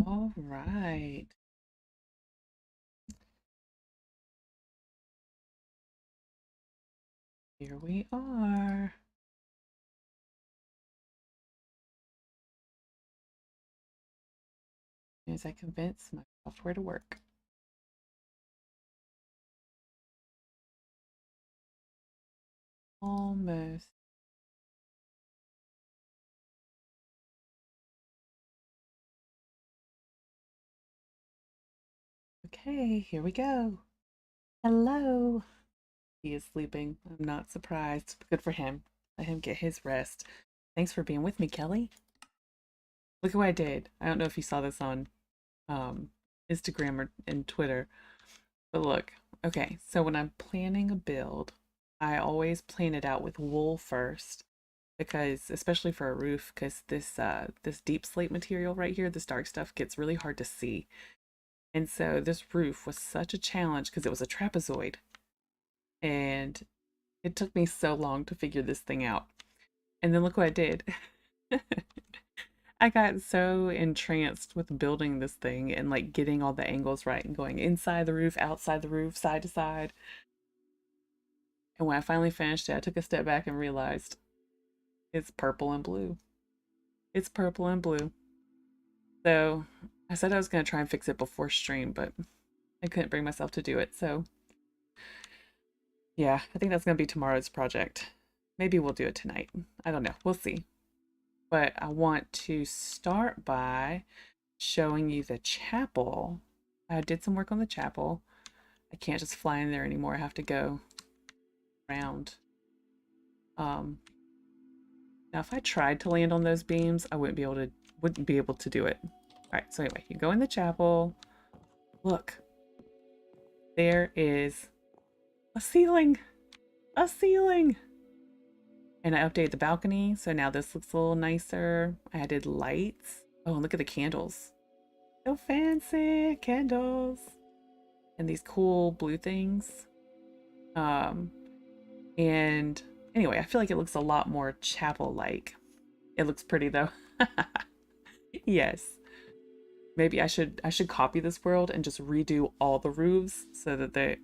All right. Here we are. As I convince my software to work. Almost. Okay, here we go. Hello. He is sleeping. I'm not surprised. Good for him. Let him get his rest. Thanks for being with me, Kelly. Look at what I did. I don't know if you saw this on um, Instagram or and Twitter, but look. Okay, so when I'm planning a build, I always plan it out with wool first because especially for a roof, because this deep slate material right here, this dark stuff gets really hard to see. And so this roof was such a challenge because it was a trapezoid and it took me so long to figure this thing out. And then look what I did. I got so entranced with building this thing and like getting all the angles right and going inside the roof, outside the roof, side to side. And when I finally finished it, I took a step back and realized it's purple and blue. It's purple and blue. So I said I was going to try and fix it before stream, but I couldn't bring myself to do it. So yeah, I think that's going to be tomorrow's project. Maybe we'll do it tonight. I don't know. We'll see. But I want to start by showing you the chapel. I did some work on the chapel. I can't just fly in there anymore. I have to go around. Now if I tried to land on those beams, I wouldn't be able to do it. All right, so anyway, you go in the chapel. Look, there is a ceiling. A ceiling. And I updated the balcony, so now this looks a little nicer. I added lights. Oh, and look at the candles. So fancy candles. And these cool blue things. And anyway, I feel like it looks a lot more chapel-like. It looks pretty though. Yes. Maybe I should copy this world and just redo all the roofs so that the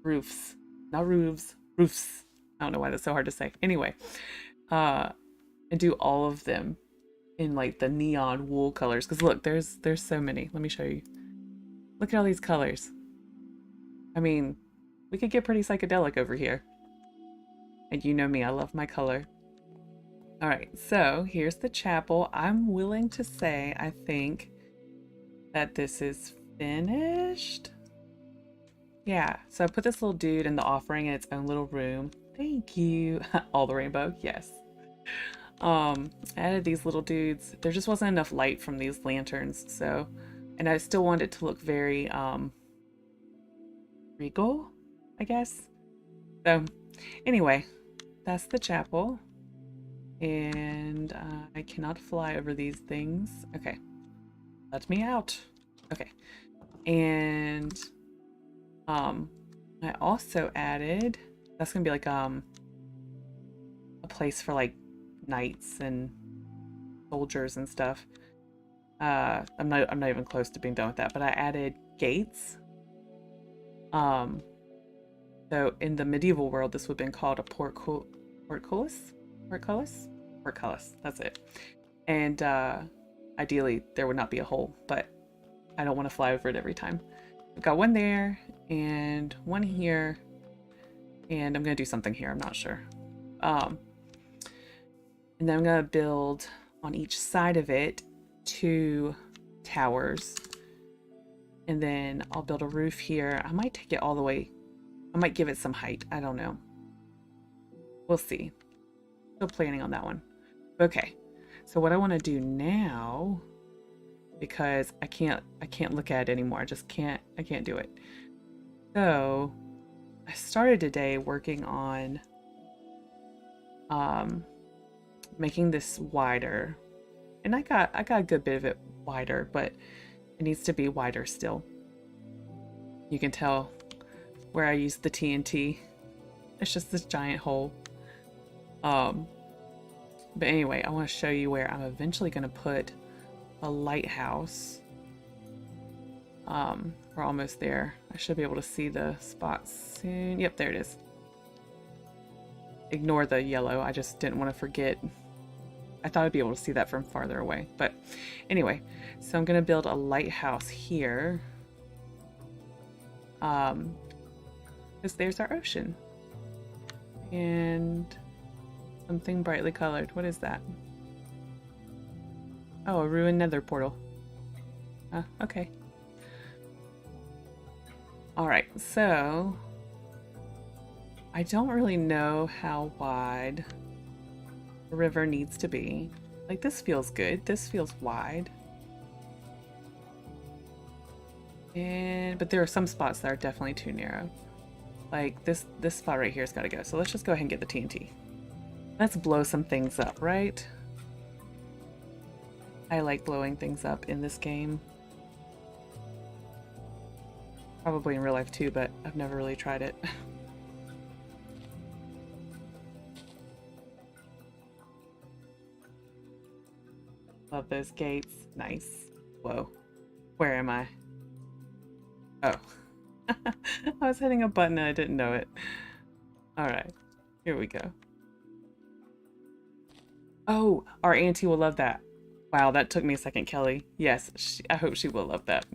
roofs, not roofs, roofs. I don't know why that's so hard to say. Anyway, uh, and do all of them in like the neon wool colors. Because look, there's so many. Let me show you. Look at all these colors. I mean, we could get pretty psychedelic over here. And you know me, I love my color. All right, so here's the chapel. I'm willing to say I think that this is finished. Yeah, so I put this little dude in the offering in its own little room. Thank you. All the rainbow, yes. I added these little dudes. There just wasn't enough light from these lanterns, so, and I still wanted it to look very regal, I guess. So anyway, that's the chapel. And I cannot fly over these things. Okay, let me out. Okay, and I also added, that's gonna be like a place for like knights and soldiers and stuff. I'm not even close to being done with that, but I added gates. Um, so in the medieval world, this would have been called a portcullis, portcullis, portcullis. That's it. And ideally, there would not be a hole, but I don't want to fly over it every time. I've got one there and one here, and I'm gonna do something here. I'm not sure. And then I'm gonna build on each side of it 2 towers, and then I'll build a roof here. I might take it all the way. I might give it some height. I don't know. We'll see. Still planning on that one. Okay. So what I want to do now, because I can't look at it anymore. I can't do it. So I started today working on making this wider. And I got a good bit of it wider, but it needs to be wider still. You can tell where I used the TNT. It's just this giant hole. But anyway, I want to show you where I'm eventually going to put a lighthouse. We're almost there. I should be able to see the spot soon. Yep, there it is. Ignore the yellow. I just didn't want to forget. I thought I'd be able to see that from farther away. But anyway, so I'm going to build a lighthouse here. Because there's our ocean. And something brightly colored. What is that? Oh, a ruined nether portal. Okay. Alright, so I don't really know how wide the river needs to be. Like, this feels good. This feels wide. But there are some spots that are definitely too narrow. Like, this spot right here's gotta go. So let's just go ahead and get the TNT. Let's blow some things up, right? I like blowing things up in this game. Probably in real life too, but I've never really tried it. Love those gates. Nice. Whoa. Where am I? Oh. I was hitting a button and I didn't know it. Alright. Here we go. Oh, our auntie will love that. Wow, that took me a second, Kelly. Yes, I hope she will love that.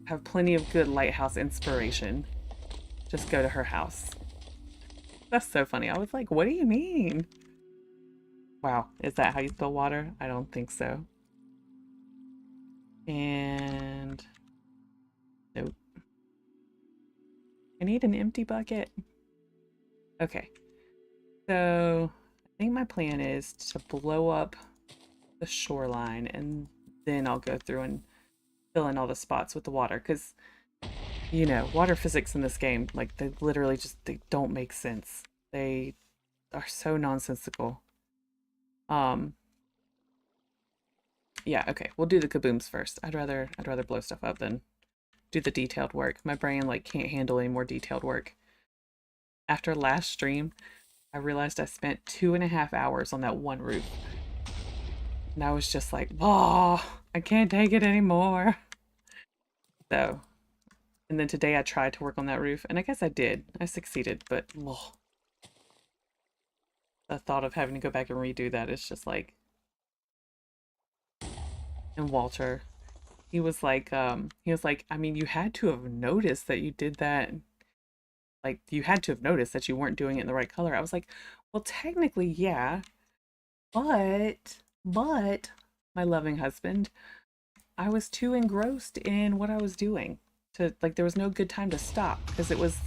Have plenty of good lighthouse inspiration. Just go to her house. That's so funny. I was like, what do you mean? Wow, is that how you spill water? I don't think so. And nope. I need an empty bucket. Okay. So I think my plan is to blow up the shoreline and then I'll go through and fill in all the spots with the water, because you know, water physics in this game, like, they literally just, they don't make sense. They are so nonsensical. Yeah, okay, we'll do the kabooms first. I'd rather blow stuff up than do the detailed work. My brain, like, can't handle any more detailed work. After last stream, I realized I spent 2.5 hours on that one roof. And I was just like, oh, I can't take it anymore. So, and then today I tried to work on that roof, and I guess I did. I succeeded, but oh, the thought of having to go back and redo that is just like... And Walter, he was like, I mean, you had to have noticed that you did that. Like, you had to have noticed that you weren't doing it in the right color. I was like, well, technically, yeah, but, my loving husband, I was too engrossed in what I was doing to, like, there was no good time to stop, because it was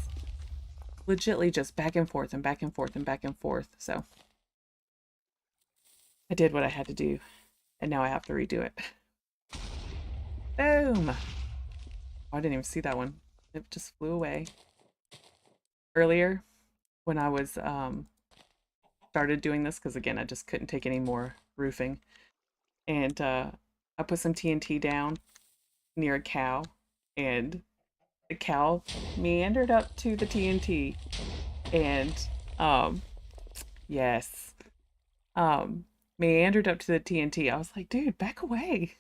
legitly just back and forth and back and forth and back and forth. So I did what I had to do, and now I have to redo it. Boom! Oh, I didn't even see that one. It just flew away. Earlier, when I was started doing this, because again, I just couldn't take any more roofing, and I put some TNT down near a cow, and the cow meandered up to the TNT, and yes, meandered up to the TNT. I was like, dude, back away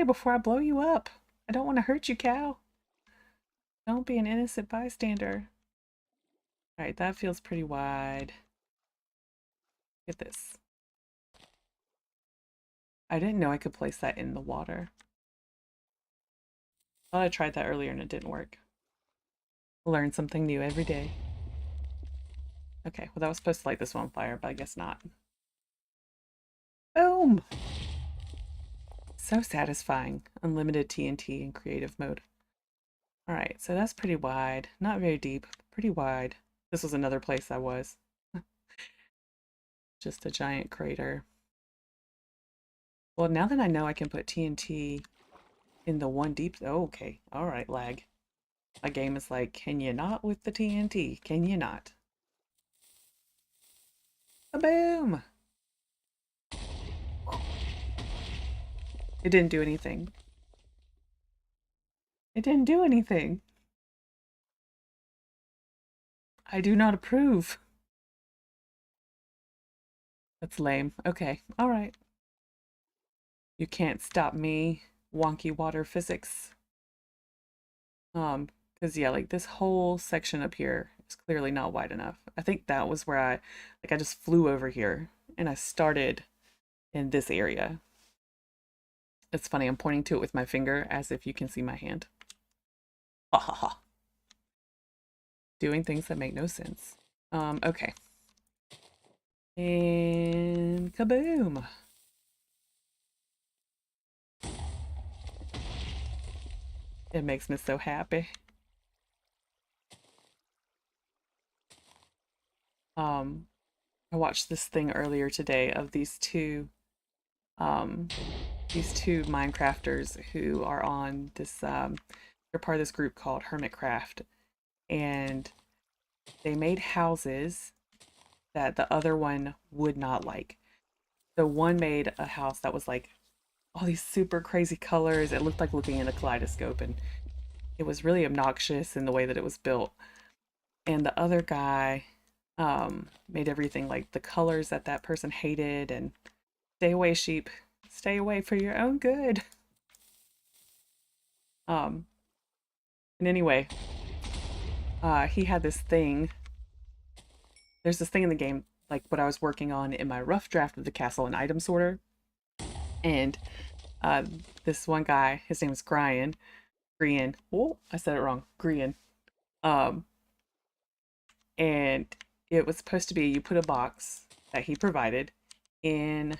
before I blow you up. I don't want to hurt you, cow. Don't be an innocent bystander. All right, that feels pretty wide. Get this. I didn't know I could place that in the water. Thought I tried that earlier and it didn't work. Learn something new every day. Okay, well, that was supposed to light this one on fire, but I guess not. Boom! So satisfying. Unlimited TNT in creative mode. Alright, so that's pretty wide. Not very deep, pretty wide. This was another place I was. Just a giant crater. Well, now that I know I can put TNT in the one deep... Oh, okay. Alright, lag. My game is like, can you not with the TNT? Can you not? Boom! It didn't do anything. It didn't do anything. I do not approve. That's lame. Okay, alright. You can't stop me wonky water physics. Because yeah, like this whole section up here is clearly not wide enough. I think that was where I just flew over here and I started in this area. It's funny, I'm pointing to it with my finger as if you can see my hand. Ha ha ha. Doing things that make no sense. Okay. And kaboom. It makes me so happy. I watched this thing earlier today of these two Minecrafters who are on this they're part of this group called Hermitcraft, and they made houses that the other one would not like. So one made a house that was like all these super crazy colors. It looked like looking in a kaleidoscope, and it was really obnoxious in the way that it was built. And the other guy made everything like the colors that that person hated, and stay away, sheep. Stay away for your own good. Um, and anyway, he had this thing. There's this thing in the game, like what I was working on in my rough draft of the castle and item sorter. And uh, this one guy, his name is Grian. Grian. Oh, I said it wrong. Grian. Um, and it was supposed to be you put a box that he provided in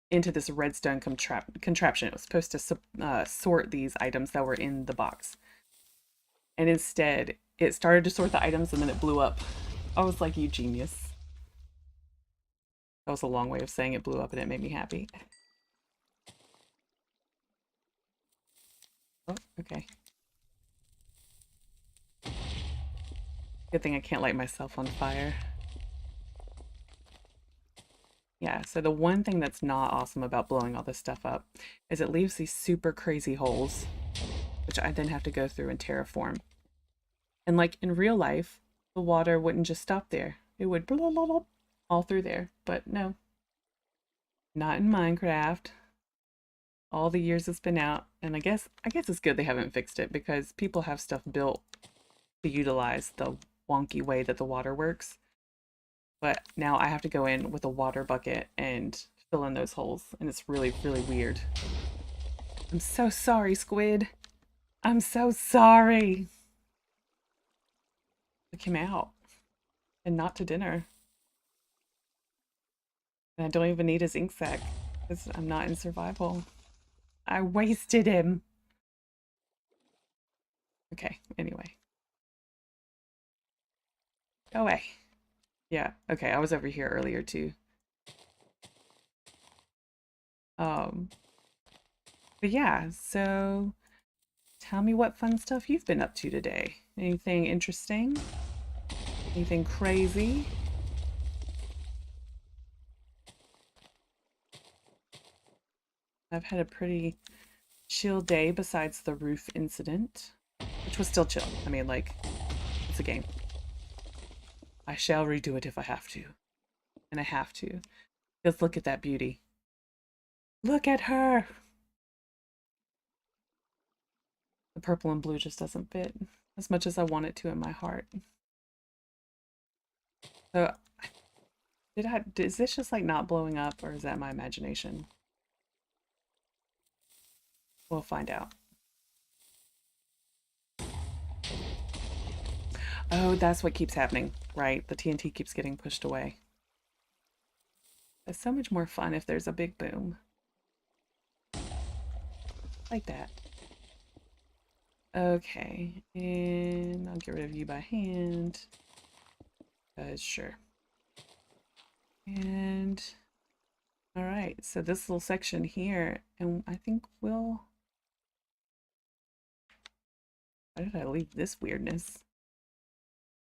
into this redstone contraption. It was supposed to sort these items that were in the box. And instead, it started to sort the items and then it blew up. I was like, you genius. That was a long way of saying it blew up and it made me happy. Oh, okay. Good thing I can't light myself on fire. Yeah, so the one thing that's not awesome about blowing all this stuff up is it leaves these super crazy holes, which I then have to go through and terraform. And like in real life, the water wouldn't just stop there. It would blah, blah, blah, all through there. But no, not in Minecraft. All the years it's been out, and I guess it's good they haven't fixed it because people have stuff built to utilize the wonky way that the water works. But now I have to go in with a water bucket and fill in those holes, and it's really, really weird. I'm so sorry, Squid. I'm so sorry. Took him out and not to dinner. And I don't even need his ink sac because I'm not in survival. I wasted him. Okay, anyway. Go away. Yeah, okay, I was over here earlier too. Um, but yeah, so tell me what fun stuff you've been up to today. Anything interesting? Anything crazy? I've had a pretty chill day besides the roof incident, which was still chill. I mean, like, it's a game. I shall redo it if I have to. And I have to. Just look at that beauty. Look at her! The purple and blue just doesn't fit as much as I want it to in my heart. So, is this just like not blowing up, or is that my imagination? We'll find out. Oh, that's what keeps happening, right? The TNT keeps getting pushed away. It's so much more fun if there's a big boom. Like that. Okay, and I'll get rid of you by hand. Sure. And all right, so this little section here, and I think we'll... Why did I leave this weirdness?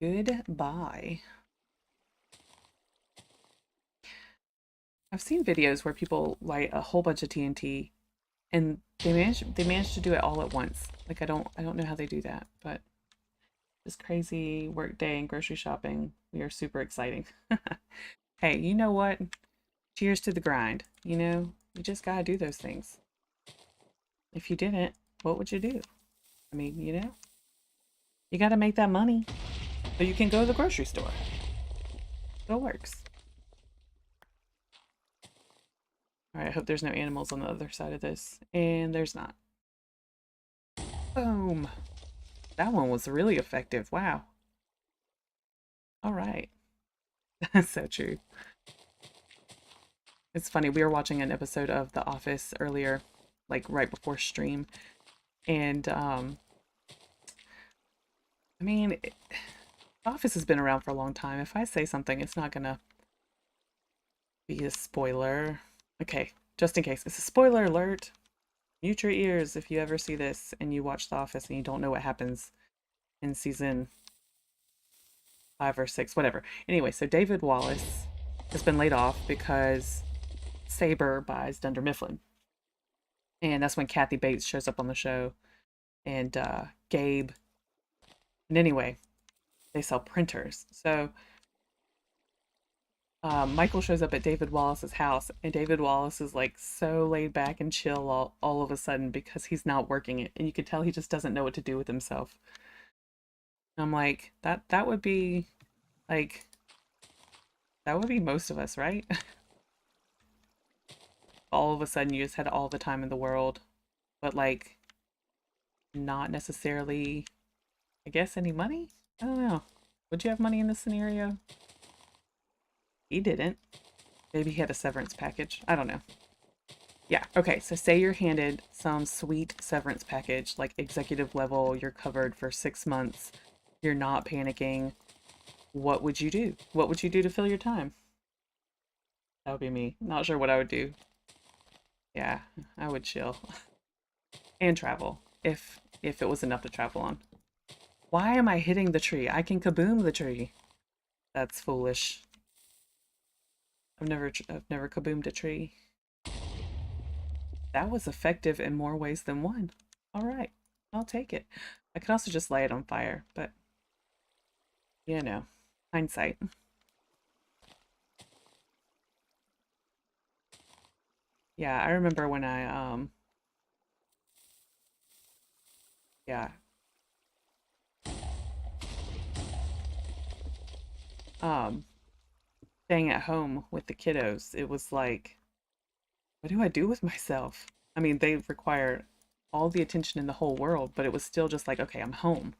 Goodbye. I've seen videos where people light a whole bunch of TNT and they manage to do it all at once. Like I don't know how they do that, but this crazy work day and grocery shopping, we are super exciting. Hey, you know what? Cheers to the grind. You know, you just gotta do those things. if you didn't, what would you do? I mean, you know, you got to make that money so you can go to the grocery store. So it works. All right, I hope there's no animals on the other side of this. And there's not. Boom. That one was really effective. Wow. All right. That's so true. It's funny. We were watching an episode of The Office earlier, like right before stream. And, I mean, The Office has been around for a long time. If I say something, it's not gonna be a spoiler. Okay, just in case. It's a spoiler alert. Mute your ears if you ever see this and you watch The Office and you don't know what happens in season 5 or 6, whatever. Anyway, so David Wallace has been laid off because Sabre buys Dunder Mifflin. And that's when Kathy Bates shows up on the show and Gabe. And anyway, they sell printers. So Michael shows up at David Wallace's house, and David Wallace is like so laid back and chill all of a sudden because he's not working it. And you can tell he just doesn't know what to do with himself. And I'm like, that would be like, that would be most of us, right? All of a sudden you just had all the time in the world, but like not necessarily, I guess, any money? I don't know. Would you have money in this scenario? He didn't. Maybe he had a severance package. I don't know. Yeah, okay, so say you're handed some sweet severance package, like executive level, you're covered for 6 months, you're not panicking. What would you do? What would you do to fill your time? That would be me. Not sure what I would do. Yeah, I would chill. And travel, if it was enough to travel on. Why am I hitting the tree? I can kaboom the tree. That's foolish. I've never kaboomed a tree. That was effective in more ways than one. All right, I'll take it. I could also just light it on fire, but you know, hindsight. Yeah, I remember when I yeah, um staying at home with the kiddos, it was like, what do I do with myself? I mean, they require all the attention in the whole world, but it was still just like, okay, I'm home.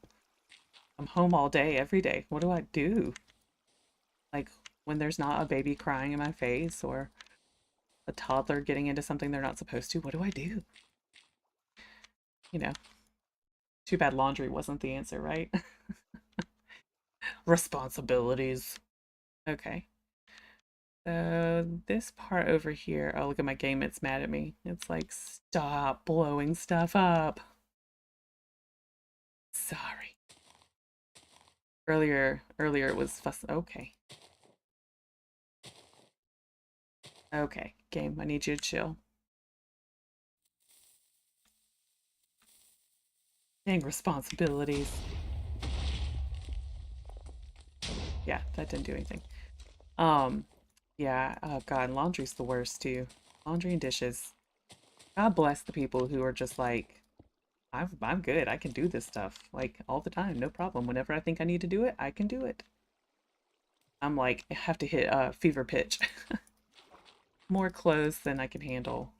I'm home all day, every day. What do I do? Like when there's not a baby crying in my face or a toddler getting into something they're not supposed to, what do I do? You know, too bad laundry wasn't the answer, right? Responsibilities. Okay. So this part over here, oh, look at my game, it's mad at me. It's like, stop blowing stuff up. Sorry. Earlier it was fuss. Okay. Okay, game, I need you to chill. Dang responsibilities. Yeah, that didn't do anything. Um, yeah, oh God, laundry's the worst too. Laundry and dishes. God bless the people who are just like, I'm good. I can do this stuff like all the time, no problem. Whenever I think I need to do it, I can do it. I'm like, I have to hit fever pitch. More clothes than I can handle.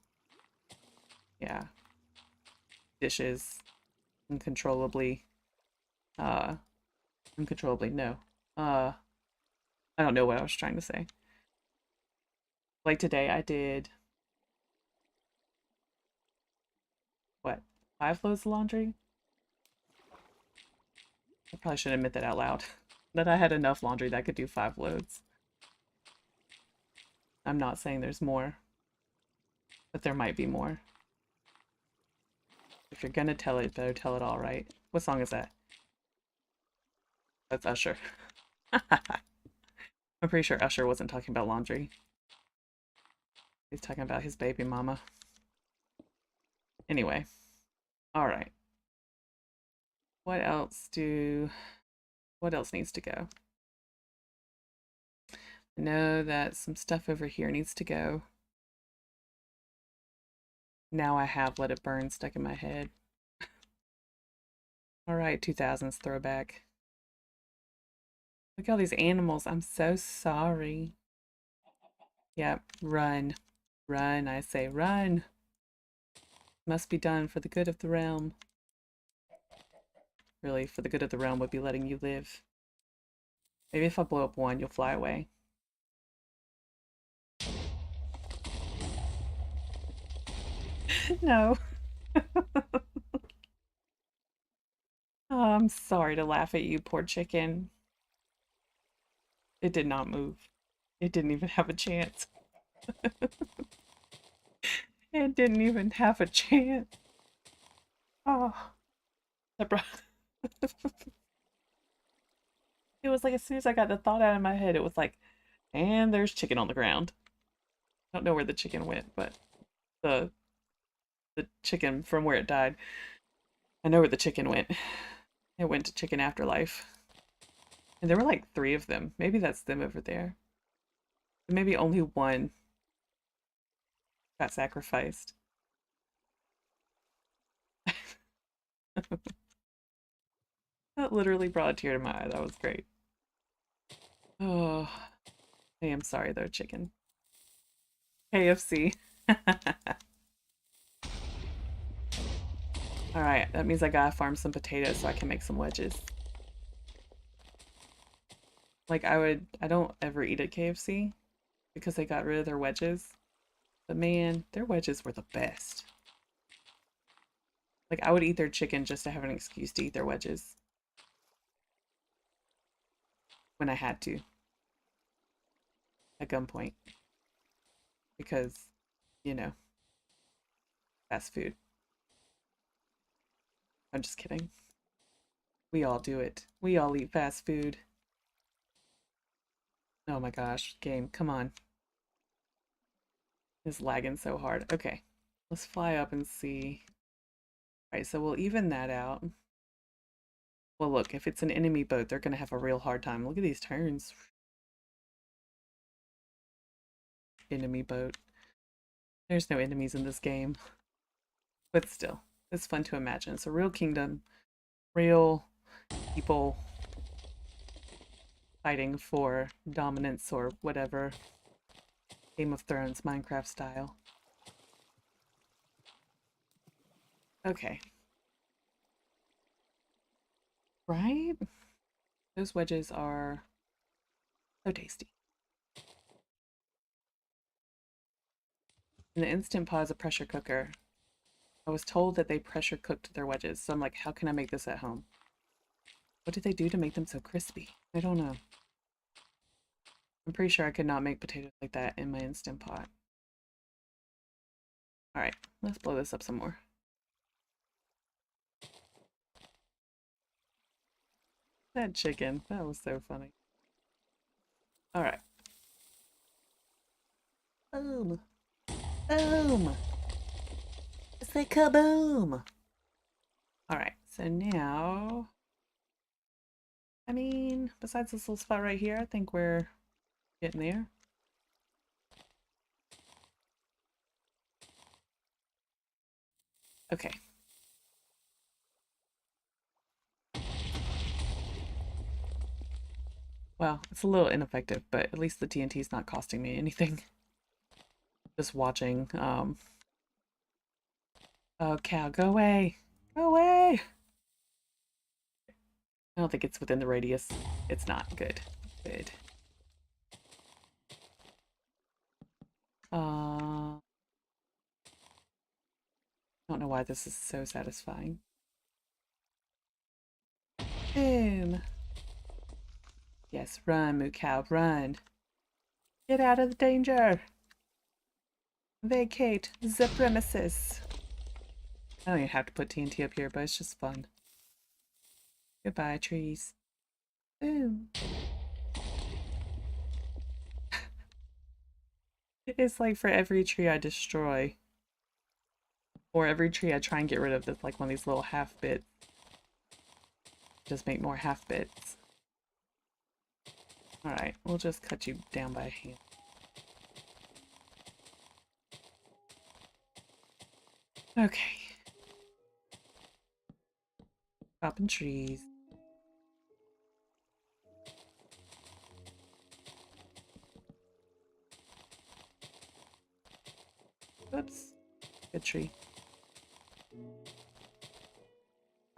Yeah. Dishes uncontrollably. Uh, uncontrollably, no. Uh, I don't know what I was trying to say. Like today I did, what, 5 loads of laundry? I probably should admit that out loud. That I had enough laundry that I could do 5 loads. I'm not saying there's more, but there might be more. If you're gonna tell it, better tell it all right. What song is that? That's Usher. I'm pretty sure Usher wasn't talking about laundry. He's talking about his baby mama. Anyway, all right. What else what else needs to go? I know that some stuff over here needs to go. Now I have Let It Burn stuck in my head. All right, 2000s throwback. Look at all these animals. I'm so sorry. Yep, run. Run, I say run. Must be done for the good of the realm. Really, for the good of the realm would be letting you live. Maybe if I blow up one, you'll fly away. No. Oh, I'm sorry to laugh at you, poor chicken. It did not move. It didn't even have a chance. It didn't even have a chance. Oh, that brought... It was like as soon as I got the thought out of my head, it was like, and there's chicken on the ground. I don't know where the chicken went, but the chicken from where it died. I know where the chicken went. It went to Chicken Afterlife. And there were like 3 of them. Maybe that's them over there. But maybe only one got sacrificed. That literally brought a tear to my eye. That was great. Oh, I am sorry though, chicken. KFC. Alright, that means I gotta farm some potatoes so I can make some wedges. Like I don't ever eat at KFC because they got rid of their wedges. But man, their wedges were the best. Like I would eat their chicken just to have an excuse to eat their wedges. When I had to. At gunpoint. Because, you know, fast food. I'm just kidding. We all do it. We all eat fast food. Oh my gosh, game, come on. It's lagging so hard. Okay, let's fly up and see. All right, so we'll even that out. Well, look, if it's an enemy boat, they're going to have a real hard time. Look at these turns. Enemy boat. There's no enemies in this game. But still, it's fun to imagine. It's a real kingdom. Real people fighting for dominance or whatever. Game of Thrones, Minecraft style. Okay. Right? Those wedges are so tasty. And the Instant Pot is a pressure cooker. I was told that they pressure cooked their wedges, so I'm like, how can I make this at home? What did they do to make them so crispy? I don't know. I'm pretty sure I could not make potatoes like that in my Instant Pot. Alright, let's blow this up some more. That chicken, that was so funny. Alright. Boom! Boom! Say kaboom! Alright, so now... I mean, besides this little spot right here, I think we're getting there. Okay. Well, it's a little ineffective, but at least the TNT is not costing me anything. Just watching, Oh, cow, go away! Go away! I don't think it's within the radius. It's not. Good. Good. I don't know why this is so satisfying. Boom! Yes, run, moo cow, run! Get out of the danger! Vacate the premises! I don't even have to put TNT up here, but it's just fun. Goodbye, trees. Boom! It's like for every tree I destroy, or every tree I try and get rid of that's like one of these little half bits, just make more half bits. Alright, we'll just cut you down by hand. Okay. Chopping trees. Oops. Good tree.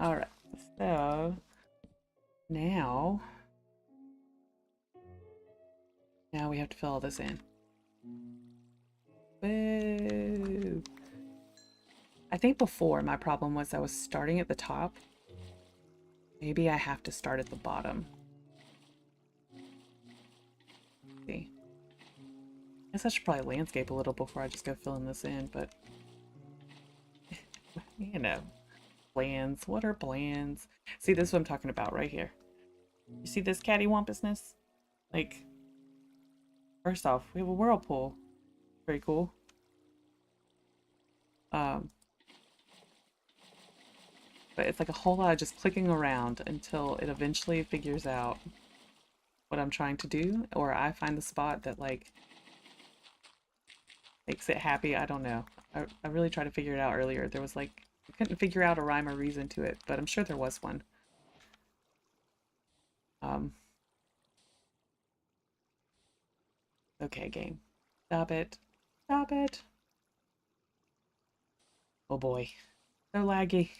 Alright. So now we have to fill all this in. Boo. I think before my problem was I was starting at the top. Maybe I have to start at the bottom. Let's see. I guess I should probably landscape a little before I just go filling this in, but you know, plans. What are plans? See, this is what I'm talking about right here. You see this cattywampusness? Like, first off, we have a whirlpool. Very cool. But it's like a whole lot of just clicking around until it eventually figures out what I'm trying to do, or I find the spot that like makes it happy. I don't know. I really tried to figure it out earlier. There was like, I couldn't figure out a rhyme or reason to it, but I'm sure there was one. Um, okay, game. Stop it. Stop it. Oh boy. So laggy.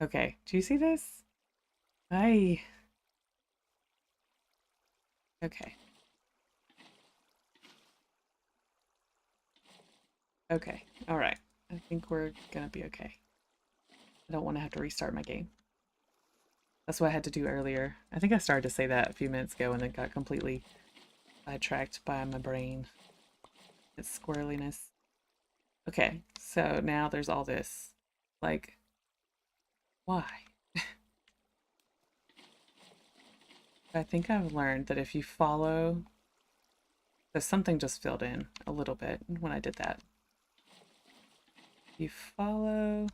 Okay, do you see this? Hi. Okay. Okay. All right. I think we're gonna be okay. I don't want to have to restart my game. That's what I had to do earlier. I think I started to say that a few minutes ago and then got completely sidetracked by my brain. Its squirreliness. Okay, so now there's all this. Like, why? I think I've learned that if you follow, there's something just filled in a little bit when I did that. You follow,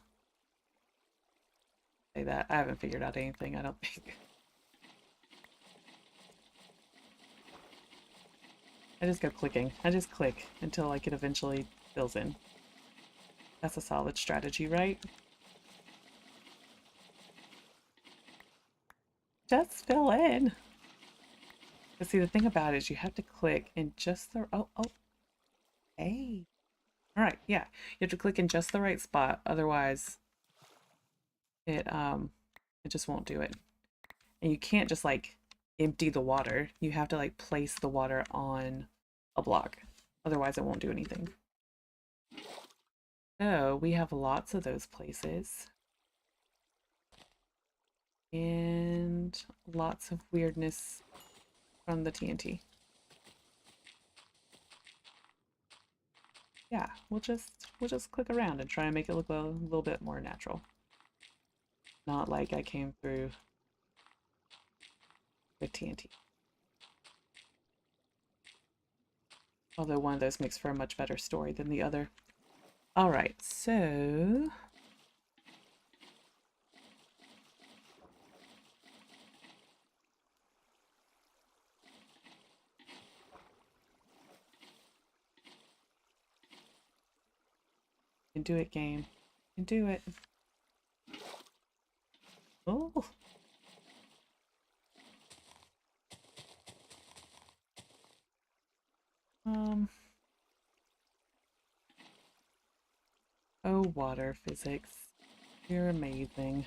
say that. I haven't figured out anything, I don't think. I just go clicking. I just click until like it eventually fills in. That's a solid strategy, right? Just fill in. But see, the thing about it is you have to click in just the, hey. All right, yeah. You have to click in just the right spot, otherwise it just won't do it. And you can't just like empty the water. You have to like place the water on a block. Otherwise it won't do anything. So we have lots of those places. And lots of weirdness from the TNT. Yeah, we'll just click around and try and make it look a little bit more natural. Not like I came through with TNT. Although one of those makes for a much better story than the other. All right, so you can do it, game. You can do it. Oh. Oh, water physics. You're amazing.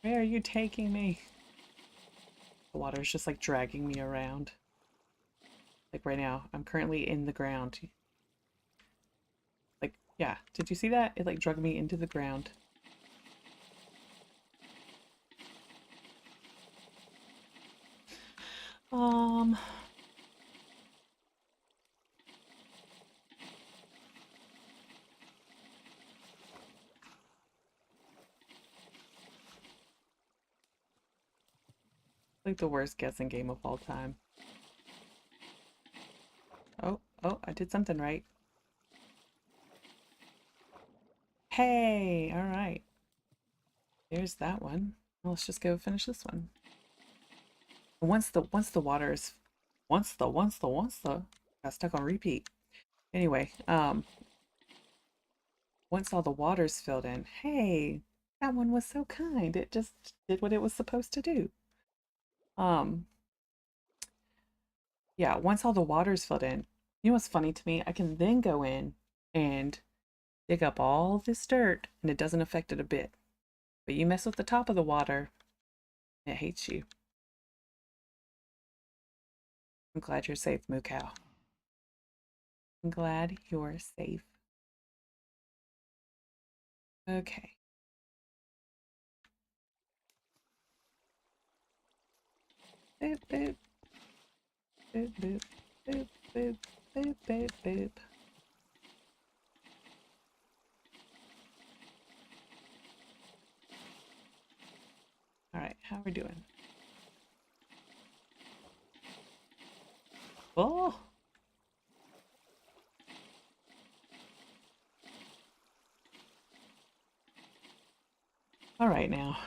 Where are you taking me? The water is just like dragging me around. Like right now, I'm currently in the ground. Like, yeah, did you see that? It like drug me into the ground. Um, like the worst guessing game of all time. Oh, I did something right. Hey, all right. There's that one. Well, let's just go finish this one. Once the water is once the got stuck on repeat. Anyway, once all the water's filled in, hey, that one was so kind. It just did what it was supposed to do. Um, yeah, once all the water's filled in, you know what's funny to me? I can then go in and dig up all this dirt and it doesn't affect it a bit. But you mess with the top of the water, it hates you. I'm glad you're safe, Moo Cow. I'm glad you're safe. Okay. Boop, boop, boop, boop, boop, boop, boop, boop, boop. All right, how are we doing? Oh, all right now.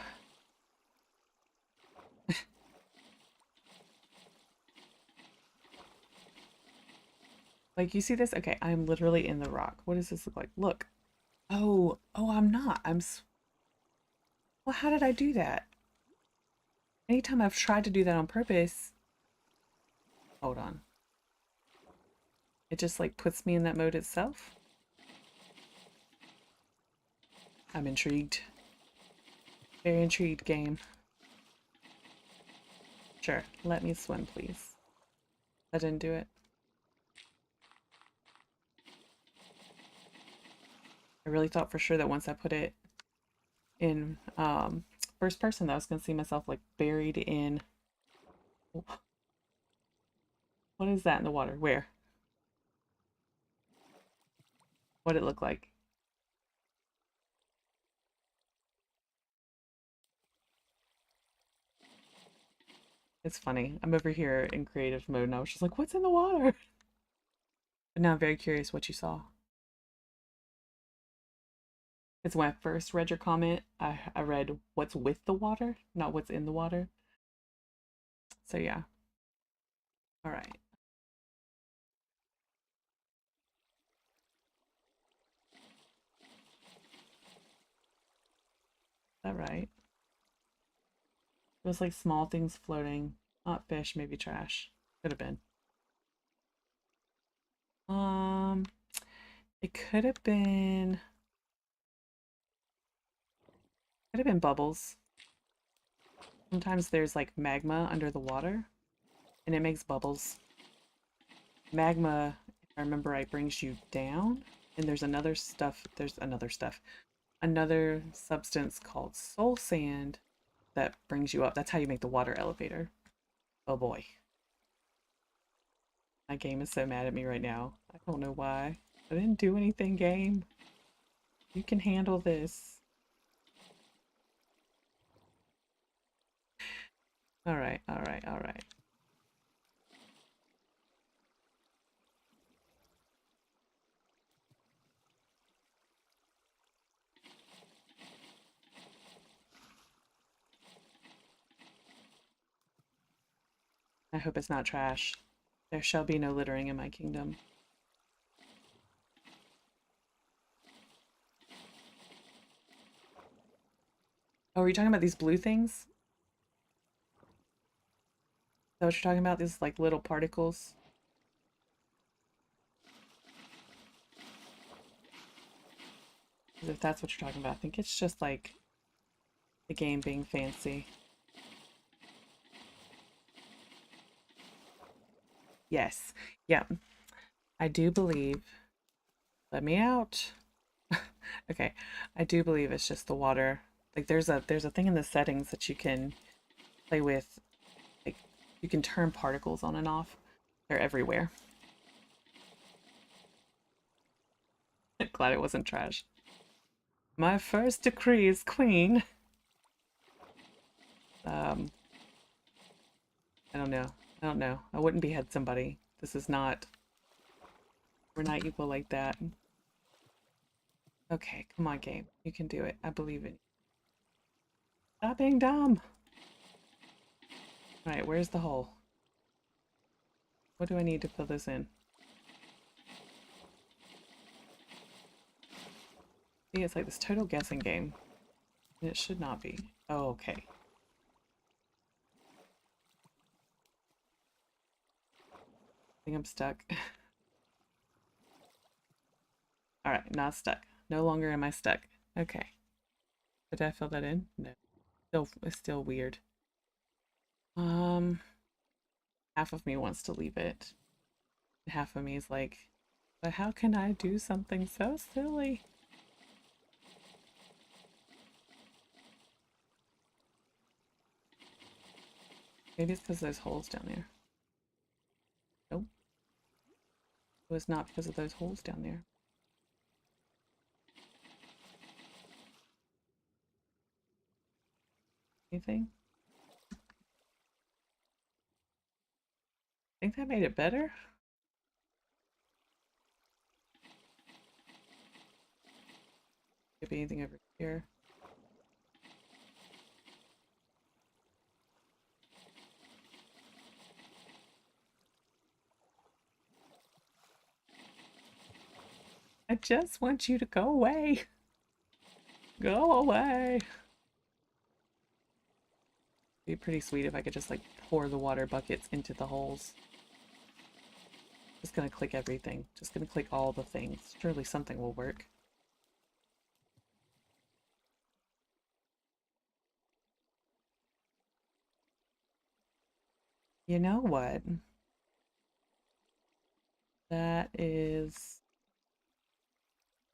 Like, you see this? Okay, I'm literally in the rock. What does this look like? Look. Oh, I'm not. Well, how did I do that? Anytime I've tried to do that on purpose, hold on. It just like puts me in that mode itself. I'm intrigued. Very intrigued, game. Sure, let me swim, please. I didn't do it. I really thought for sure that once I put it in first person that I was gonna see myself like buried in. What is that in the water? Where? What'd it look like? It's funny. I'm over here in creative mode and I was just like, what's in the water? But now I'm very curious what you saw. It's when I first read your comment, I read what's with the water, not what's in the water. So yeah. All right. Is that right? It was like small things floating. Not fish, maybe trash. Could have been. Um, it could have been bubbles. Sometimes there's like magma under the water and it makes bubbles. Magma, if I remember right, brings you down. And another substance called soul sand that brings you up. That's how you make the water elevator. Oh boy. My game is so mad at me right now. I don't know why. I didn't do anything, game. You can handle this. All right, all right, all right. I hope it's not trash. There shall be no littering in my kingdom. Oh, are you talking about these blue things? Is that what you're talking about? These like little particles? If that's what you're talking about, I think it's just like the game being fancy. Yes. Yeah. I do believe. Let me out. Okay. I do believe it's just the water. Like there's a thing in the settings that you can play with. Like you can turn particles on and off. They're everywhere. Glad it wasn't trash. My first decree is queen. Um, I don't know. I don't know. I wouldn't behead somebody. This is not. We're not equal like that. Okay, come on, game. You can do it. I believe in you. Stop being dumb. All right, where's the hole? What do I need to fill this in? See, it's like this total guessing game. And it should not be. Oh, okay. I think I'm stuck. All right, not stuck. No longer am I stuck. Okay. Did I fill that in? No. It's still weird. Um, half of me wants to leave it. Half of me is like, but how can I do something so silly? Maybe it's because there's holes down there. Nope. It was not because of those holes down there. Anything? Think that made it better? Could be anything over here. I just want you to go away. Go away. It'd be pretty sweet if I could just like pour the water buckets into the holes. Just gonna click everything. Just gonna click all the things. Surely something will work. You know what? That is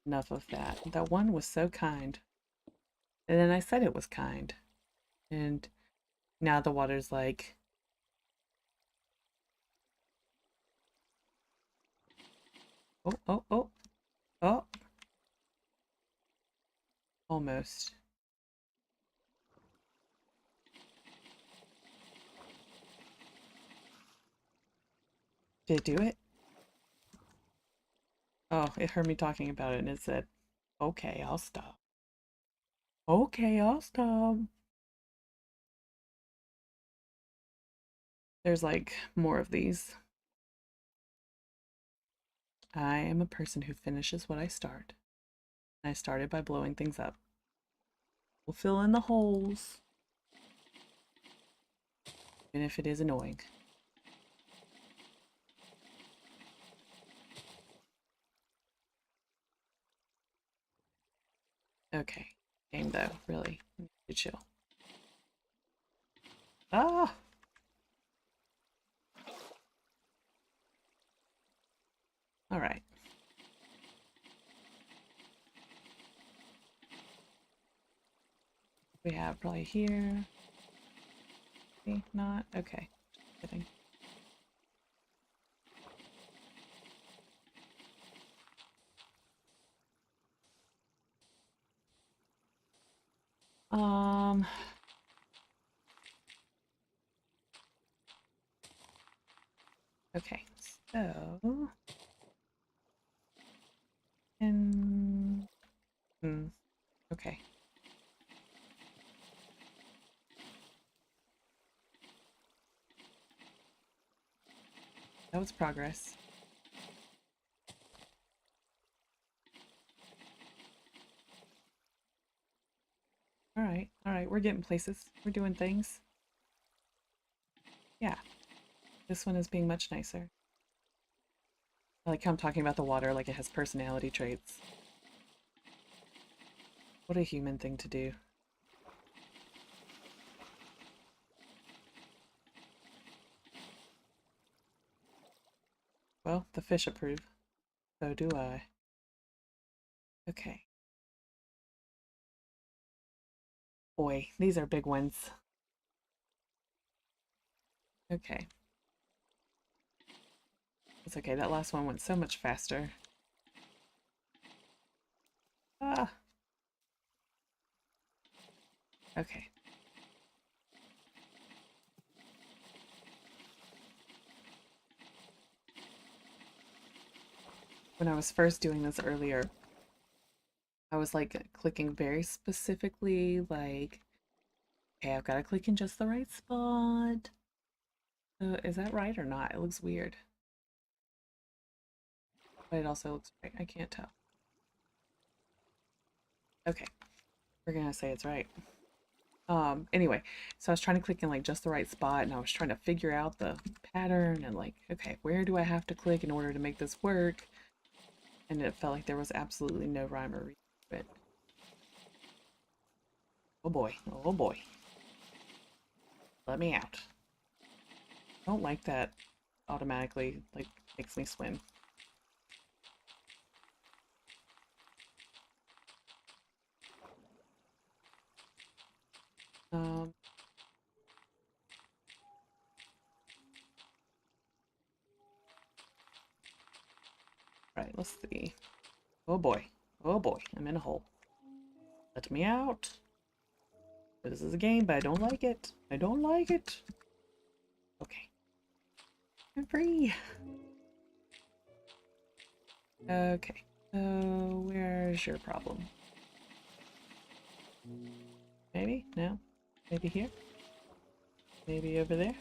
enough of that. That one was so kind. And then I said it was kind. And now the water's like, oh, oh, oh, oh, almost. Did it do it? Oh, it heard me talking about it and it said, okay, I'll stop. Okay, I'll stop. There's like more of these. I am a person who finishes what I start. I started by blowing things up. We'll fill in the holes, even if it is annoying. Okay, game though, really. You chill. Ah! Alright. We have probably here. Maybe not? Okay. Just kidding. Um, okay, so and okay. That was progress. All right, we're getting places. We're doing things. Yeah, this one is being much nicer. I like how I'm talking about the water like it has personality traits. What a human thing to do. Well, the fish approve. So do I. Okay. Boy, these are big ones. Okay. It's okay, that last one went so much faster. Ah! Okay. When I was first doing this earlier, was like clicking very specifically, like, okay, I've got to click in just the right spot. Is that right or not? It looks weird. But it also looks right. I can't tell. Okay, we're gonna say it's right. Anyway, so I was trying to click in like just the right spot and I was trying to figure out the pattern and like, okay, where do I have to click in order to make this work? And it felt like there was absolutely no rhyme or reason to it. Oh boy, oh boy. Let me out. I don't like that automatically, like, makes me swim. Um, right, let's see. Oh boy. Oh boy, I'm in a hole. Let me out. This is a game, but I don't like it. I don't like it. Okay. I'm free. Okay. So, where's your problem? Maybe? No? Maybe here? Maybe over there?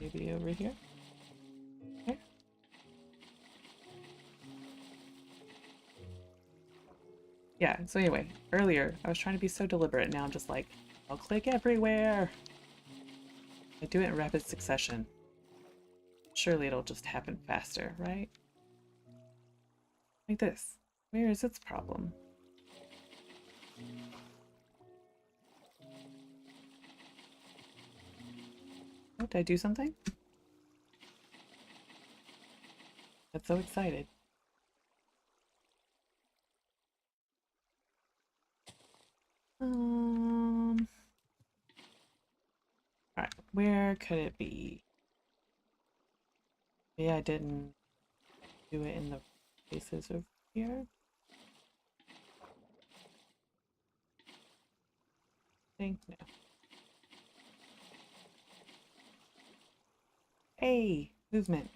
Maybe over here? Here? Yeah, so anyway, earlier I was trying to be so deliberate, now I'm just like, I'll click everywhere. I do it in rapid succession. Surely it'll just happen faster, right? Like this. Where is its problem? Oh, did I do something? That's so excited. Alright, where could it be? Maybe I didn't do it in the places over here. Think no. Hey, movement.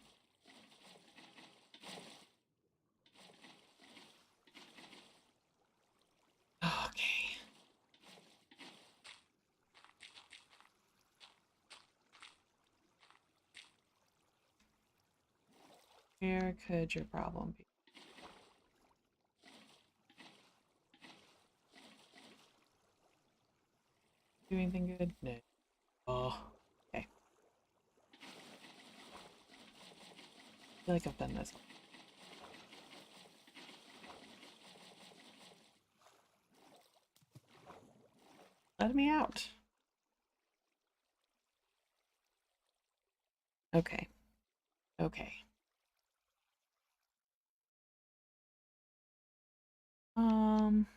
Okay. Where could your problem be? Do anything good? No. Oh, okay. I feel like I've done this. Let me out. Okay. Okay. Um,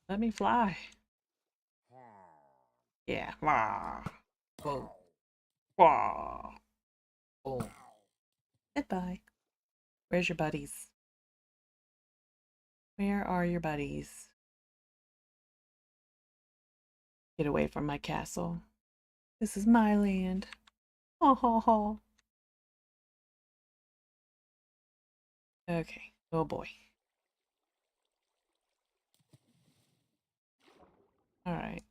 Let me fly. Yeah. Wah. Whoa. Wah. Oh. Goodbye. Where's your buddies? Where are your buddies? Get away from my castle. This is my land. Ho ho ho. Okay. Oh boy. Alright.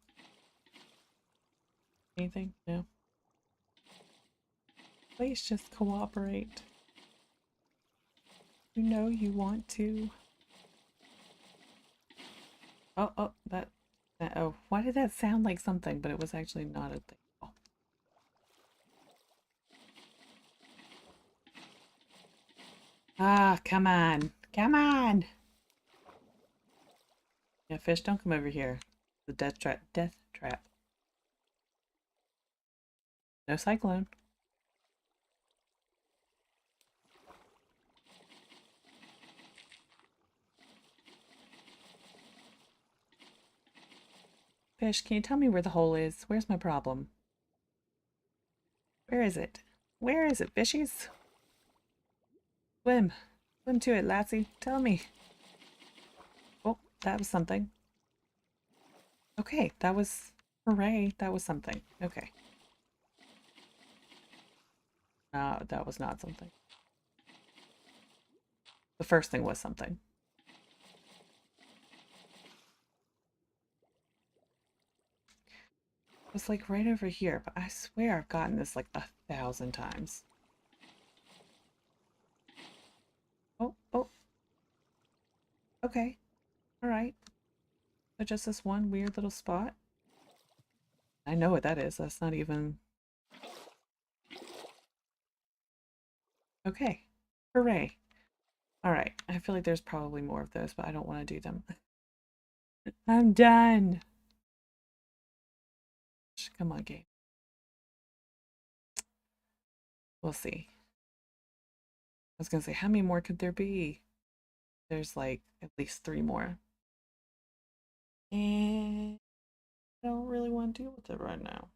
Anything? No. Please just cooperate. You know you want to. Oh, oh, oh, why did that sound like something, but it was actually not a thing. Oh. Ah, come on. Come on. Yeah, fish, don't come over here. The death trap. Death trap. No cyclone. Fish, can you tell me where the hole is? Where's my problem? Where is it? Where is it, fishies? Swim. Swim to it, Lassie. Tell me. Oh, that was something. Okay, that was... Hooray, that was something. Okay. That was not something. The first thing was something. It was like right over here, but I swear I've gotten this like 1,000 times. Oh, oh. Okay. All right. So just this one weird little spot. I know what that is. That's not even... Okay. Hooray. All right. I feel like there's probably more of those, but I don't want to do them. I'm done. Come on, game. We'll see. I was gonna say, how many more could there be? There's like at least 3 more. And I don't really want to deal with it right now.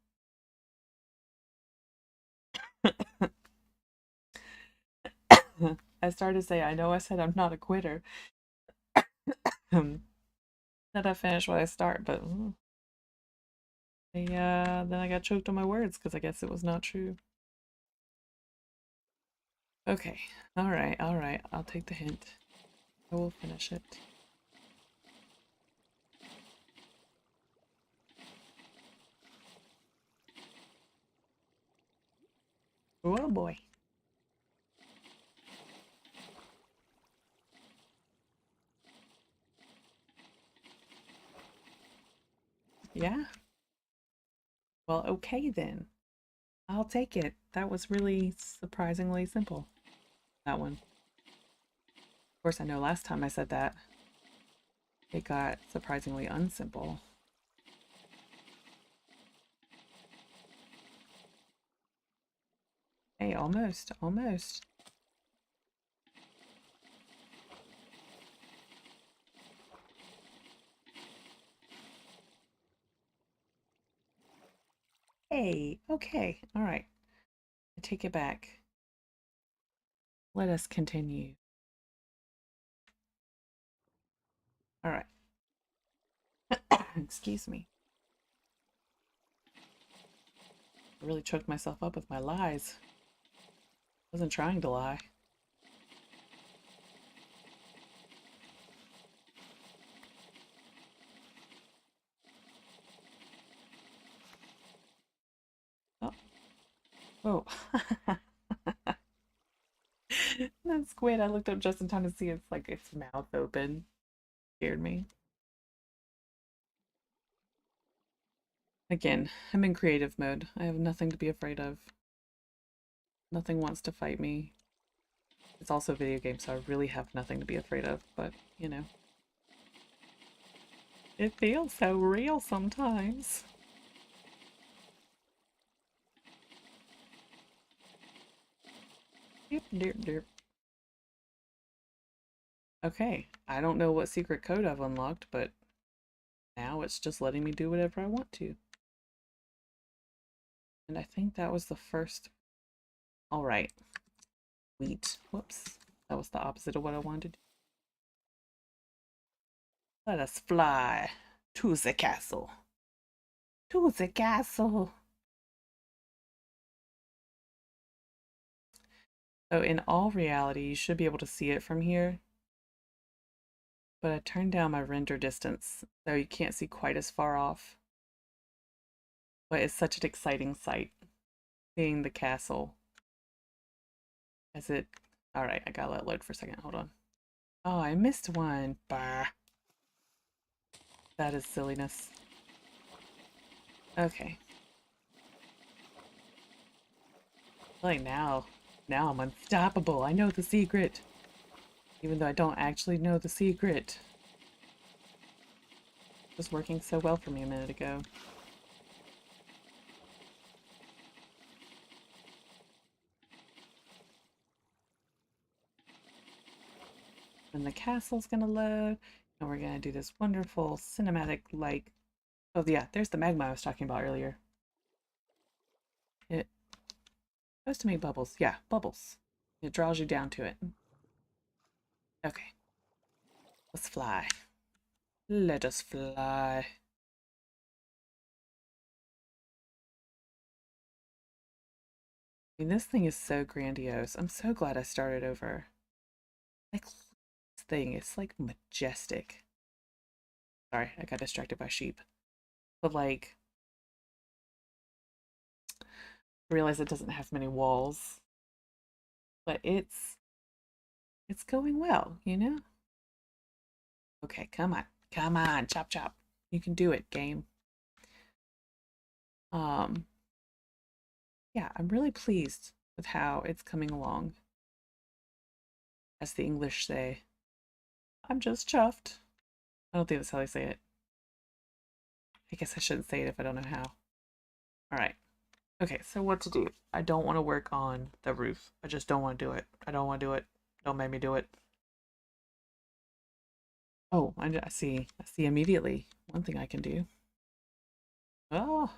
I started to say, I know I said I'm not a quitter. That I finish what I start, but then I got choked on my words because I guess it was not true. Okay, all right, I'll take the hint. I will finish it. Oh boy. Yeah. Well, okay then. I'll take it. That was really surprisingly simple. That one. Of course, I know last time I said that, it got surprisingly unsimple. Hey, almost, almost. Hey, okay, all right. I take it back. Let us continue. All right. Excuse me. I really choked myself up with my lies. I wasn't trying to lie. Oh. Oh. That squid, I looked up just in time to see it's like its mouth open. Scared me. Again, I'm in creative mode. I have nothing to be afraid of. Nothing wants to fight me. It's also a video game, so I really have nothing to be afraid of, but, you know. It feels so real sometimes. Derp, derp, derp. Okay, I don't know what secret code I've unlocked, but now it's just letting me do whatever I want to. And I think that was the first... Alright. Wheat. Whoops. That was the opposite of what I wanted to do. Let us fly to the castle. To the castle. So in all reality, you should be able to see it from here. But I turned down my render distance, so you can't see quite as far off. But it's such an exciting sight, seeing the castle. As it... Alright, I gotta let it load for a second. Hold on. Oh, I missed one. Bah. That is silliness. Okay. Like now I'm unstoppable. I know the secret. Even though I don't actually know the secret. It was working so well for me a minute ago. And the castle's gonna load. And we're gonna do this wonderful cinematic like... Oh yeah, there's the magma I was talking about earlier. It supposed to make bubbles. Yeah, bubbles. It draws you down to it. Okay, let's fly. Let us fly. I mean, this thing is so grandiose. I'm so glad I started over. Like, this thing, it's like majestic. Sorry, I got distracted by sheep. But like, I realize it doesn't have many walls, but it's going well, you know? Okay, come on. Come on, chop chop. You can do it, game. Um, yeah, I'm really pleased with how it's coming along. As the English say, I'm just chuffed. I don't think that's how they say it. I guess I shouldn't say it if I don't know how. All right. Okay, so what to do? I don't want to work on the roof. I just don't want to do it. I don't want to do it. Don't make me do it. Oh, I see. I see immediately. One thing I can do. Oh,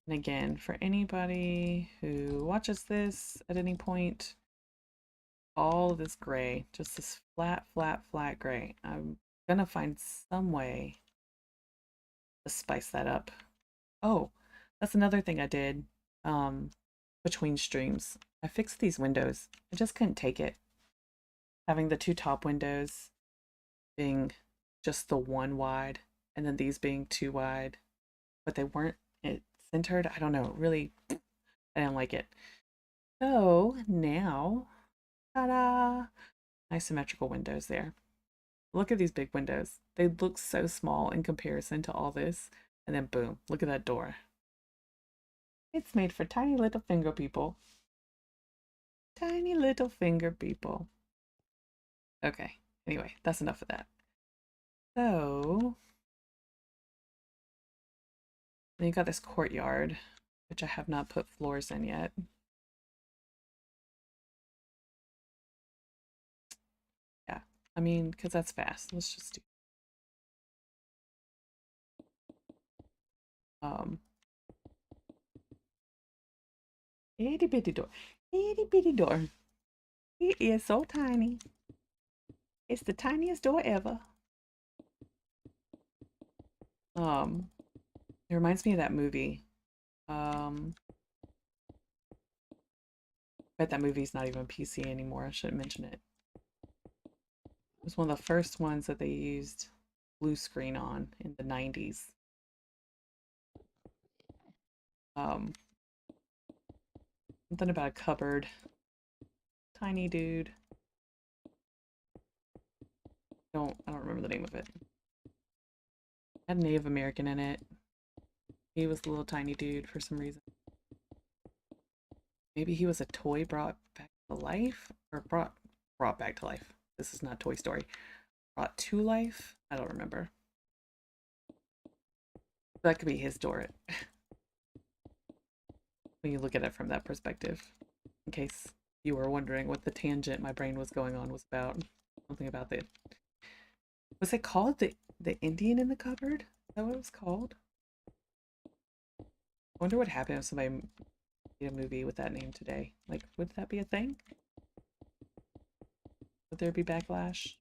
and again, for anybody who watches this at any point, all this gray, just this flat, flat, flat gray. I'm gonna find some way to spice that up. Oh, that's another thing I did um, between streams. I fixed these windows. I just couldn't take it. Having the two top windows being just the one wide and then these being two wide, but they weren't it centered. I don't know. Really, I didn't like it. So now, ta-da! Nice symmetrical windows there. Look at these big windows. They look so small in comparison to all this. And then boom, look at that door. It's made for tiny little finger people. Tiny little finger people. Okay, anyway, that's enough of that. So, then you got this courtyard, which I have not put floors in yet. Yeah, I mean, because that's fast. Let's just do, um, itty bitty door. Itty bitty door. It is so tiny. It's the tiniest door ever. Um, it reminds me of that movie. Bet that movie's not even PC anymore. I shouldn't mention it. It was one of the first ones that they used blue screen on in the 90s. Um, Something about a cupboard. Tiny dude. I don't remember the name of it. Had a Native American in it. He was the little tiny dude for some reason. Maybe he was a toy brought back to life? Or brought back to life. This is not Toy Story. Brought to life? I don't remember. That could be his door when you look at it from that perspective. In case you were wondering what the tangent my brain was going on was about. Something about the was it called the Indian in the cupboard? Is that what it was called? I wonder what happened if somebody made a movie with that name today. Like, would that be a thing? Would there be backlash?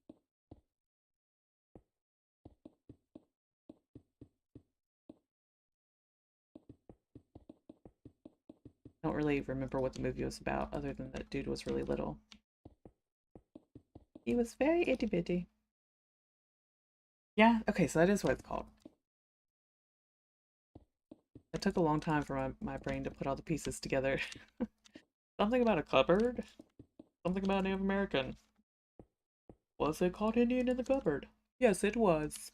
I don't really remember what the movie was about, other than that dude was really little. He was very itty bitty. Yeah, okay, so that is what it's called. It took a long time for my brain to put all the pieces together. Something about a cupboard? Something about Native American. Was it called Indian in the cupboard? Yes, it was.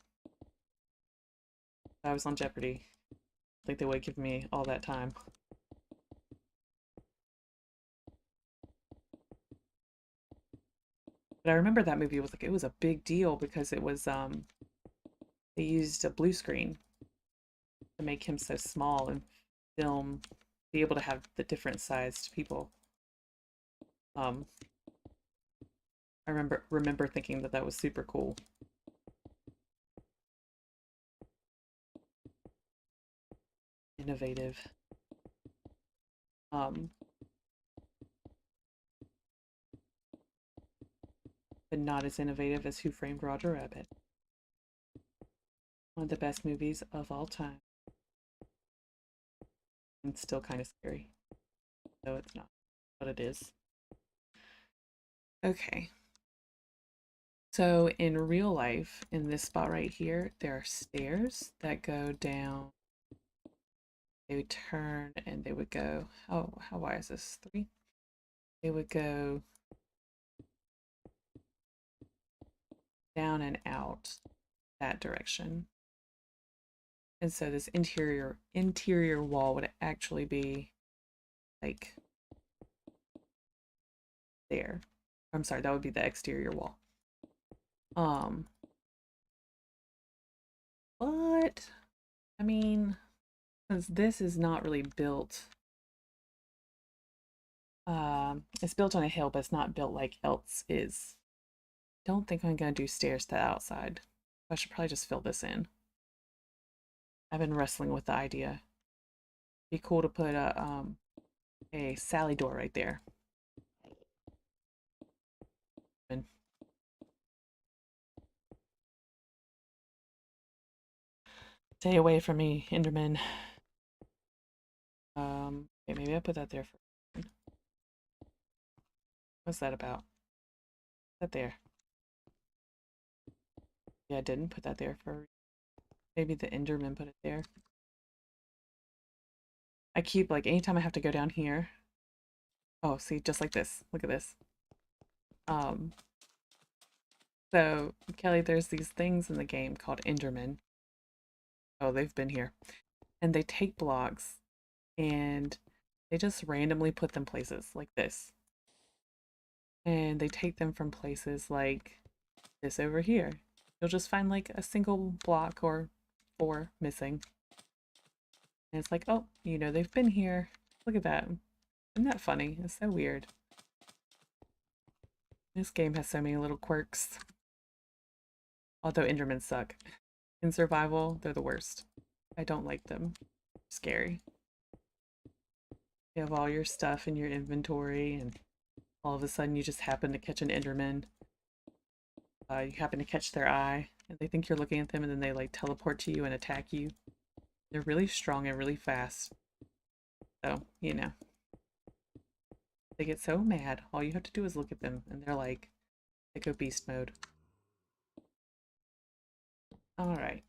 I was on Jeopardy. I think they would give me all that time. But I remember that movie was like it was a big deal because it was they used a blue screen to make him so small and film be able to have the different sized people. Um I remember thinking that that was super cool. innovative. But not as innovative as Who Framed Roger Rabbit. One of the best movies of all time. And still kind of scary. Though it's not, but it is. Okay. So in real life, in this spot right here, there are stairs that go down. They would turn and they would go, oh, how wide is this? 3? They would go down and out that direction. And so this interior wall would actually be like there. I'm sorry, that would be the exterior wall. But I mean, since this is not really built, it's built on a hill, but it's not built like else is. Don't think I'm gonna do stairs to the outside. I should probably just fill this in. I've been wrestling with the idea. Be cool to put a Sally door right there. And stay away from me, Enderman. Okay, maybe I put that there for. What's that about? That there. Yeah, I didn't put that there for. Maybe the Enderman put it there. I keep like anytime I have to go down here. Oh, see, just like this. Look at this. So Kelly, there's these things in the game called Endermen. Oh, they've been here. And they take blocks and they just randomly put them places like this. And they take them from places like this over here. You'll just find like a single block or 4 missing. And it's like, oh, you know, they've been here. Look at that. Isn't that funny? It's so weird. This game has so many little quirks. Although Endermen suck. In survival, they're the worst. I don't like them. Scary. You have all your stuff in your inventory and all of a sudden you just happen to catch an Enderman. You happen to catch their eye and they think you're looking at them and then they like teleport to you and attack you. They're really strong and really fast. So, you know. They get so mad. All you have to do is look at them and they're like, they go beast mode. Alright.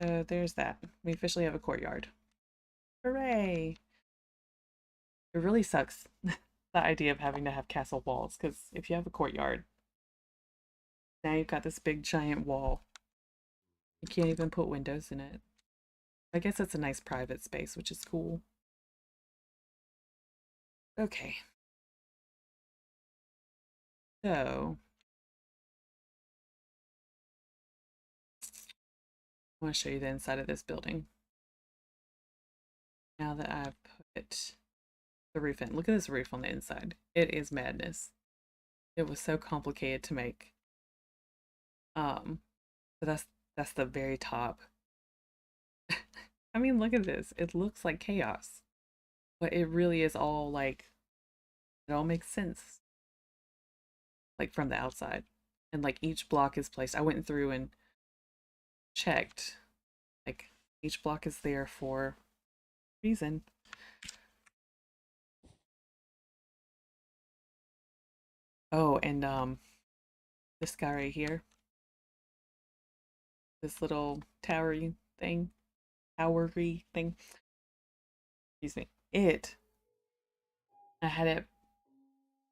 So there's that. We officially have a courtyard. Hooray! It really sucks, the idea of having to have castle walls, because if you have a courtyard, now you've got this big giant wall. You can't even put windows in it. I guess it's a nice private space, which is cool. Okay. So, I want to show you the inside of this building. Now that I've put the roof in. Look at this roof on the inside. It is madness. It was so complicated to make. But that's the very top. I mean, look at this. It looks like chaos. But it really is all like, it all makes sense. Like from the outside. And like each block is placed. I went through and checked. Like each block is there for a reason. Oh, and this guy right here. This little towery thing. Towery thing. Excuse me. I had it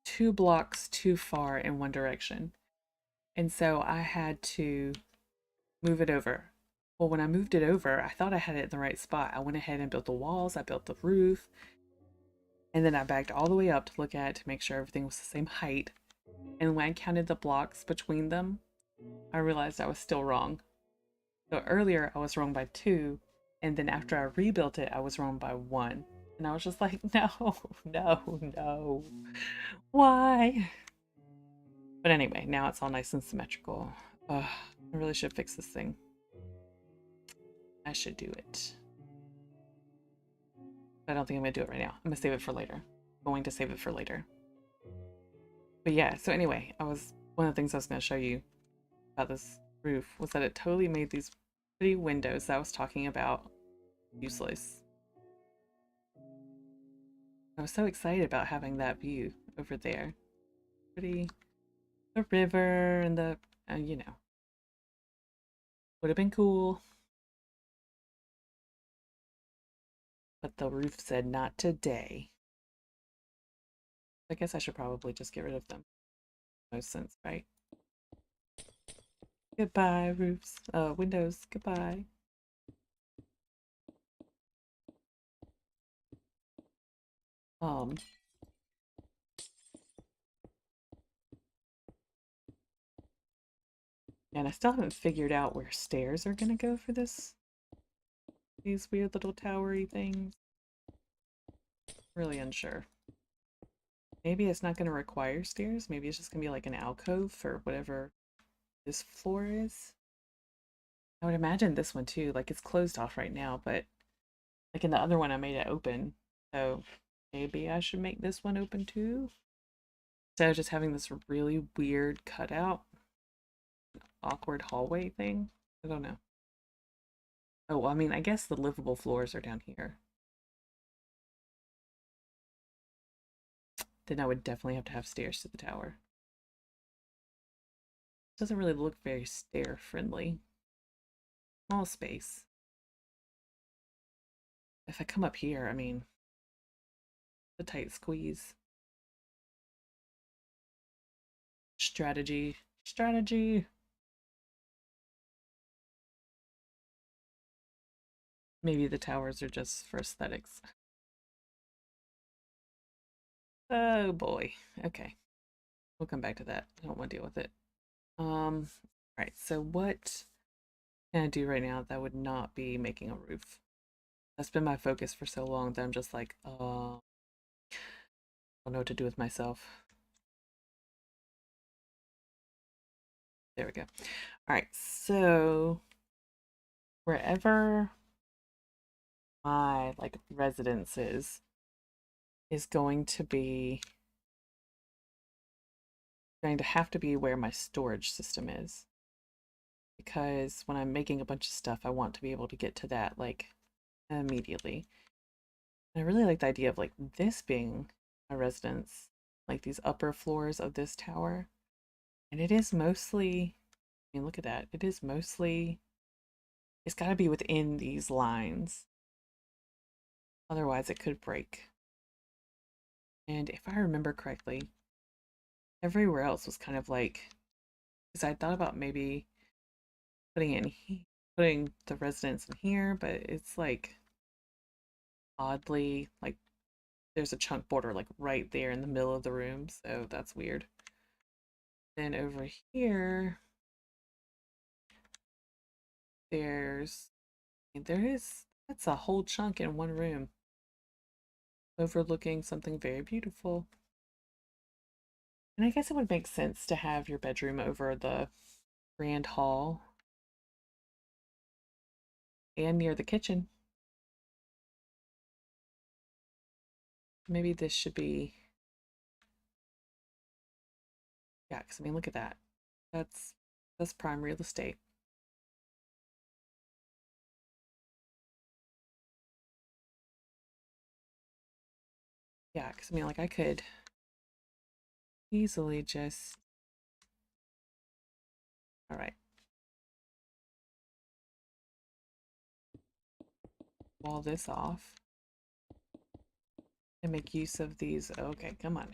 2 blocks too far in one direction. And so I had to move it over. Well, when I moved it over, I thought I had it in the right spot. I went ahead and built the walls, I built the roof, and then I backed all the way up to look at it to make sure everything was the same height. And when I counted the blocks between them, I realized I was still wrong. So earlier I was wrong by 2, and then after I rebuilt it, I was wrong by 1. And I was just like, no, no, no. Why? But anyway, now it's all nice and symmetrical. I really should fix this thing. I should do it. I don't think I'm gonna do it right now. I'm gonna save it for later. I'm going to save it for later. But yeah, so anyway, one of the things I was gonna show you about this roof was that it totally made these pretty windows that I was talking about useless. I was so excited about having that view over there. Pretty, the river and the, you know, would have been cool. But the roof said not today. I guess I should probably just get rid of them. No sense, right? Goodbye, roofs. Windows. Goodbye. Um, and I still haven't figured out where stairs are gonna go for this. These weird little towery things. Really unsure. Maybe it's not gonna require stairs. Maybe it's just gonna be like an alcove for whatever this floor is. I would imagine this one too. Like it's closed off right now, but like in the other one I made it open. So maybe I should make this one open too. Instead of just having this really weird cutout, awkward hallway thing. I don't know. Oh, well, I mean, I guess the livable floors are down here. Then I would definitely have to have stairs to the tower. Doesn't really look very stair friendly. Small space. If I come up here, I mean, the tight squeeze. Strategy. Strategy. Maybe the towers are just for aesthetics. Oh boy. Okay. We'll come back to that. I don't want to deal with it. All right. So what can I do right now that would not be making a roof? That's been my focus for so long that I'm just like, I don't know what to do with myself. There we go. All right. So wherever my like residence is going to have to be where my storage system is, because when I'm making a bunch of stuff I want to be able to get to that like immediately. And I really like the idea of like this being a residence, like these upper floors of this tower, and it is mostly, I mean, look at that, it is mostly, it's got to be within these lines, otherwise it could break. And if I remember correctly, everywhere else was kind of like, because I thought about maybe putting the residence in here, but it's like oddly like there's a chunk border like right there in the middle of the room, so that's weird. Then over here there's, that's a whole chunk in one room overlooking something very beautiful. And I guess it would make sense to have your bedroom over the grand hall and near the kitchen. Maybe this should be, yeah, because I mean, look at that. That's prime real estate. Yeah, because I mean, like I could easily just, all right, wall this off and make use of these. Okay, come on.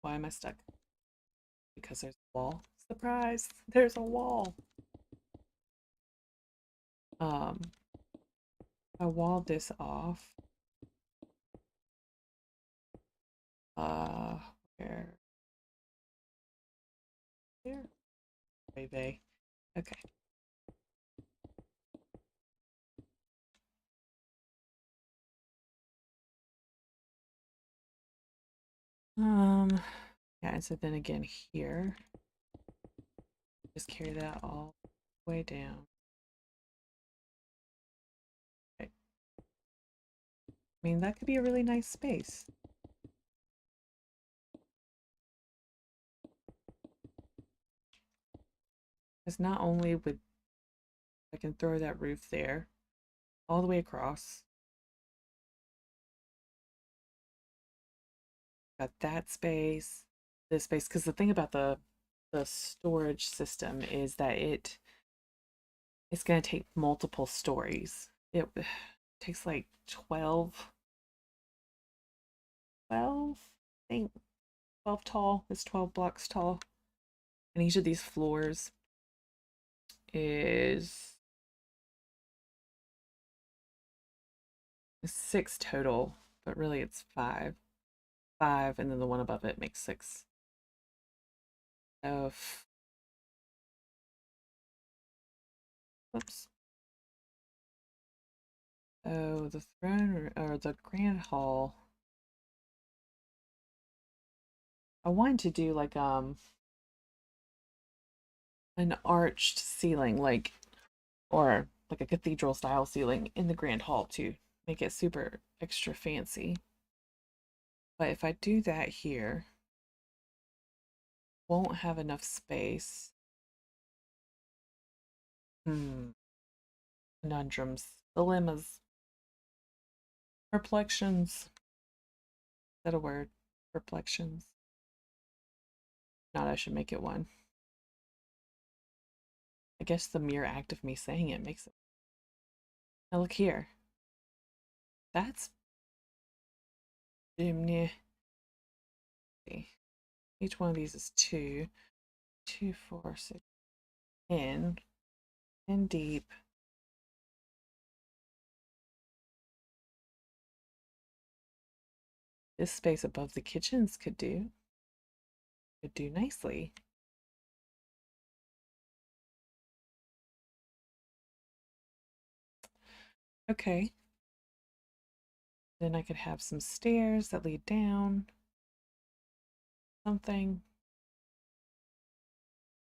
Why am I stuck? Because there's a wall. Surprise! There's a wall. Um, I wall this off. Uh, where? Here? Baby. Okay. Yeah, and so then again here, just carry that all the way down. Right. I I mean, that could be a really nice space. Because not only would I can throw that roof there all the way across. Got that space, this space. Because the thing about the storage system is that it's going to take multiple stories. It takes like 12, I think 12 tall. It's 12 blocks tall. And each of these floors is 6 total, but really it's 5. 5, and then the one above it makes 6. So, whoops. Oh, the throne or the grand hall. I wanted to do like an arched ceiling, like, or like a cathedral style ceiling in the grand hall to make it super extra fancy. But if I do that here, won't have enough space. Conundrums, dilemmas, perplexions. Is that a word? Perplexions. Not, I should make it one. I guess the mere act of me saying it makes it. Now look here. That's each one of these is 2, 2, 4, 6, 10, 10 deep. This space above the kitchens could do nicely. Okay. Then I could have some stairs that lead down. Something.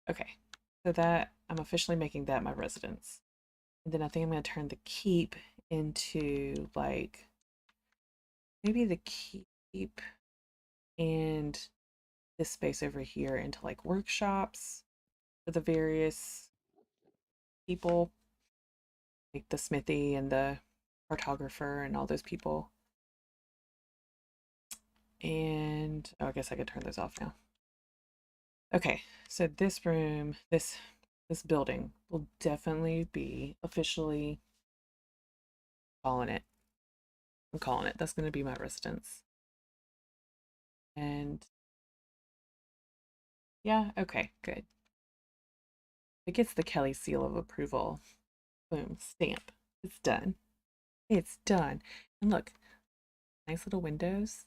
Okay. So that I'm officially making that my residence. And then I think I'm going to turn the keep into like maybe the keep and this space over here into like workshops for the various people, like the smithy and the cartographer and all those people. And oh, I guess I could turn those off now. Okay, so this room, this building will definitely be officially calling it. I'm calling it. That's going to be my residence. And yeah, okay, good. It gets the Kelly seal of approval. Boom, stamp. It's done. It's done. And look, nice little windows.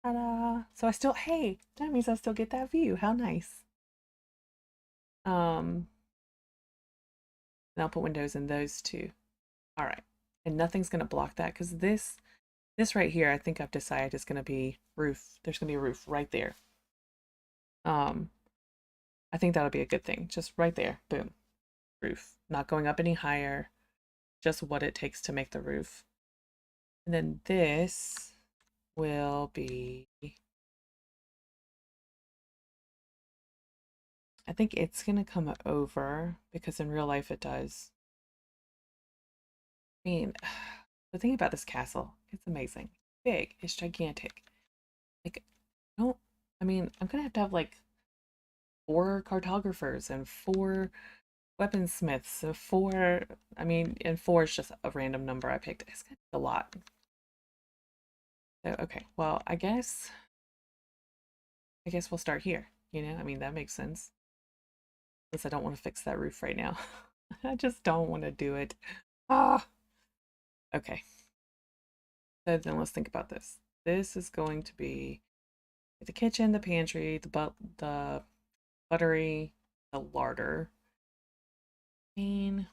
Ta-da! So I still, hey, that means I still get that view. How nice. And I'll put windows in those too. All right. And nothing's going to block that because this right here, I think I've decided is going to be roof. There's going to be a roof right there. I think that'll be a good thing. Just right there. Boom. Roof. Not going up any higher. Just what it takes to make the roof. And then this will be, I think it's going to come over because in real life it does. I mean, the thing about this castle, it's amazing. Big. It's gigantic. Like, don't, I mean, I'm going to have like 4 cartographers and 4 weaponsmiths. So 4, I mean, and 4 is just a random number I picked. It's gonna be a lot. So, okay, well, I guess we'll start here. I mean, that makes sense. Unless I don't want to fix that roof right now. I just don't want to do it. Ah, okay. So then let's think about this. This is going to be the kitchen, the pantry, the buttery, the larder. I mean,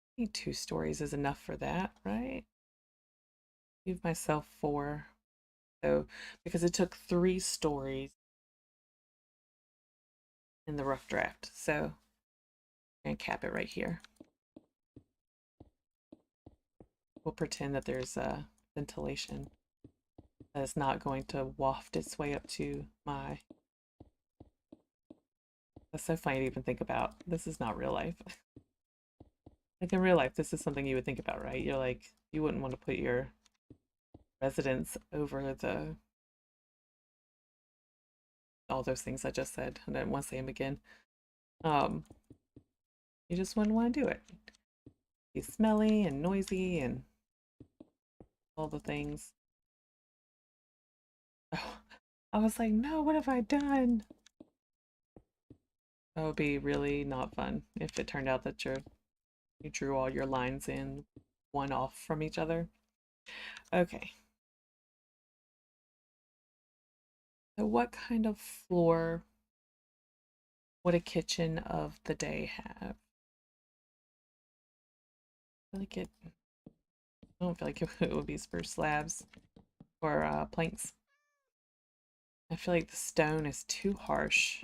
I think 2 stories is enough for that, right? Give myself 4. So, because it took 3 stories in the rough draft. So, I'm going to cap it right here. We'll pretend that there's ventilation that is not going to waft its way up to my... That's so funny to even think about. This is not real life. Like in real life, this is something you would think about, right? You're like, you wouldn't want to put your residence over the... all those things I just said. I don't want to say them again. You just wouldn't want to do it. Be smelly and noisy and all the things. Oh, I was like, no, what have I done? That would be really not fun if it turned out that you drew all your lines in one off from each other. Okay. So what kind of floor would a kitchen of the day have? I feel like it, I don't feel like it would be spruce slabs or planks. I feel like the stone is too harsh.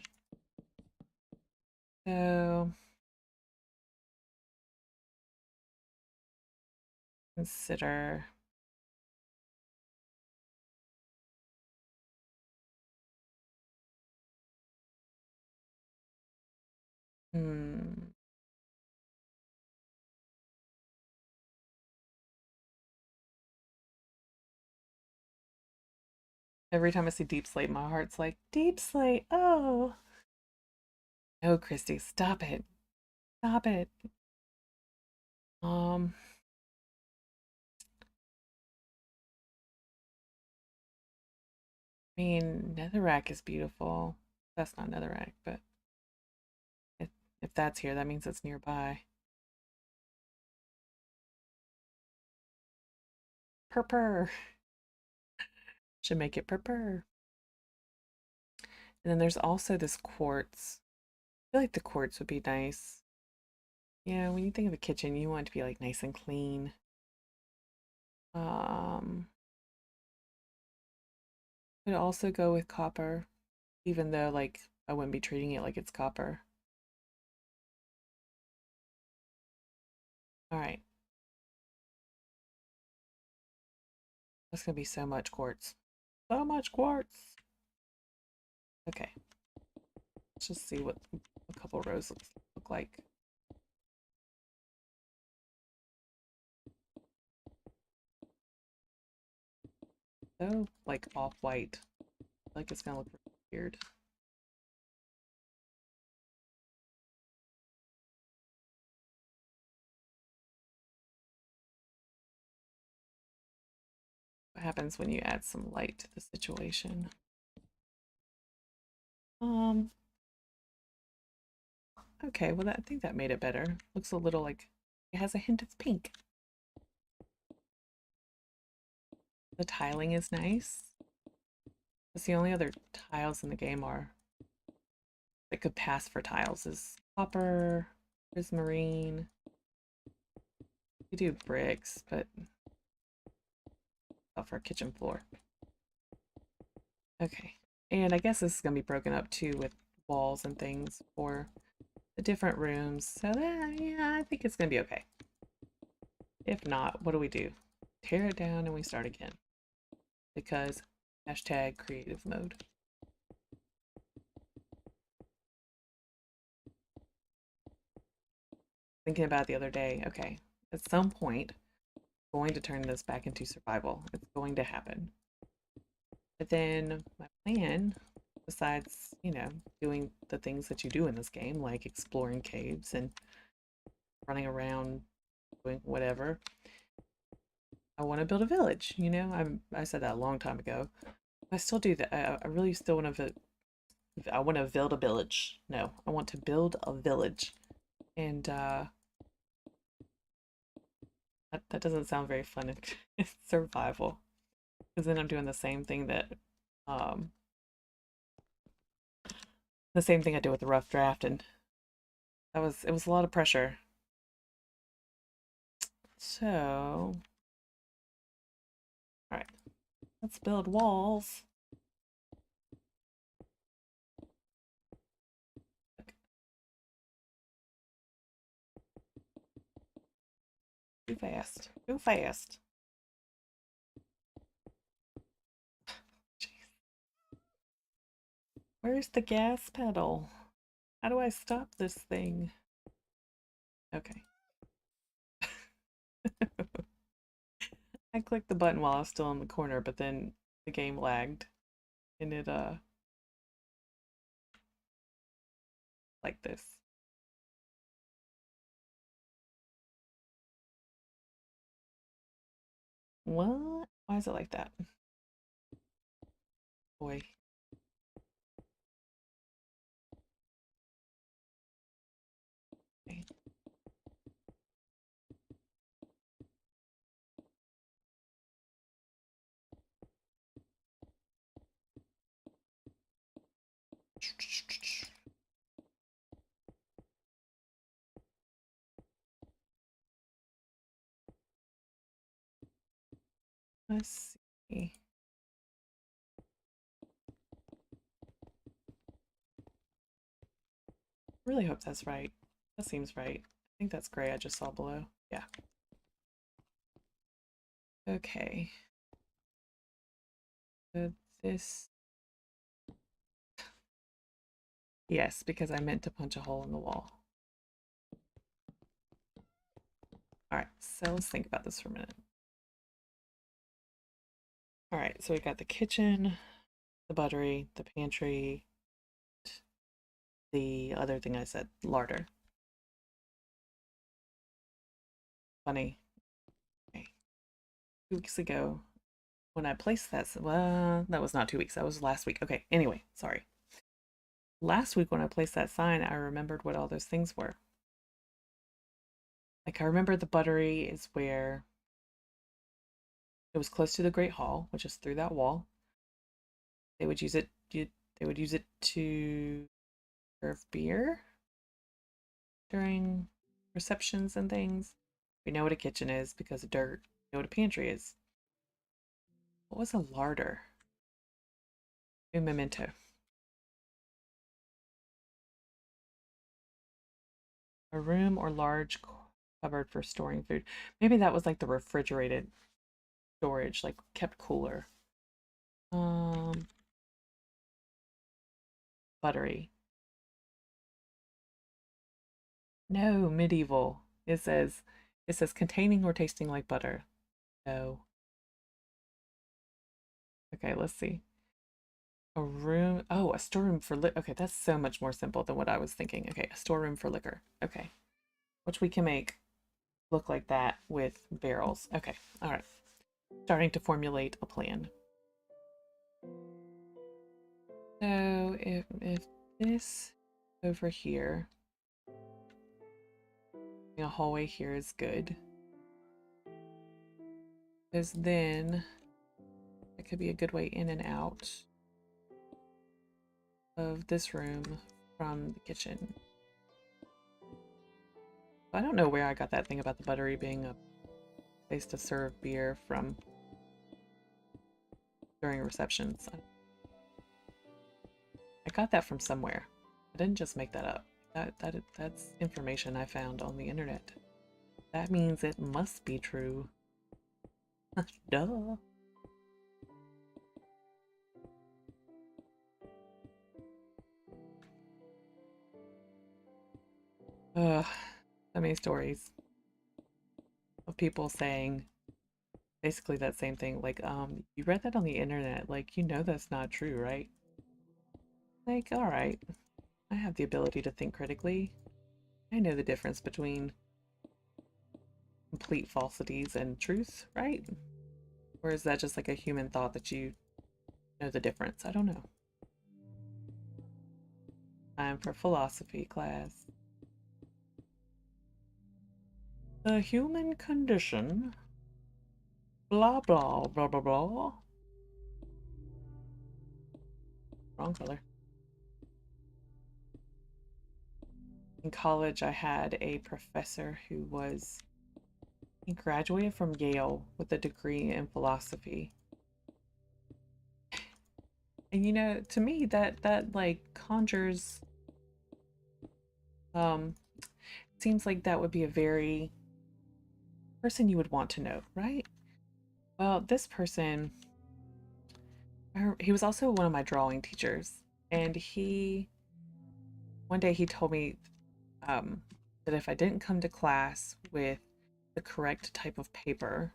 So consider hmm. Every time I see deep slate, my heart's like, deep slate, oh. No, Christy, stop it. Stop it. Um, I mean, netherrack is beautiful. That's not netherrack, but if, if that's here, that means it's nearby. Purpur. Should make it purpur. And then there's also this quartz. I feel like the quartz would be nice. Yeah, when you think of a kitchen, you want it to be like nice and clean. Um, could also go with copper, even though like I wouldn't be treating it like it's copper. All right, that's gonna be so much quartz. So much quartz. Okay, let's just see what a couple rows look like. So like off-white. Like it's gonna look weird. What happens when you add some light to the situation? Um, okay, well I think that made it better. Looks a little like it has a hint of pink. The tiling is nice. That's the only other tiles in the game are that could pass for tiles is copper, prismarine. We do bricks, but not for a kitchen floor. Okay, and I guess this is gonna be broken up too with walls and things for the different rooms. So that, yeah, I think it's gonna be okay. If not, what do? Tear it down and we start again. Because hashtag creative mode. Thinking about it the other day, okay, at some point, I'm going to turn this back into survival. It's going to happen. But then my plan, besides, you know, doing the things that you do in this game, like exploring caves and running around doing whatever, I want to build a village. You know, I said that a long time ago. I still do that. I really still want to. I want to build a village. No, I want to build a village, and that doesn't sound very fun in survival. Because then I'm doing um, the same thing I did with the rough draft, and it was a lot of pressure. So, all right, let's build walls. fast. Go fast. Jeez. Where's the gas pedal? How do I stop this thing? Okay. I clicked the button while I was still in the corner, but then the game lagged. And it, like this. What? Why is it like that? Boy. Okay. Let's see. Really hope that's right. That seems right. I think that's gray I just saw below. Yeah. Okay. So this... Yes, because I meant to punch a hole in the wall. Alright, so let's think about this for a minute. Alright, so we got the kitchen, the buttery, the pantry, the other thing I said, larder. Funny. Okay. 2 weeks ago, when I placed that, well, that was not 2 weeks, that was last week. Okay, anyway, sorry. Last week when I placed that sign, I remembered what all those things were. Like, I remember the buttery is where it was close to the Great Hall, which is through that wall. They would use it, they would use it to serve beer during receptions and things. We know what a kitchen is because of dirt. We know what a pantry is. What was a larder? A memento. A room or large cupboard for storing food. Maybe that was like the refrigerated storage, like kept cooler. Buttery. No, medieval. It says containing or tasting like butter. No. Okay, let's see. A room. Oh, a storeroom for liquor. Okay, that's so much more simple than what I was thinking. Okay, a storeroom for liquor. Okay, which we can make look like that with barrels. Okay, all right. Starting to formulate a plan. So if this over here, a hallway here is good, because then it could be a good way in and out of this room from the kitchen. I don't know where I got that thing about the buttery being a place to serve beer from during receptions. I got that from somewhere. I didn't just make that up. That's information I found on the internet. That means it must be true. Duh. Ugh, so many stories of people saying basically that same thing. Like, you read that on the internet. Like, you know that's not true, right? Like, all right. I have the ability to think critically. I know the difference between complete falsities and truth, right? Or is that just like a human thought that you know the difference? I don't know. Time for philosophy class. The human condition. Blah, blah, blah, blah, blah. Wrong color. In college, I had a professor who he graduated from Yale with a degree in philosophy. And you know, to me, that like conjures, seems like that would be a very person you would want to know, right? Well, this person, he was also one of my drawing teachers, and one day he told me um, that if I didn't come to class with the correct type of paper,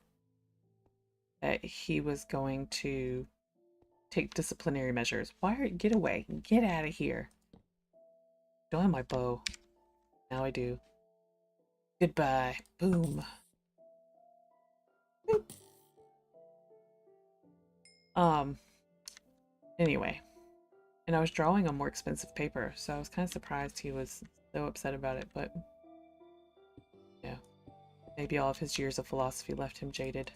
that he was going to take disciplinary measures. Get away, get out of here. Don't have my bow. Now I do. Goodbye. Boom. Boop. Anyway, and I was drawing on more expensive paper, so I was kind of surprised he was so upset about it, but yeah, maybe all of his years of philosophy left him jaded.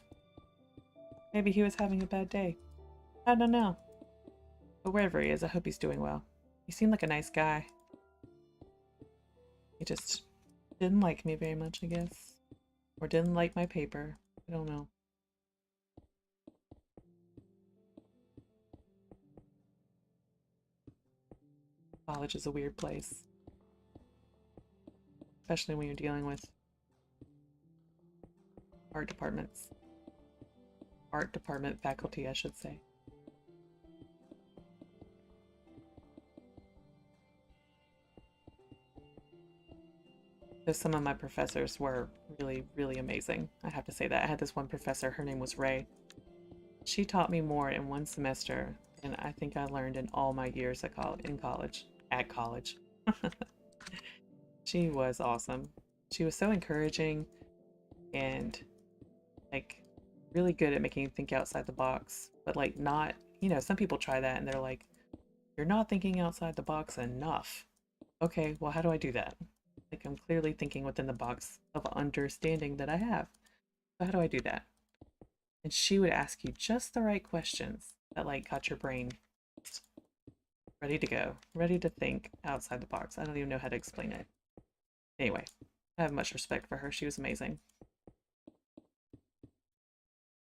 Maybe he was having a bad day. I don't know. But wherever he is, I hope he's doing well. He seemed like a nice guy. He just didn't like me very much, I guess. Or didn't like my paper. I don't know. College is a weird place. Especially when you're dealing with art departments. Art department faculty, I should say. Though some of my professors were really, really amazing. I have to say that. I had this one professor, her name was Ray. She taught me more in one semester than I think I learned in all my years at college. She was awesome. She was so encouraging and like really good at making you think outside the box, but like not, some people try that and they're like, you're not thinking outside the box enough. Okay, well, how do I do that? Like, I'm clearly thinking within the box of understanding that I have. So how do I do that? And she would ask you just the right questions that like got your brain ready to go, ready to think outside the box. I don't even know how to explain it. Anyway, I have much respect for her. She was amazing.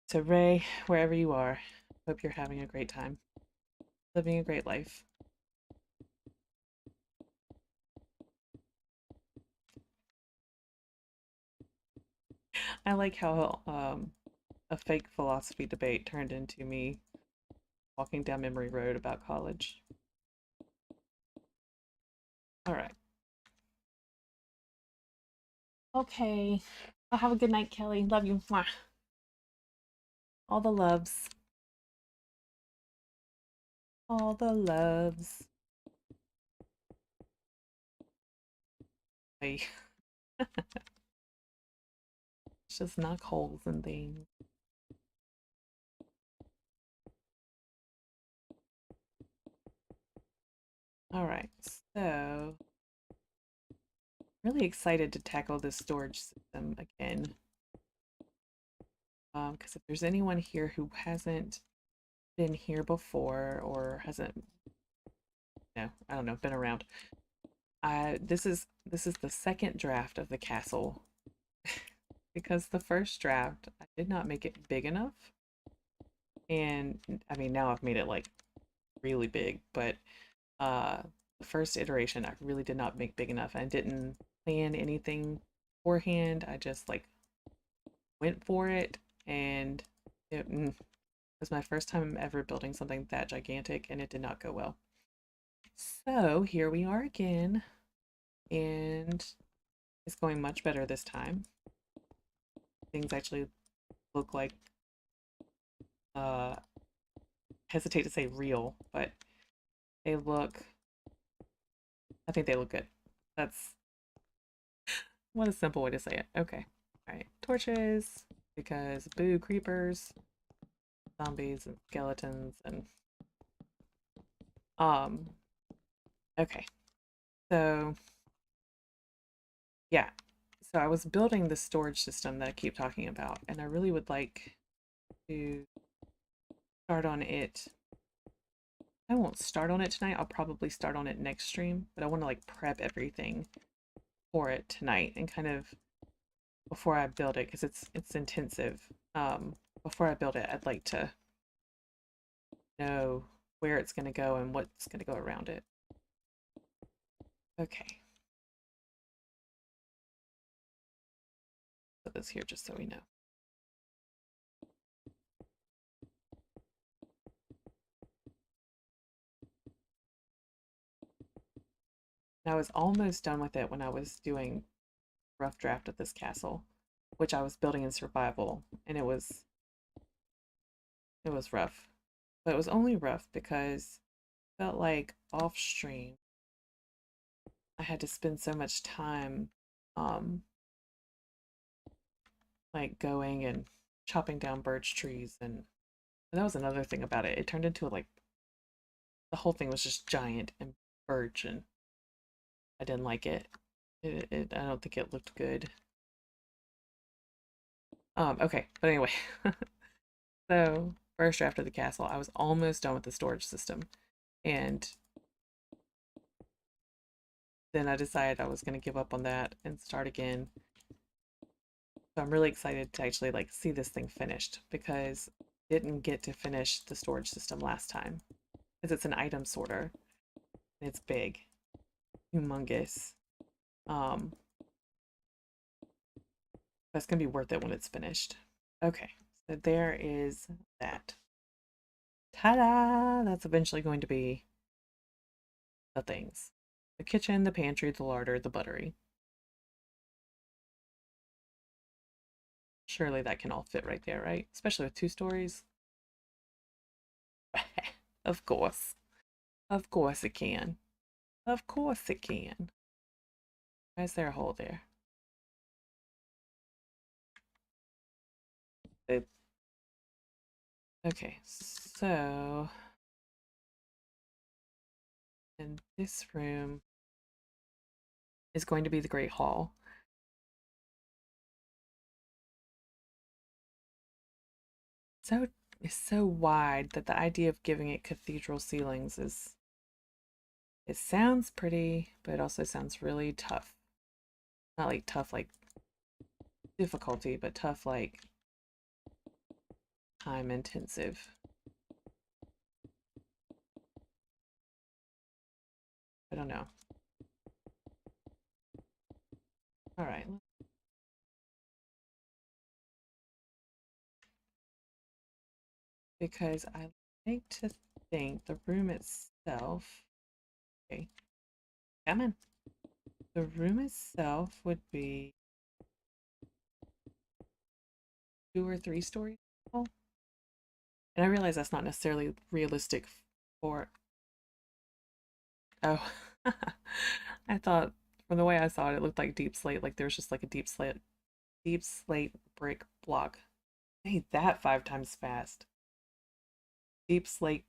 So Ray, wherever you are, hope you're having a great time, living a great life. I like how a fake philosophy debate turned into me walking down memory road about college. All right. Okay. Well, have a good night, Kelly. Love you. Mwah. All the loves. All the loves. Hey. Just knock holes in things. All right. So, really excited to tackle this storage system again. Because if there's anyone here who hasn't been here before or hasn't, I don't know, been around, this is the second draft of the castle because the first draft I did not make it big enough, and I mean now I've made it like really big, but the first iteration I really did not make big enough. I didn't plan anything beforehand. I just like went for it, and it was my first time ever building something that gigantic, and it did not go well. So here we are again, and it's going much better this time. Things actually look like, hesitate to say real, but they look, I think they look good. That's what a simple way to say it. Okay. All right. Torches, because boo, creepers, zombies, and skeletons, and okay. So yeah. So I was building the storage system that I keep talking about, and I really would like to start on it. I won't start on it tonight. I'll probably start on it next stream, but I want to like prep everything for it tonight and kind of before I build it, because it's intensive. Before I build it, I'd like to know where it's going to go and what's going to go around it. Okay. put this here just so we know. And I was almost done with it when I was doing rough draft of this castle, which I was building in survival, and it was rough. But it was only rough because I felt like off stream I had to spend so much time um like going and chopping down birch trees, and that was another thing about it. It turned into like the whole thing was just giant and birch, and I didn't like it. I don't think it looked good. Okay, but anyway. So, first draft of the castle, I was almost done with the storage system. And then I decided I was going to give up on that and start again. So I'm really excited to actually like see this thing finished because I didn't get to finish the storage system last time because it's an item sorter. And it's big, humongous. Um, that's going to be worth it when it's finished. Okay, so there is that. Ta-da! That's eventually going to be the things. The kitchen, the pantry, the larder, the buttery. Surely that can all fit right there, right? Especially with 2 stories. Of course. Of course it can. Of course it can. Why is there a hole there? It, okay, so in this room is going to be the Great Hall. So it's so wide that the idea of giving it cathedral ceilings is it sounds pretty, but it also sounds really tough. Not like tough like difficulty, but tough like time intensive. I don't know. All right. Because I like to think the room itself. Okay, come in. The room itself would be 2 or 3 stories tall. And I realize that's not necessarily realistic for. Oh, I thought from the way I saw it, it looked like deep slate. Like there's just like a deep slate brick block. I hate that 5 times fast. Deep slate.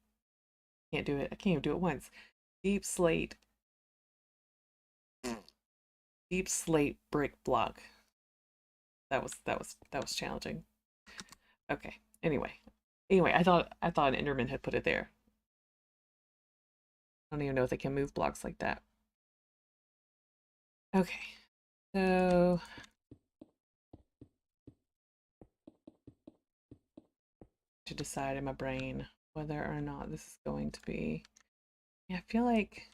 Can't do it. I can't even do it once. Deep slate. Deep slate brick block. That was challenging. Okay. Anyway, I thought an Enderman had put it there. I don't even know if they can move blocks like that. Okay. So to decide in my brain whether or not this is going to be. Yeah, I feel like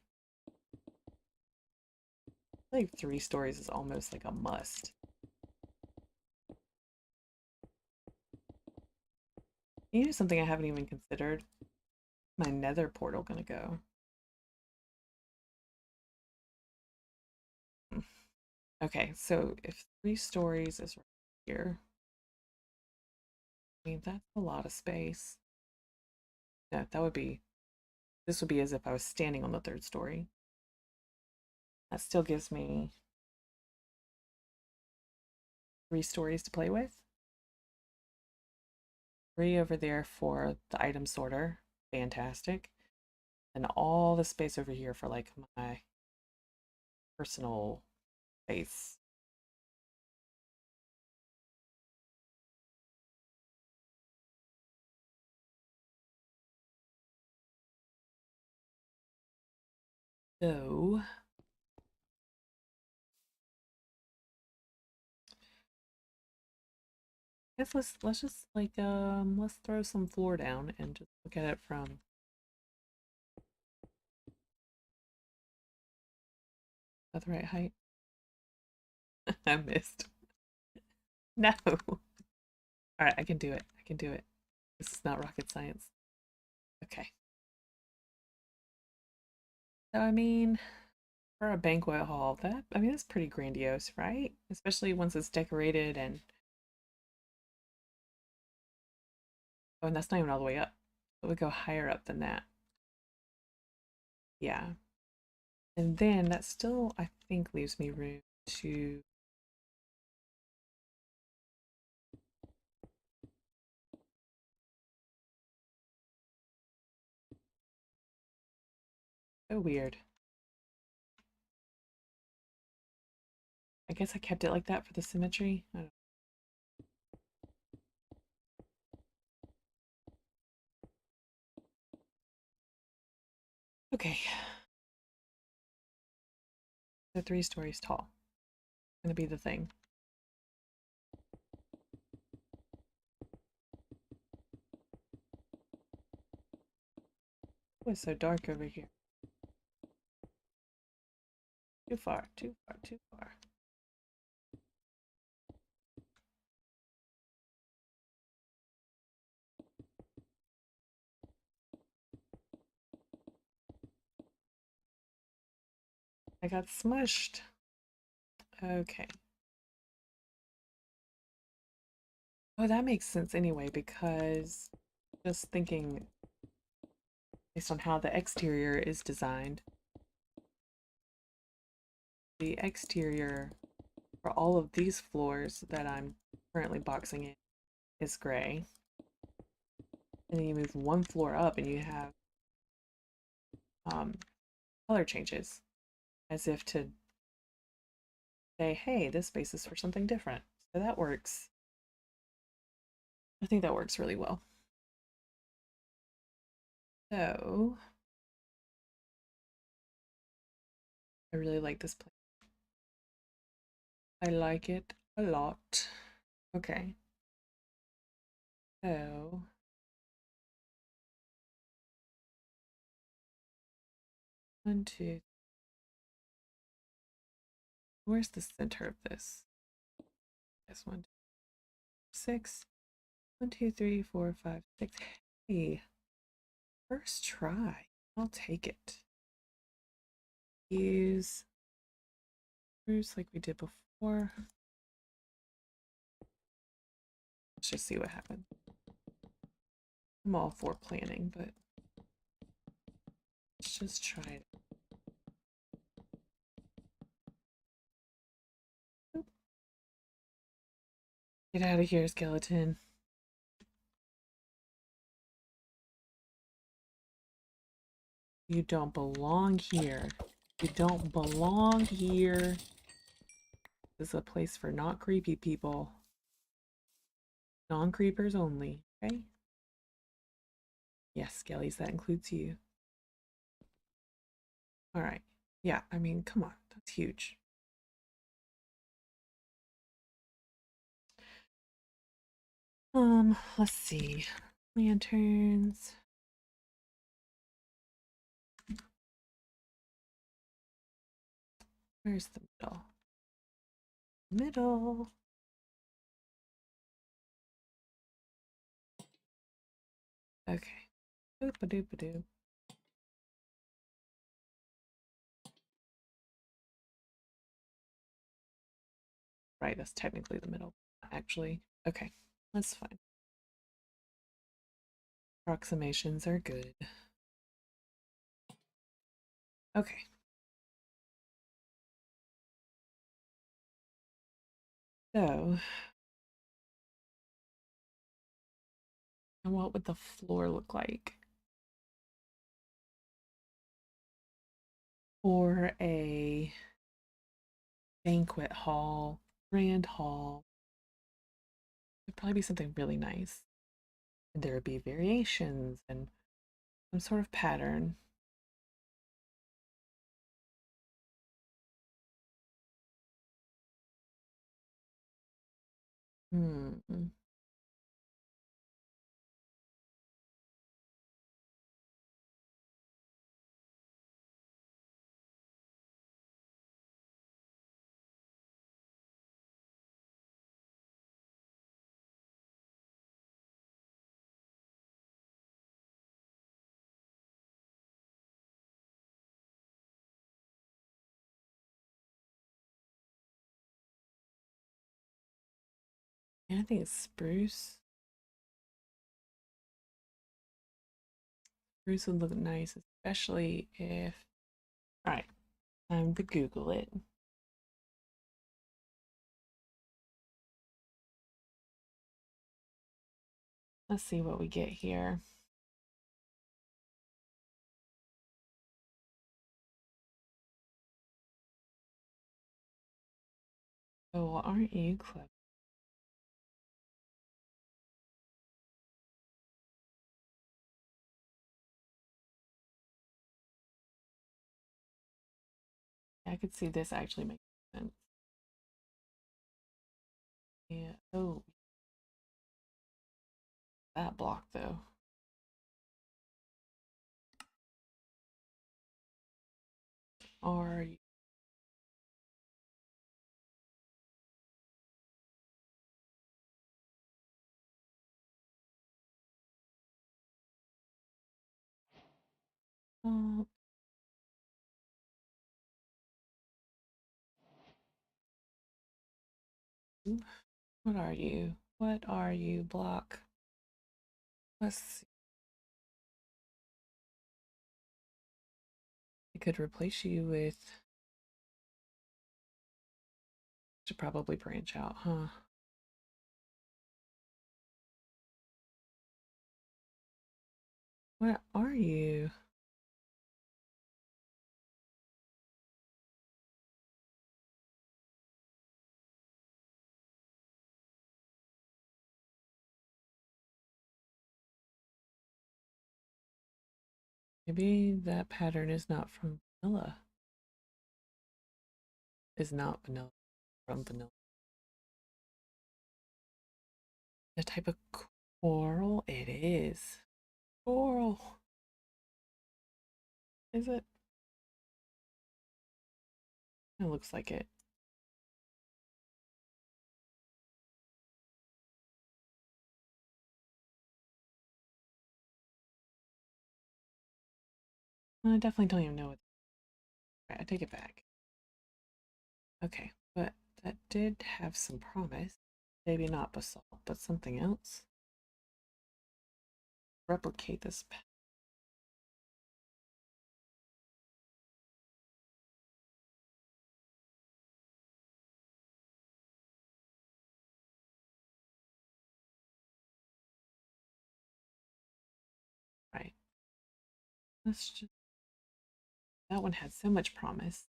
3 stories is almost like a must. You know something I haven't even considered? My nether portal gonna go. Hmm. Okay, so if 3 stories is right here, I mean that's a lot of space. No, this would be as if I was standing on the 3rd story. That still gives me 3 stories to play with. 3 over there for the item sorter. Fantastic. And all the space over here for like my personal space. So I guess let's just like let's throw some floor down and just look at it from at the right height. I missed. No. All right, I can do it. I can do it. This is not rocket science. Okay. So, I mean, for a banquet hall, that's pretty grandiose, right? Especially once it's decorated and, oh, and that's not even all the way up. It would go higher up than that. Yeah. And then that still, I think, leaves me room to, so weird. I guess I kept it like that for the symmetry. I don't Okay. So 3 stories tall. Gonna be the thing. Oh, it's so dark over here. Too far, too far, too far. I got smushed. Okay. Oh, that makes sense anyway, because just thinking based on how the exterior is designed, the exterior for all of these floors that I'm currently boxing in is gray. And then you move one floor up and you have um, color changes as if to say, hey, this space is for something different. So that works. I think that works really well. So I really like this place. I like it a lot. Okay. So one, two, where's the center of this? This one, 6. 1, 2, 3, 4, 5, 6. Hey, first try. I'll take it. Use spruce like we did before. Let's just see what happens. I'm all for planning, but let's just try it. Get out of here, skeleton. You don't belong here. You don't belong here. This is a place for not creepy people. Non-creepers only, okay? Yes, Skellies, that includes you. All right. Yeah, I mean, come on. That's huge. Let's see. Lanterns. Where's the middle? Middle. Okay. Boop-a-doop-a-doo. Right, that's technically the middle. Actually. Okay, that's fine. Approximations are good. Okay. So, and what would the floor look like for a banquet hall, grand hall? It'd probably be something really nice. And there would be variations and some sort of pattern. Hmm. And I think it's spruce. Spruce would look nice, especially if. All right, time to Google it. Let's see what we get here. Oh, well, aren't you clever? I could see this actually makes sense. Yeah. Oh, that block though. Are you? Oh, what are you? What are you, block? Let's see. I could replace you with. Should probably branch out, huh? What are you? Maybe that pattern is not from vanilla. Is not vanilla from vanilla. The type of coral it is. Coral. Is it? It looks like it. I definitely don't even know what. Right, I take it back. Okay, but that did have some promise. Maybe not basalt, but something else. Replicate this. Right. Let's just. That one had so much promise.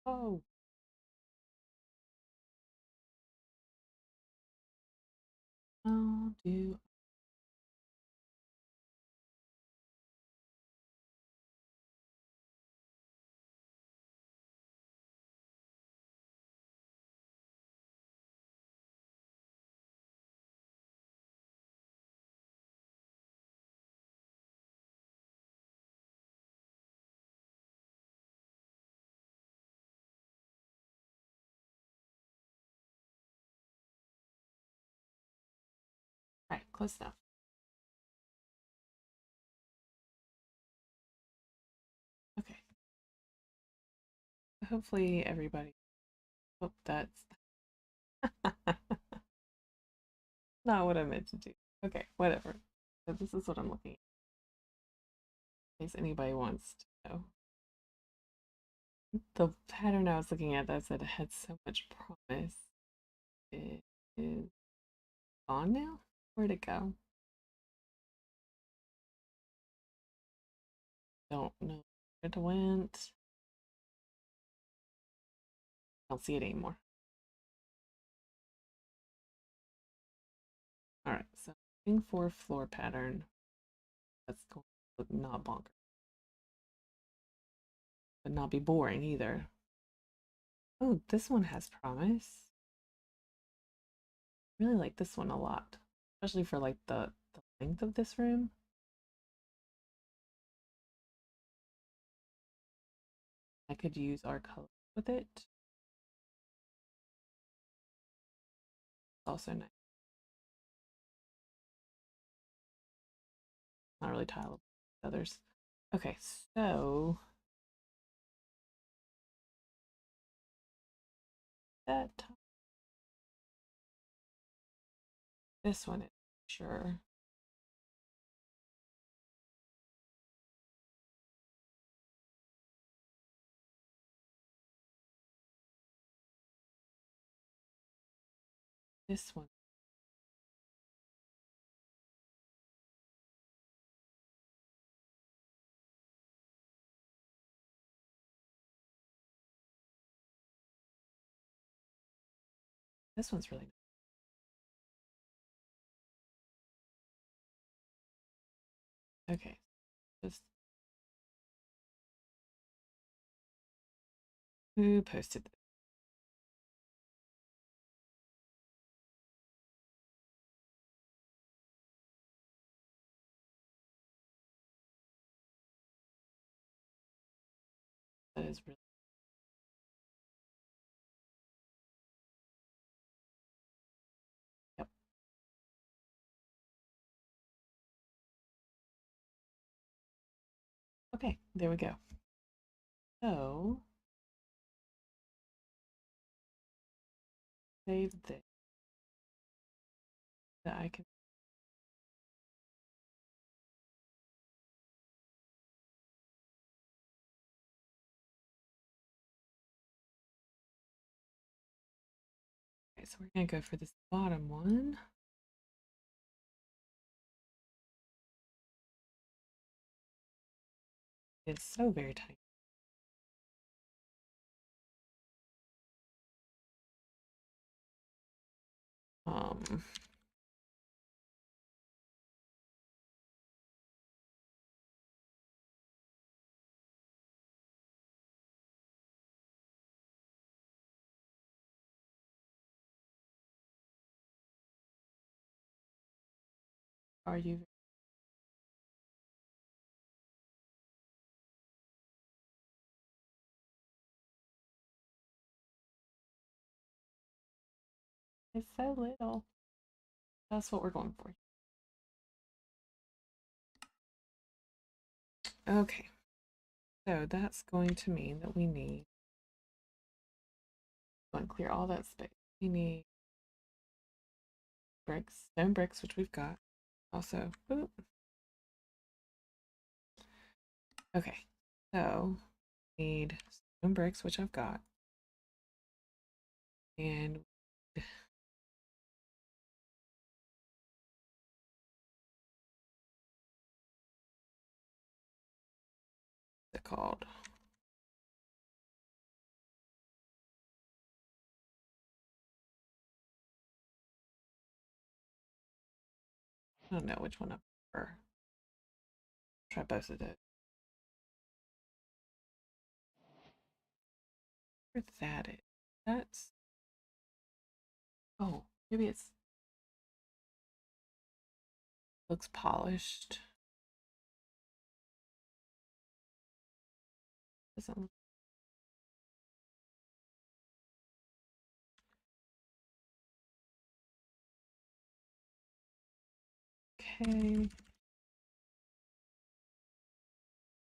Oh, I'll do. Right, close enough. Okay. Hopefully everybody. Oh, that's not what I meant to do. Okay, whatever. So this is what I'm looking at. In case anybody wants to know. The pattern I was looking at that said it had so much promise. It is gone now? Where'd it go? Don't know where it went. Don't see it anymore. All right, so looking for a floor pattern that's going to look not bonker. but not be boring either. Oh, this one has promise. Really like this one a lot, especially for like the length of this room. I could use our color with it. Also nice. Not really tileable. Others. Okay, so that this one is sure. This one. This one's really nice. Okay. Just who posted this? That is really yep. Okay, there we go. So save this. That I can okay, so we're gonna go for this bottom one. It's so very tiny. Um are you it's so little. That's what we're going for. Okay. So that's going to mean that we need to clear all that space. We need bricks, stone bricks, which we've got. Also, oop. Okay. So need stone bricks, which I've got. And what's it called? I don't know which one I prefer. Try both of those. Where that is. That's oh, maybe it's looks polished. Doesn't look okay.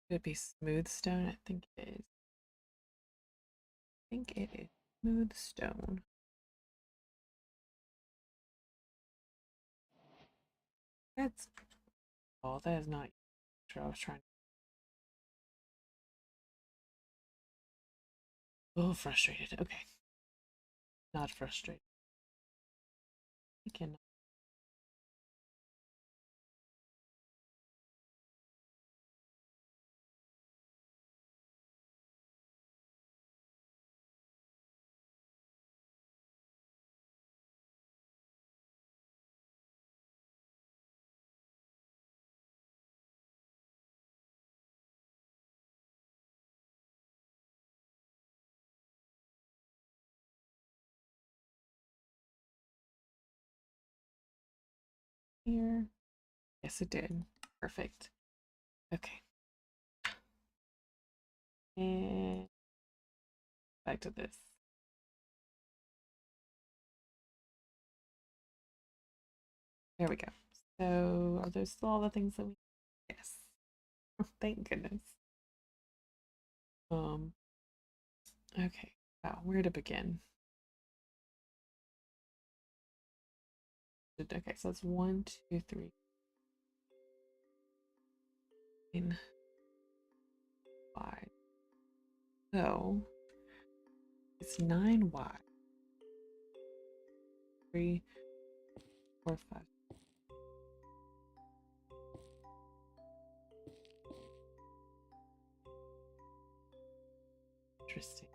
Could it be smooth stone? I think it is. I think it is smooth stone. That's oh, that is not sure I was trying. Oh, frustrated. Okay. Not frustrated. I can here? Yes, it did. Perfect. Okay. And back to this. There we go. So are those still all the things that we... Yes. Thank goodness. Okay. Wow, where to begin? Okay, so that's 1, 2, 3, 9 wide. So it's 9 wide. 3, 4, 5. Interesting.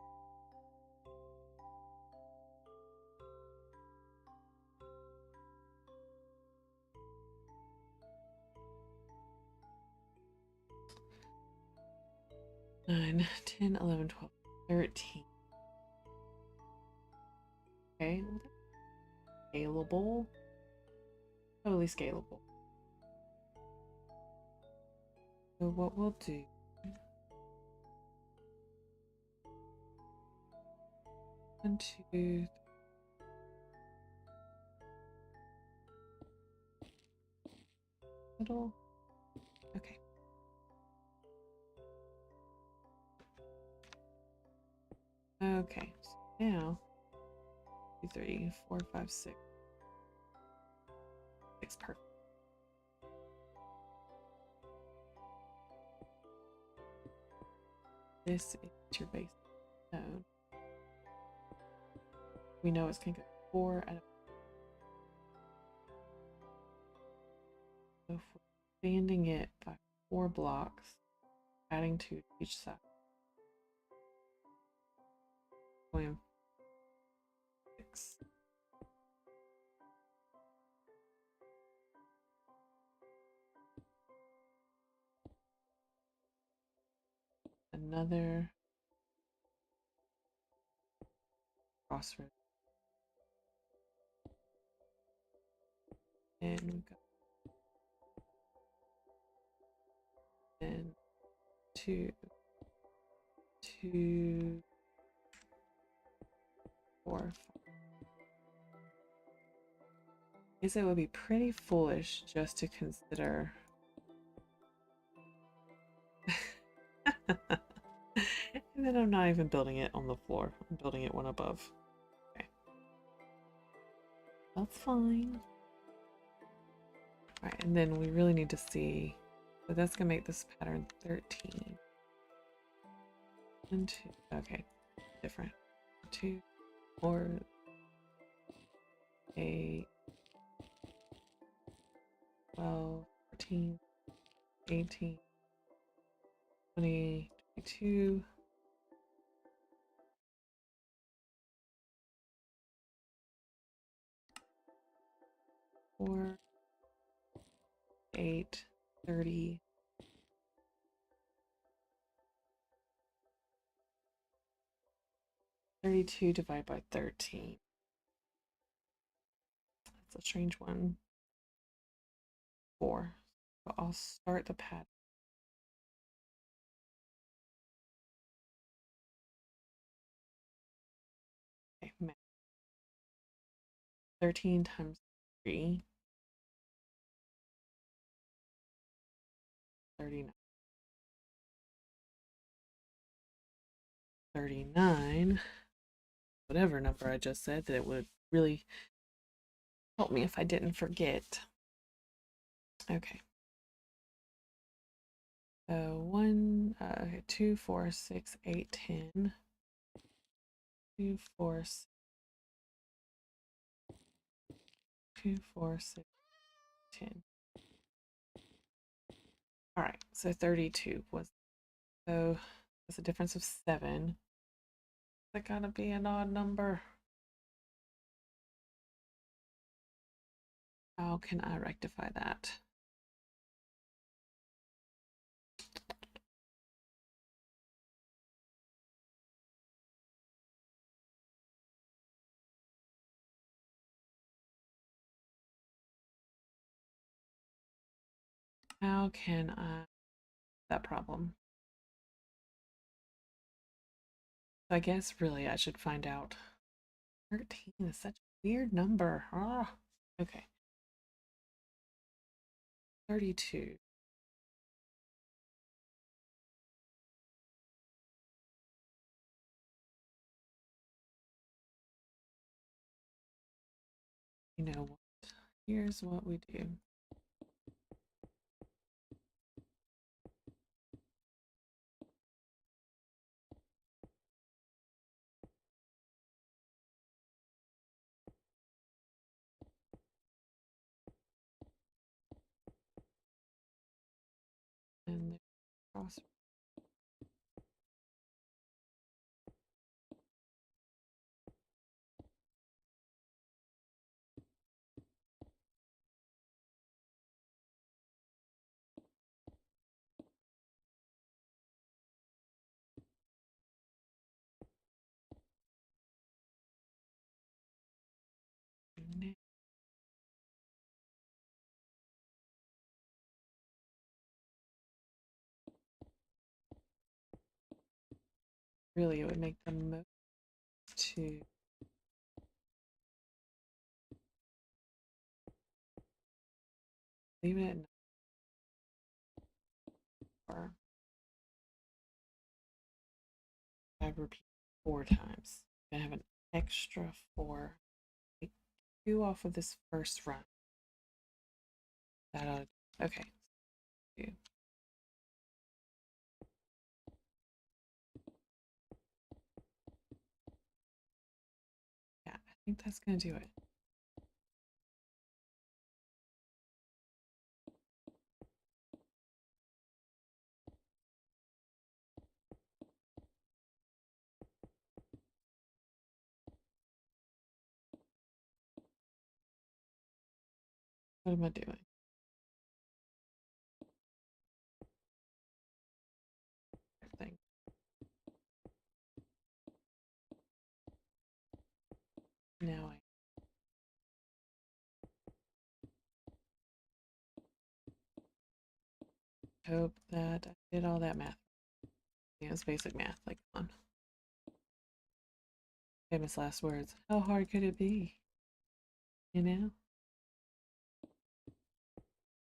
Nine, 10, 11, 12, 13. Okay, scalable. Totally scalable. So what we'll do, one, two, middle. Okay. Okay, so now 2, 3, 4, 5, 6. 6, perfect. This is your base node. We know it's going to go 4 out of... So if we're expanding it by 4 blocks, adding 2 to each side. Going 6. Another crossroad. And we've got and 2, 2, 4, 5. I guess it would be pretty foolish just to consider and then I'm not even building it on the floor. I'm building it one above. Okay. That's fine. Alright, and then we really need to see, so that's gonna make this pattern 13. 1, 2, okay, different. 2, 4, 8, 12, 14, 18, 20, 22. 4, 8, 30. 32 divided by 13. That's a strange one. 4. So I'll start the pattern. Okay, 13 times 3. 39. 39. Whatever number I just said, that it would really help me if I didn't forget. Okay. So 1, 2, 4, 6, 8, 10. 2, 4, 6, 2, 4, 6, 10. All right, so 32 was, so that's a difference of 7. That gotta be an odd number. How can I rectify that? How can I that problem? I guess really I should find out. 13 is such a weird number. Ah, okay. 32. You know what? Here's what we do. And cross. Really, it would make the most to leave it at 4. I repeat 4 times. I'm gonna have an extra 4. Take 2 off of this first run. That ought to, okay. 2. Yeah, I think that's gonna do it. What am I doing? Thing. Now I hope that I did all that math. Yeah, it's basic math. Like, come on. Famous last words. How hard could it be? You know?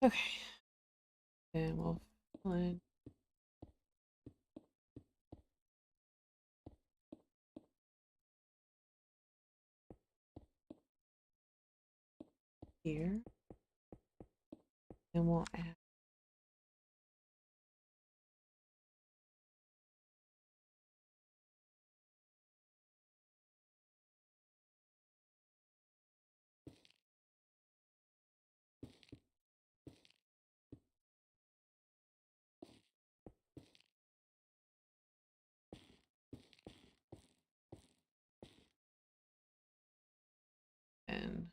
Okay. And we'll fill in here. And we'll add and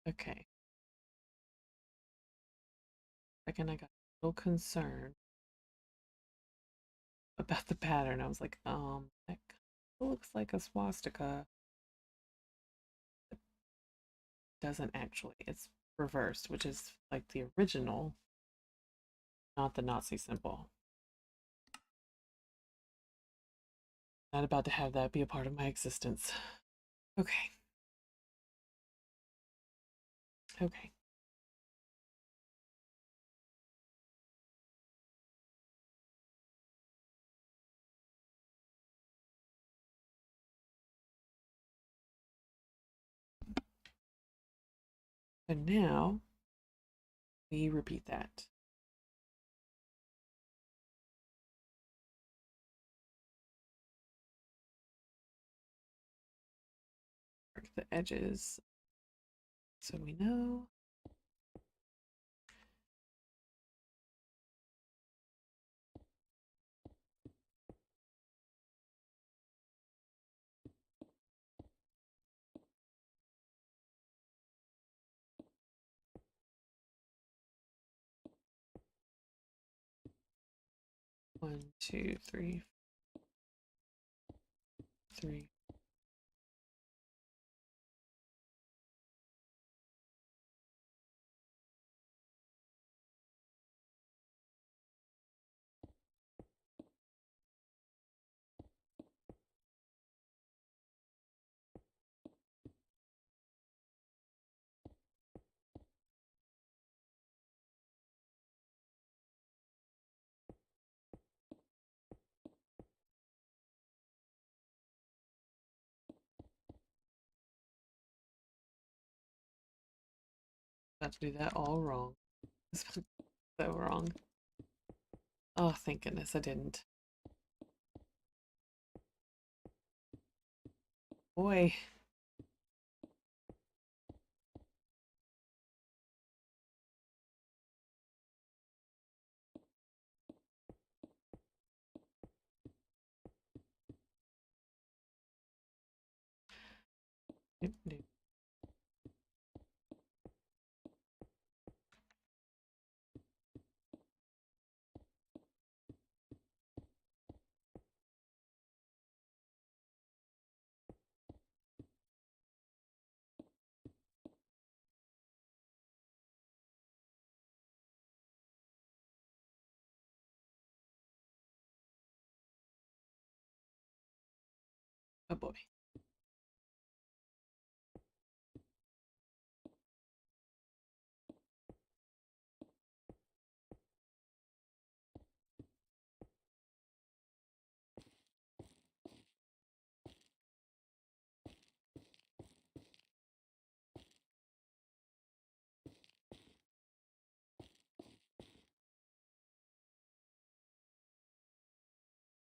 Okay. Second, I got a little concerned about the pattern. I was like, that looks like a swastika. It doesn't actually. It's reversed, which is like the original, not the Nazi symbol. Not about to have that be a part of my existence. Okay. Okay. And now we repeat that. Mark the edges so we know. One, two, three, three. About to do that all wrong. So wrong. Oh, thank goodness I didn't. Boy. Oh boy.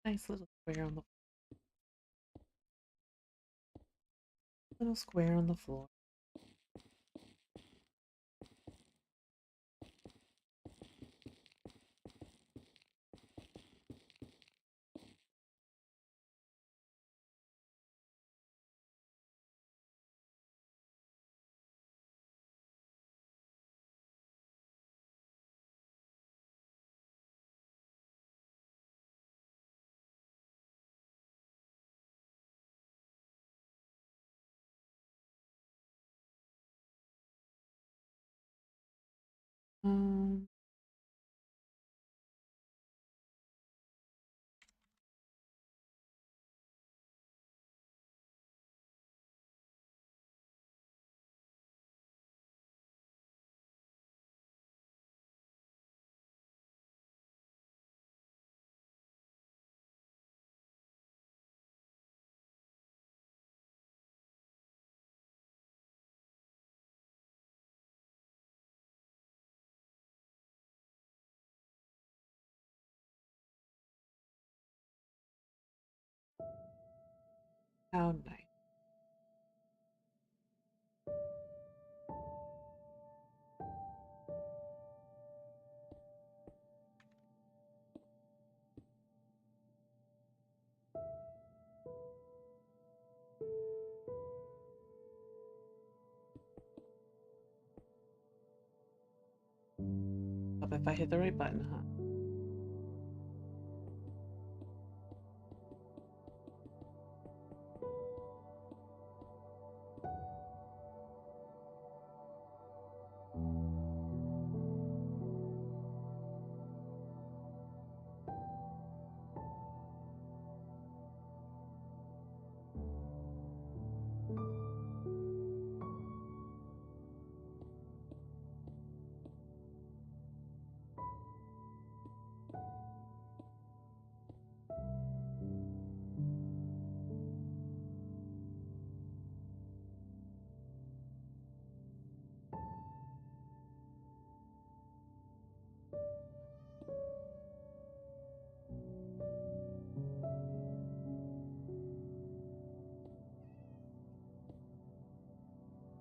Nice little square on the floor. Um, how nice. if I hit the right button, huh?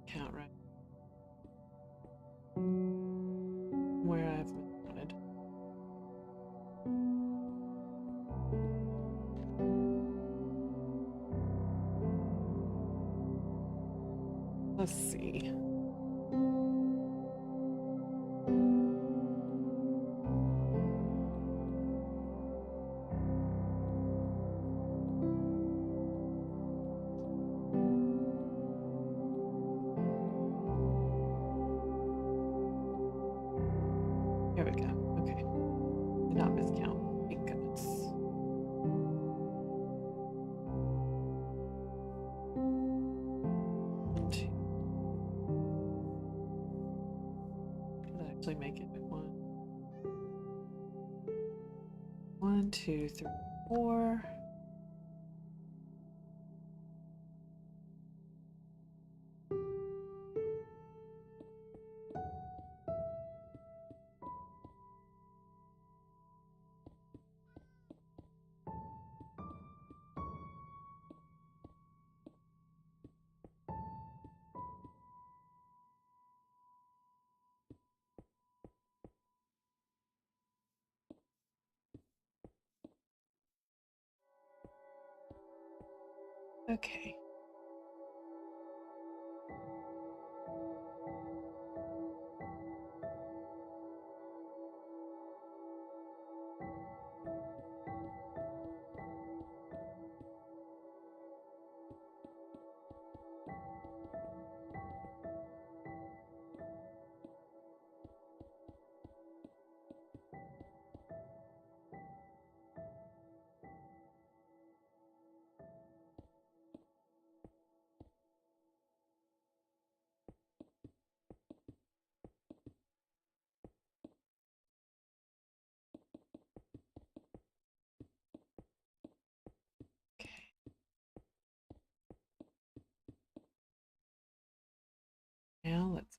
Count right. Where I've miscounted. Let's see. Here we go. Okay. Did not miscount. Thank goodness. Did I actually make it? 1, 2, 3, 4. Okay. Now let's.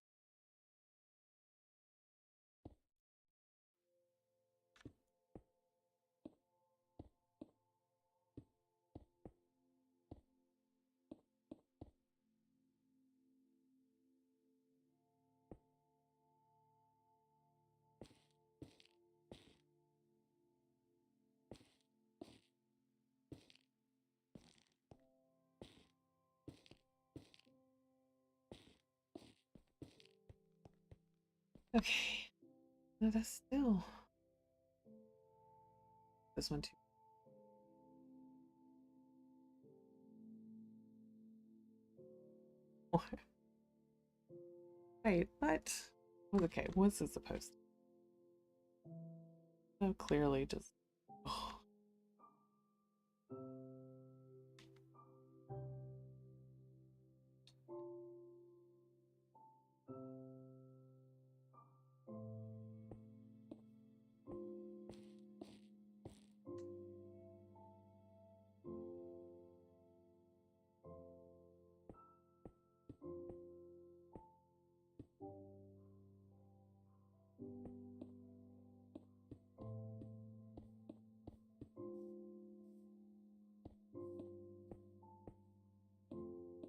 Okay. No, that's still. This one too. Wait, what? Okay, what's this supposed to? So clearly just. Oh.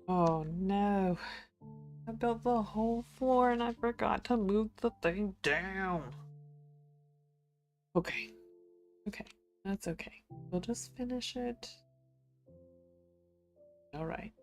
Oh no. I built the whole floor and I forgot to move the thing down. Okay. Okay. That's okay. We'll just finish it. All right.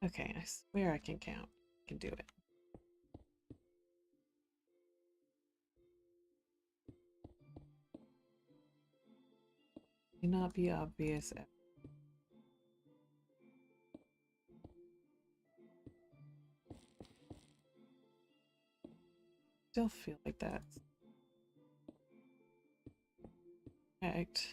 Okay, I swear I can count. I can do it. May not be obvious. Still feel like that's correct.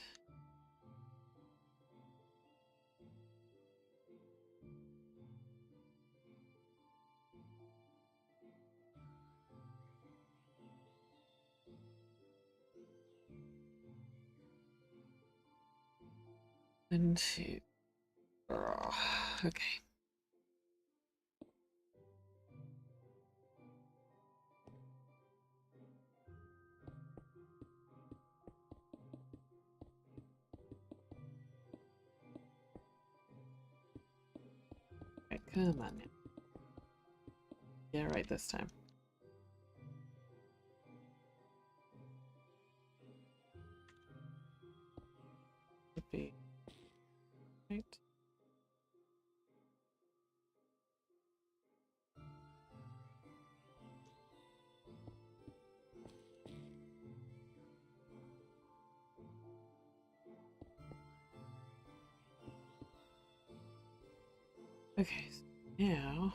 And two. Okay. Alright, come on now. Yeah, right this time. Would be right. Okay, so now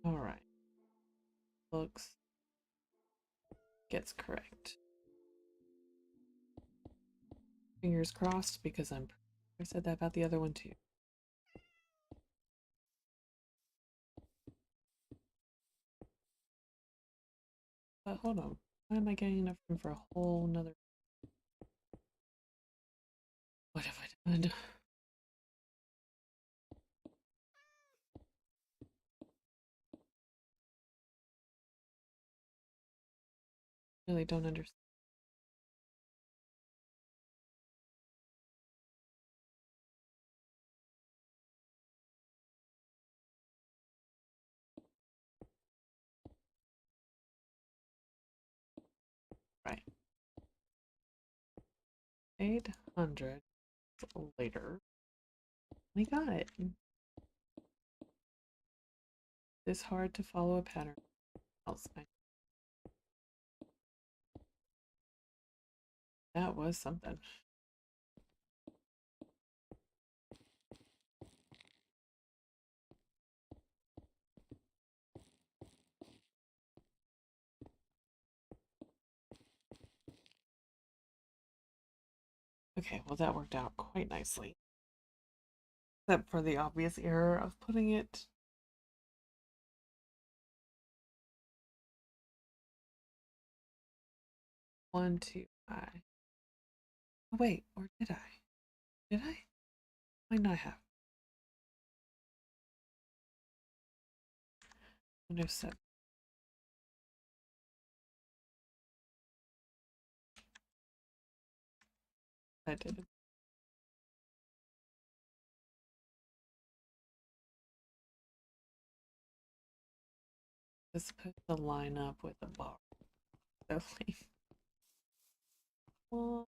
alright. Looks gets correct. Fingers crossed because I said that about the other one too. But hold on. Why am I getting enough room for a whole nother? What have I done? Really don't understand. Right. 800 later. We got it. It's hard to follow a pattern. That was something. Okay, well that worked out quite nicely. Except for the obvious error of putting it. One, two, I. Oh, wait, or did I? Did I? Might not have. 107. I did. Let's put the line up with the bar. Definitely. Well,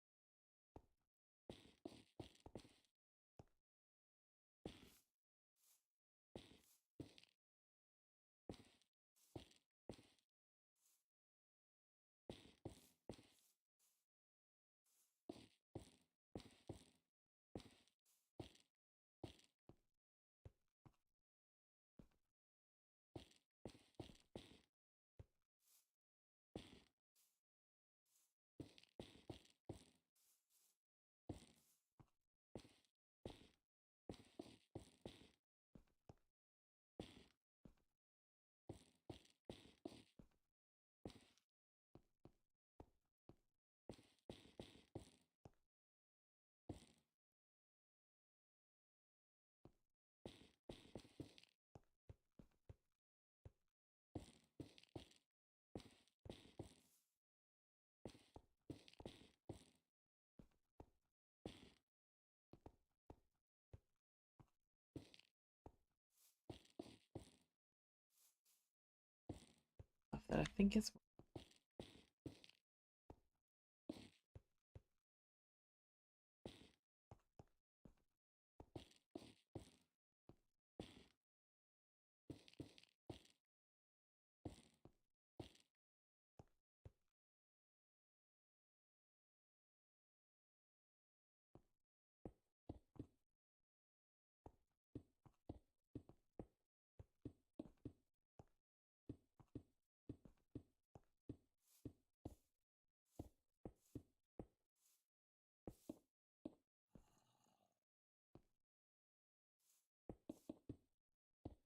that I think is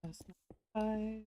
that's not 5.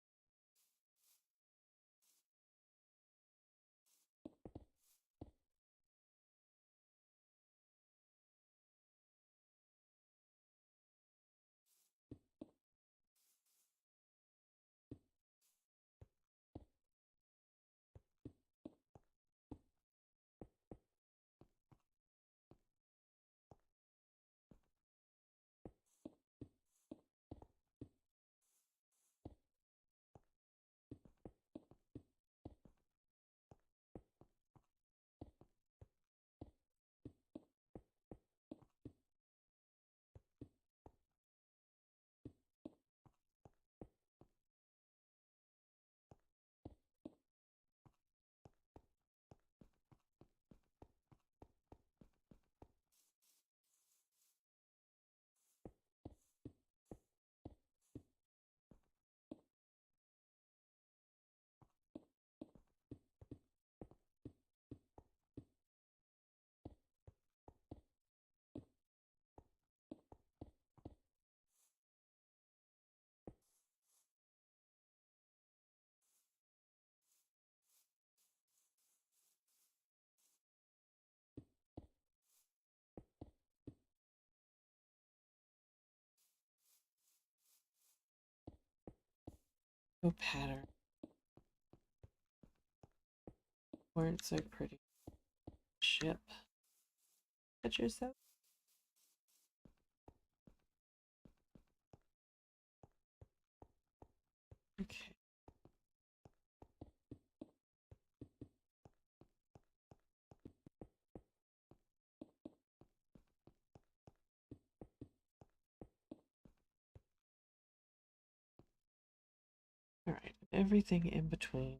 No pattern. Weren't so pretty. Ship. Put yourself. Okay. All right. Everything in between.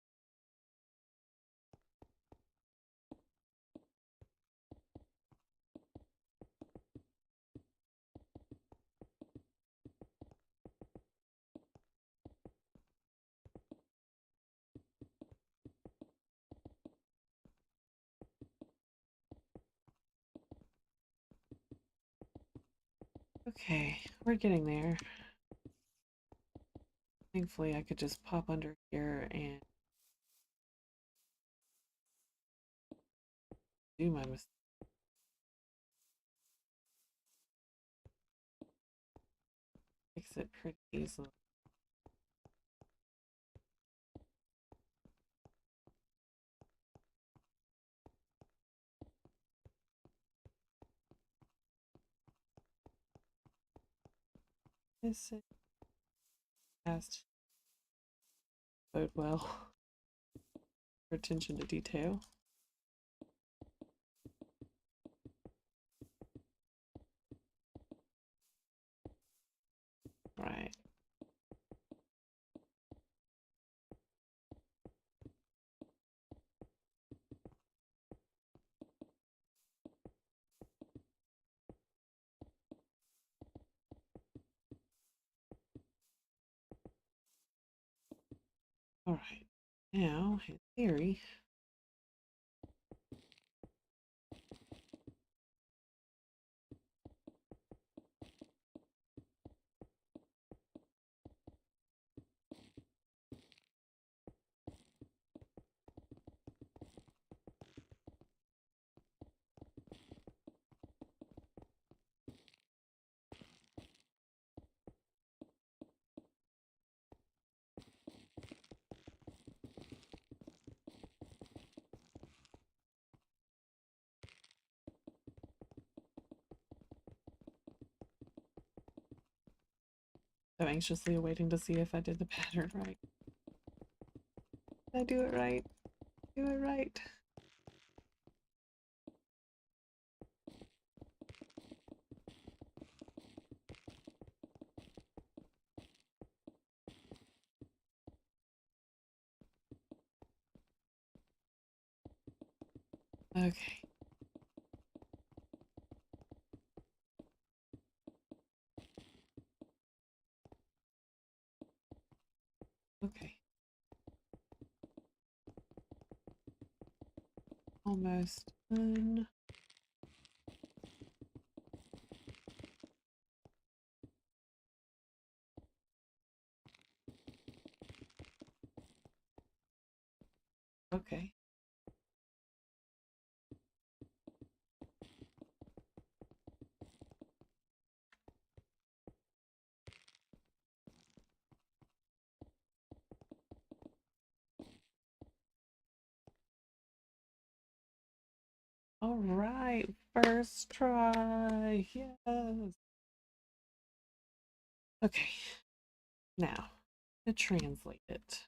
Okay, we're getting there. Thankfully, I could just pop under here and do my mistake. Fix it pretty easily. This past bode well for attention to detail. Right. All right. Now, in theory, so anxiously awaiting to see if I did the pattern right. Did I do it right? Do it right. Okay. Okay. Almost done. Okay. All right, first try. Yes. Okay. Now, to translate it.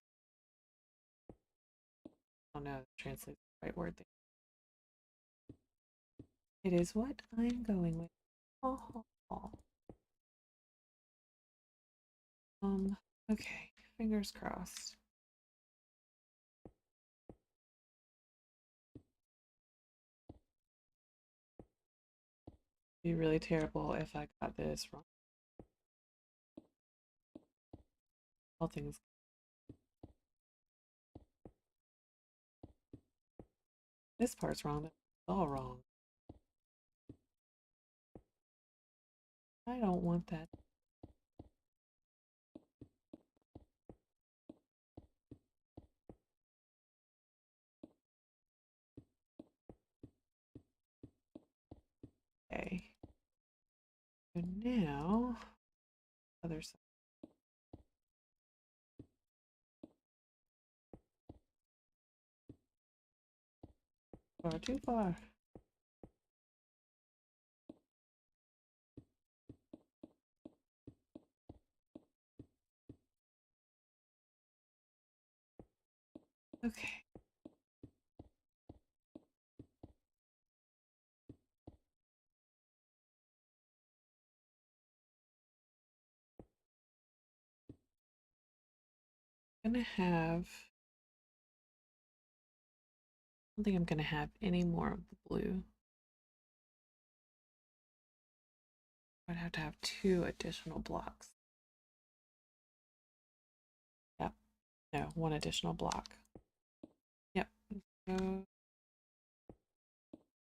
Oh no, translate the right word there. It is what I'm going with. Oh, oh, oh. Okay, fingers crossed. It'd be really terrible if I got this wrong. All things. This part's wrong, but it's all wrong. I don't want that. Okay. So now, other side. Far too far. Okay. I'm gonna have. I don't think I'm gonna have any more of the blue. I'd have to have 2 additional blocks. Yep. No, 1 additional block. Yep. So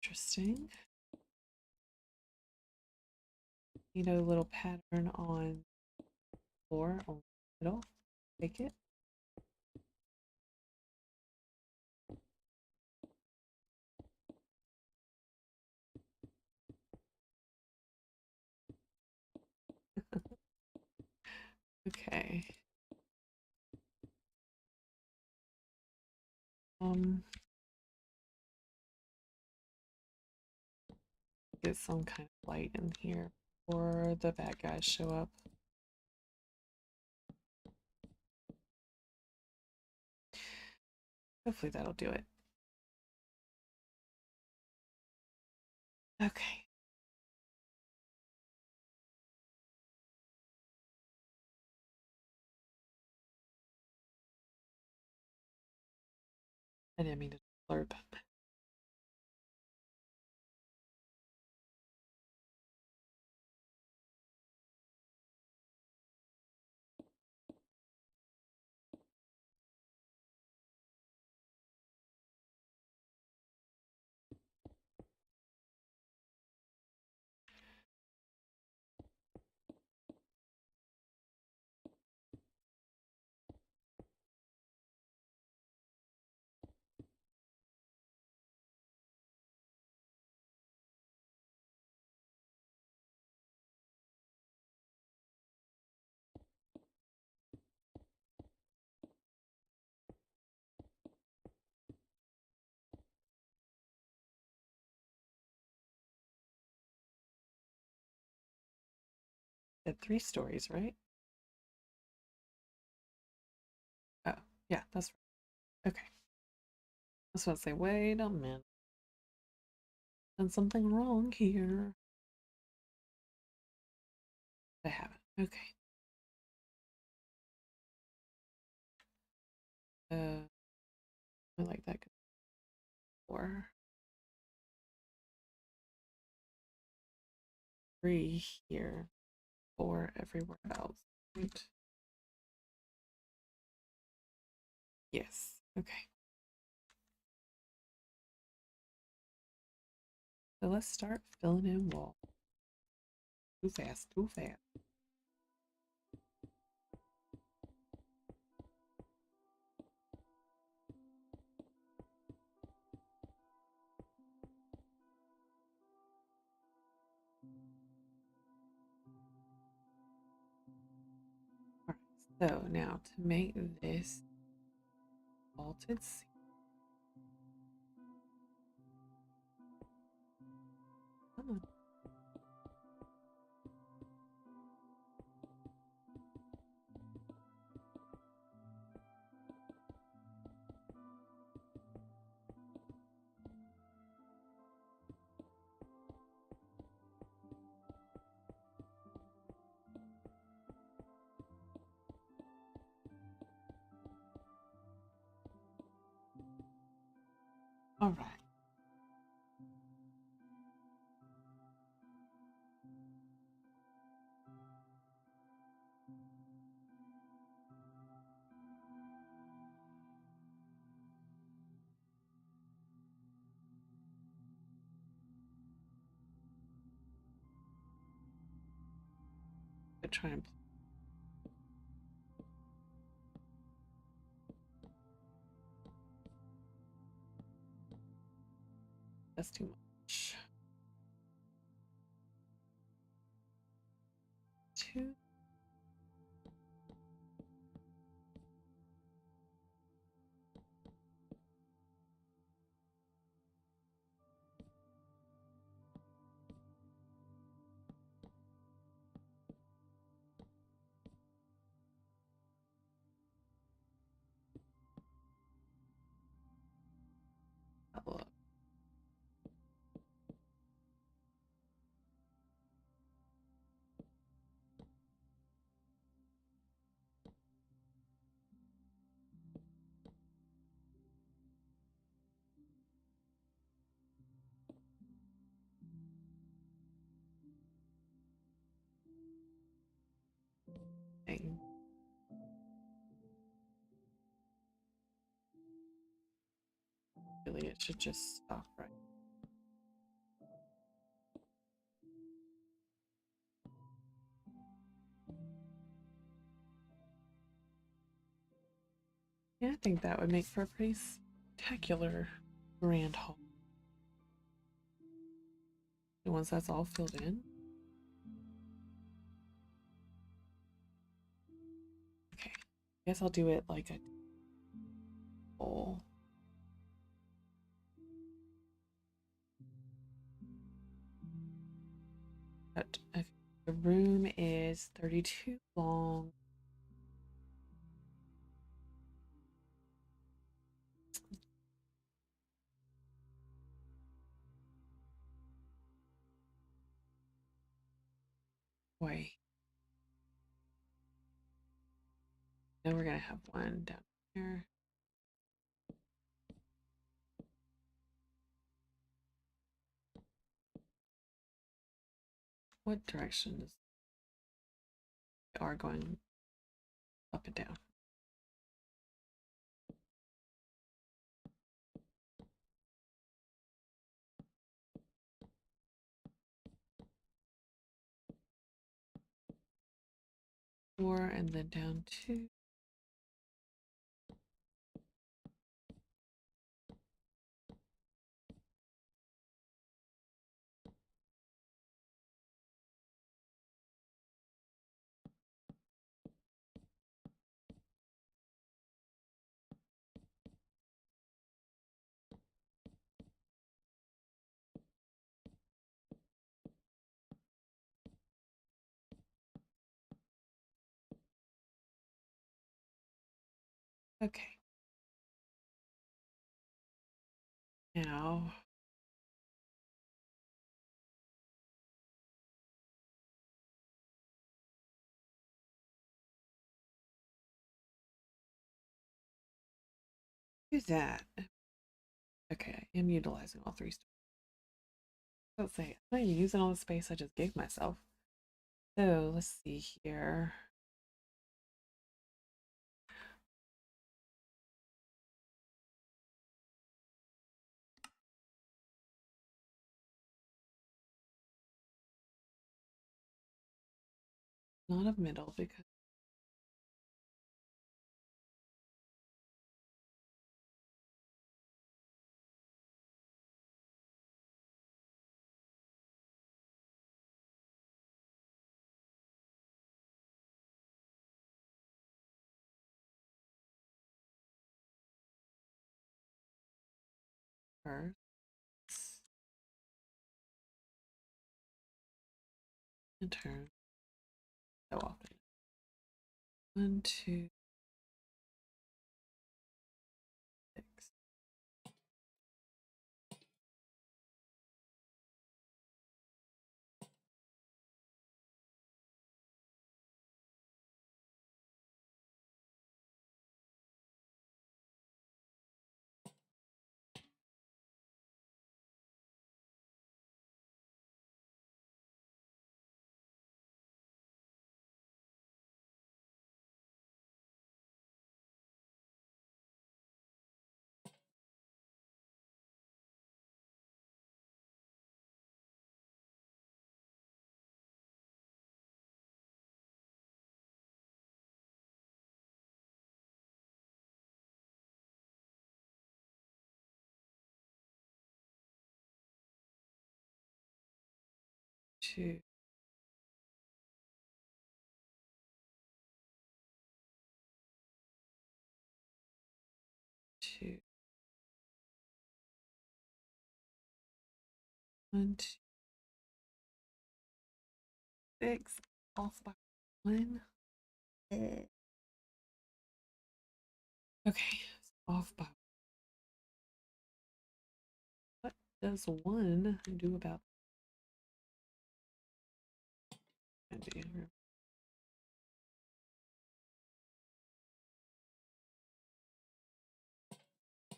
interesting. Need a little pattern on the floor on the middle. Take it. Okay. Get some kind of light in here before the bad guys show up. Hopefully that'll do it. Okay. I didn't mean to blurb. Said 3 stories, right? Oh, yeah, that's right. Okay. I was about to say, wait a minute. Done something wrong here. I haven't. Okay. I like that. 4, 3 here, 4 everywhere else. Right. Yes. Okay. So let's start filling in wall. Too fast, too fast. All right. So now to make this vaulted ceiling. Come on. All right. I try and that's too much. 2. Look. Dang. Really, it should just stop right. Yeah, I think that would make for a pretty spectacular grand hall. And once that's all filled in, okay. I guess I'll do it like a bowl. But okay, the room is 32 long. Boy, then we're gonna have one down here. What direction is we are going up and down? Four and then down 2. Okay. Now, do that. Okay, I am utilizing all three. Let's say I'm not even using all the space I just gave myself. So let's see here. Not a middle because first and turn so often. 1, 2, 6. Two, 2, 1, 2, 6. Off by 1. Okay, off by. What does 1 do about that?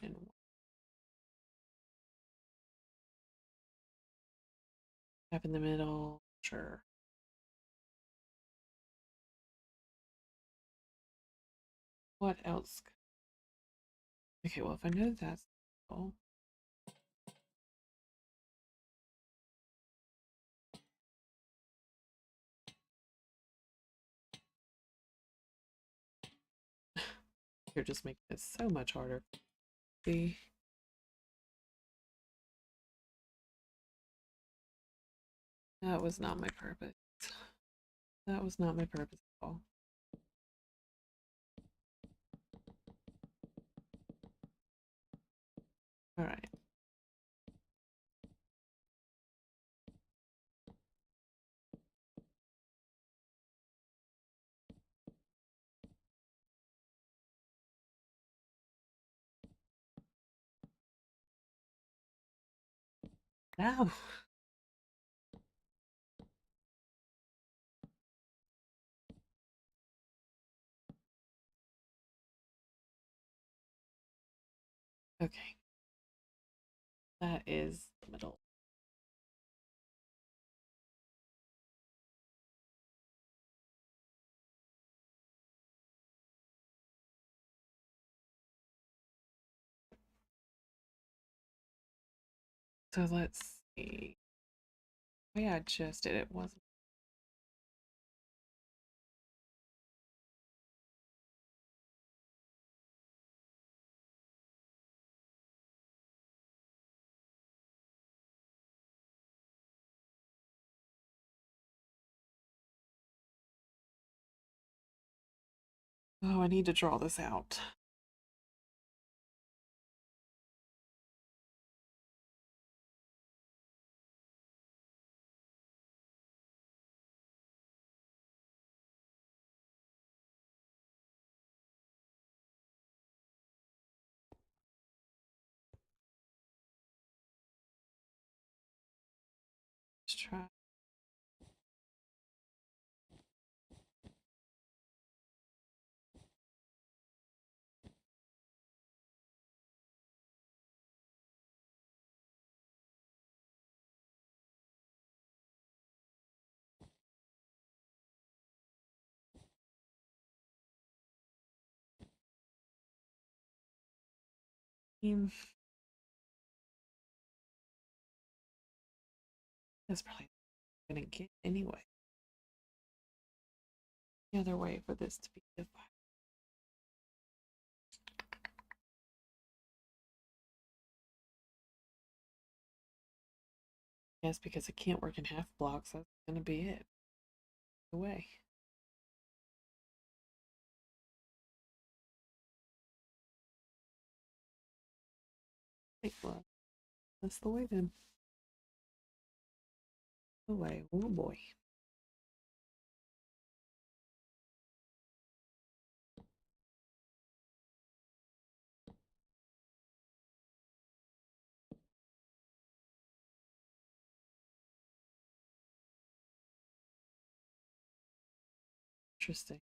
And tap in the middle. Sure. What else? Okay, well, if I know that's all. You're just making it so much harder. See? That was not my purpose. That was not my purpose at all. All right. Now. Okay. That is the middle. So let's see. Oh yeah, I just did it. Wasn't. Oh, I need to draw this out. try. That's probably gonna get anyway. The other way for this to be defined. Yes, because it can't work in half blocks. That's gonna be it. Away. Well, that's the way then. The way. Oh boy. Interesting.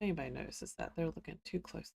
Anybody notices that they're looking too close.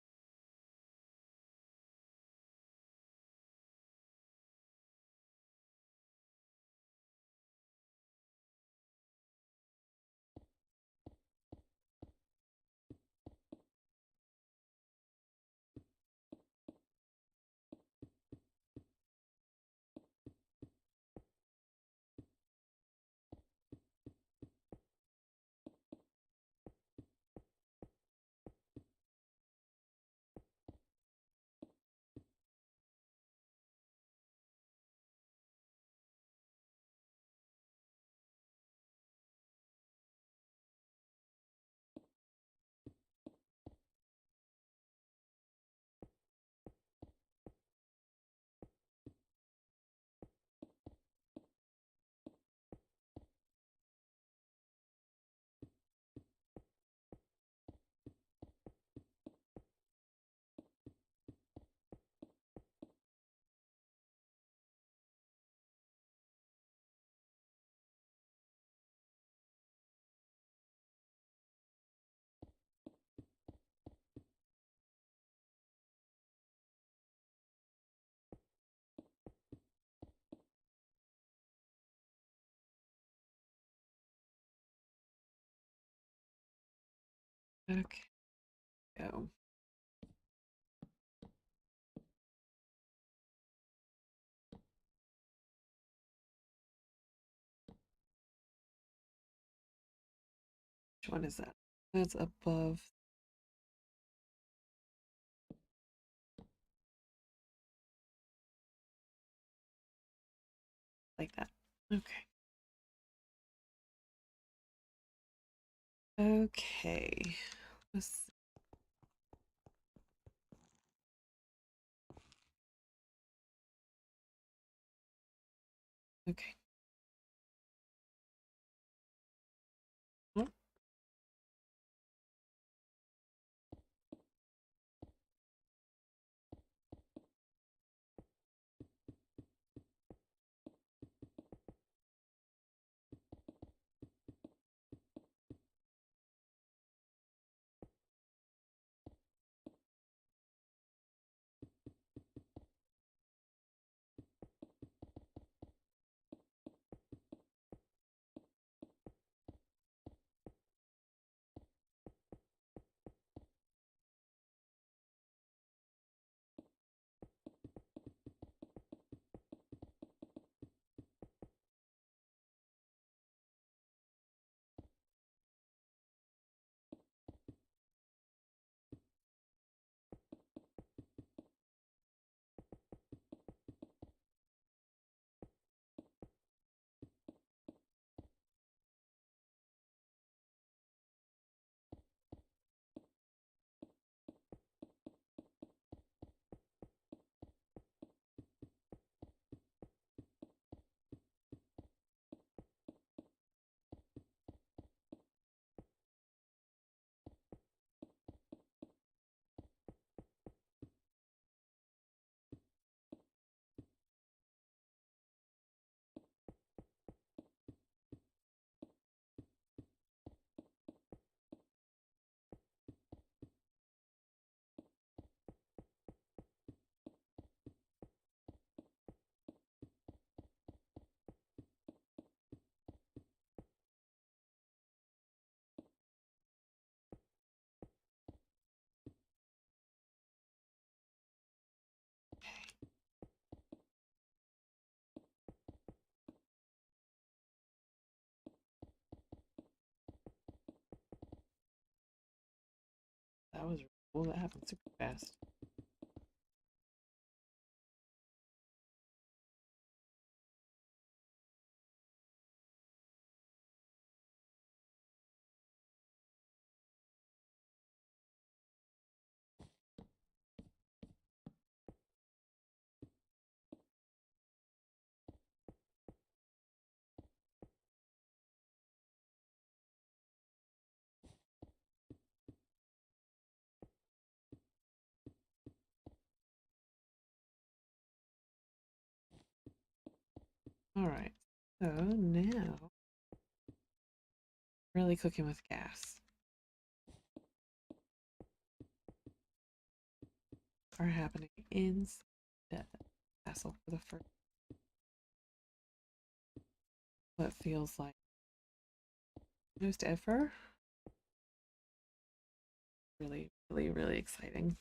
Okay. Go. Which one is that? That's above. Like that. Okay. Okay. Let's see. Okay. Oh, Oh, that happened super fast. All right, so now really cooking with gas. Are happening in the castle for the first. What feels like most ever. Really, really, really exciting.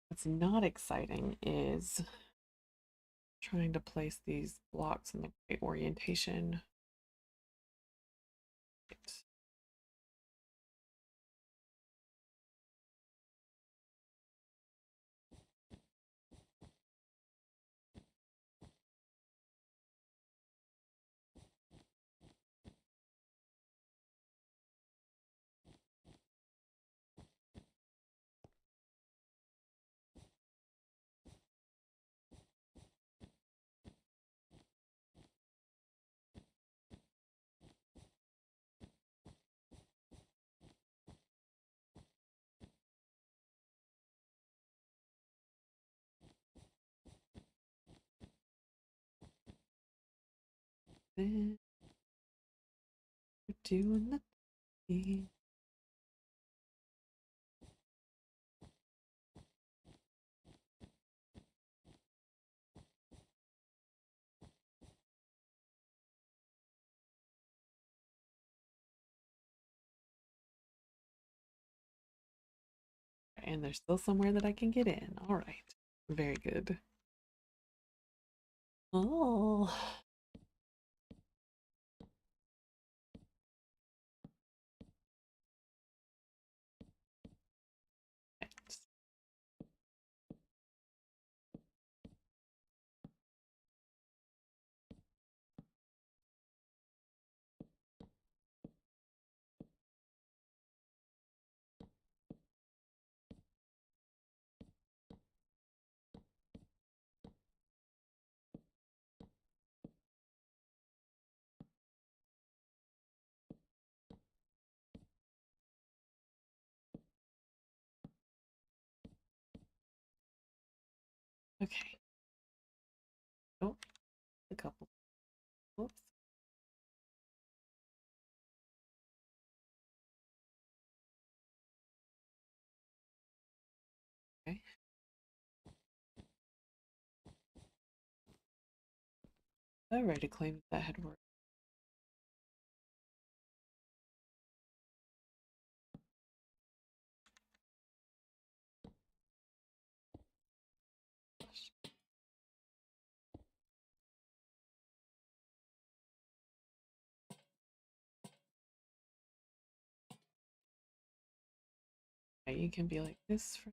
What's not exciting is trying to place these blocks in the right orientation. Then we're doing the thing. And there's still somewhere that I can get in. All right. Very good. Oh. Right. Okay. Oh, a couple. Oops. Okay. All right, to claim that had worked. Okay, you can be like this for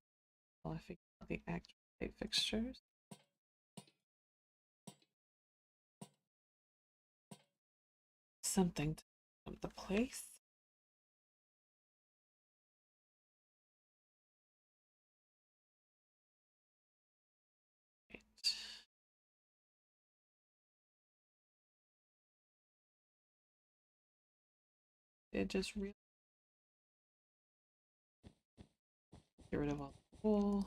while I figure out the actual light fixtures. Something to put the place. Right. It just really get rid of all the wool.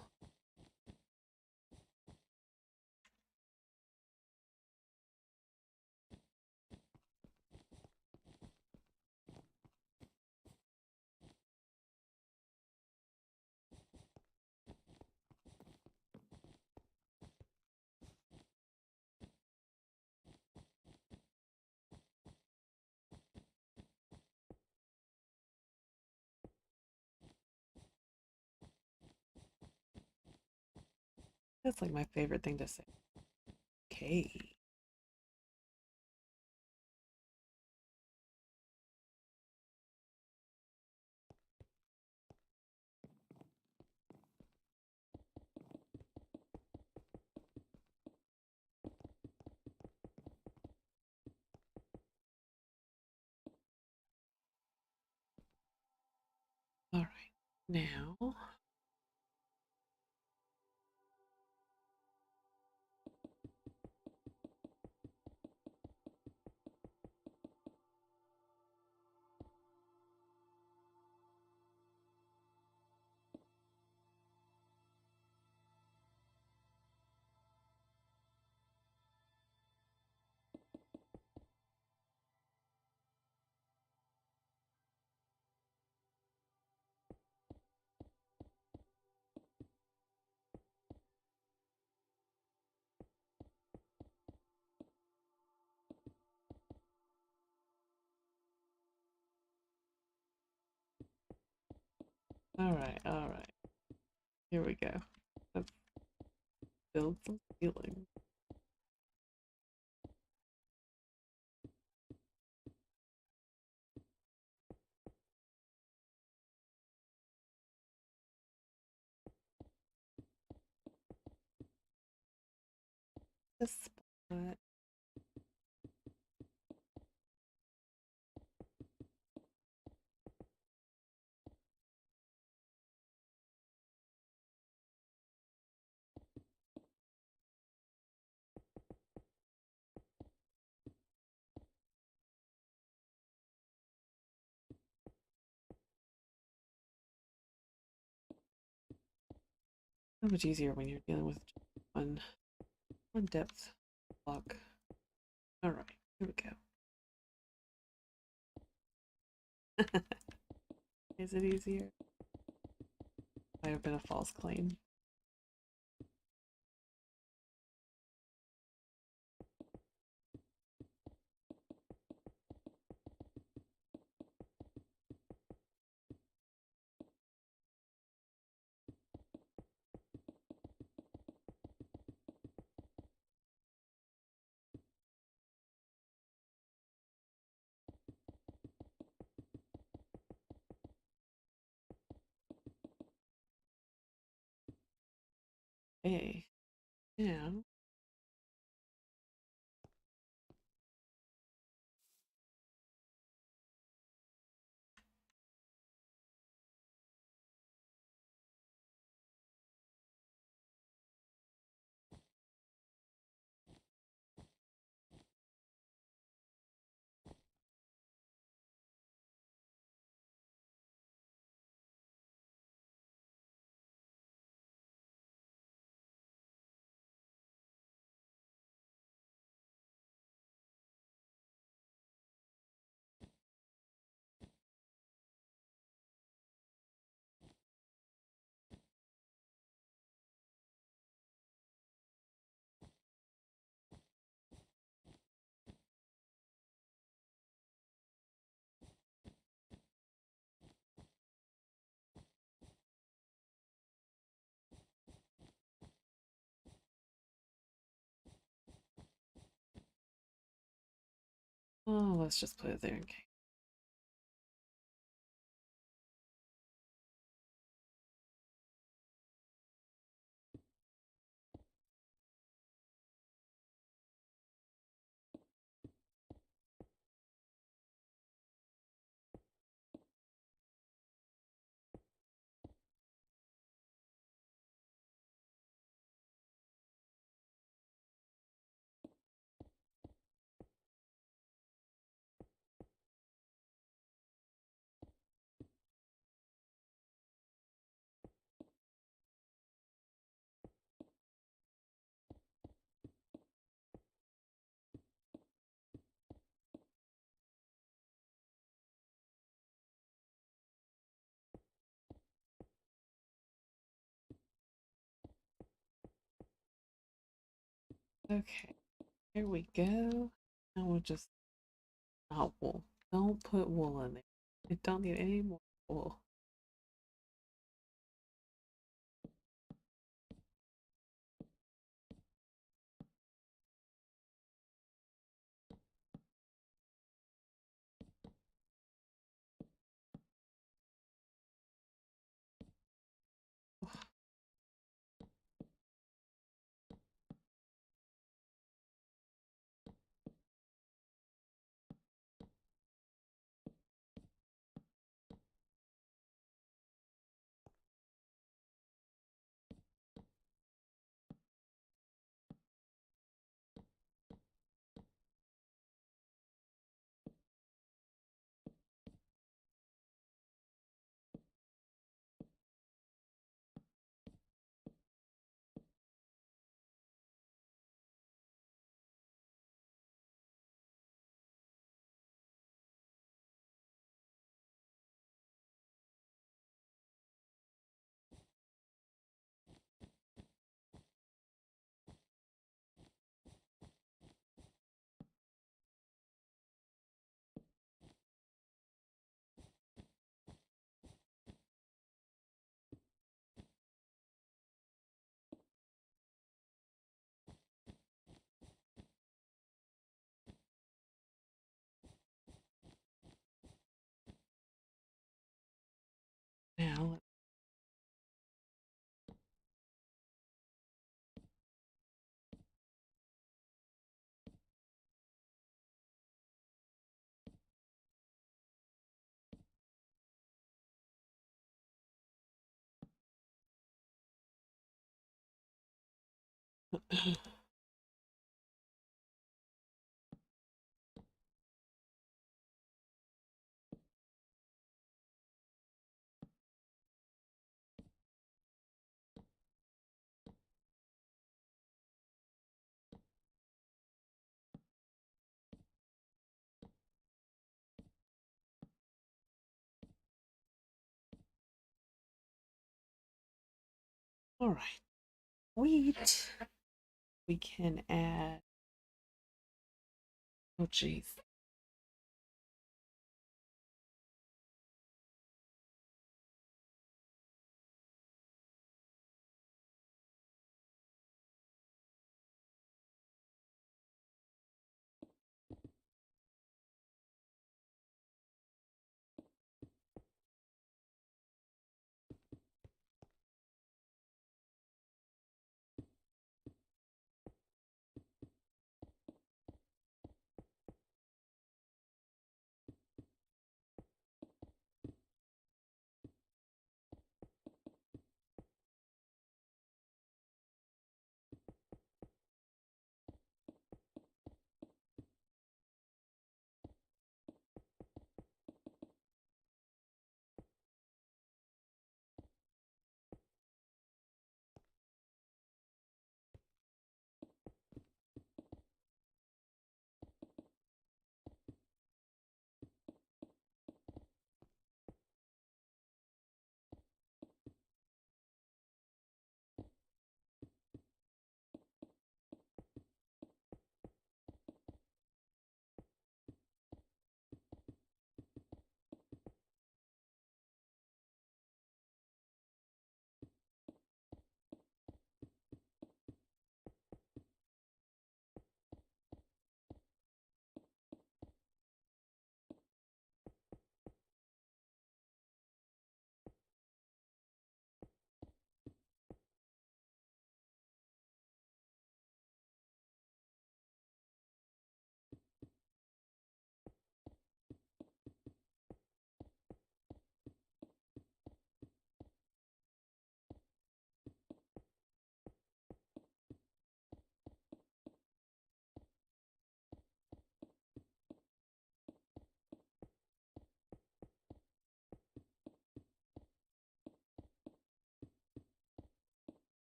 That's like my favorite thing to say. Okay. now. All right, all right. Here we go. Let's build some ceiling. This spot. So much easier when you're dealing with one depth block. All right, here we go. Is it easier? Might have been a false claim. Hey, now oh, let's just put it there in case. Okay, here we go. Now we'll just not wool. Don't put wool in there. I don't need any more wool. All right, wheat. We can add, oh geez.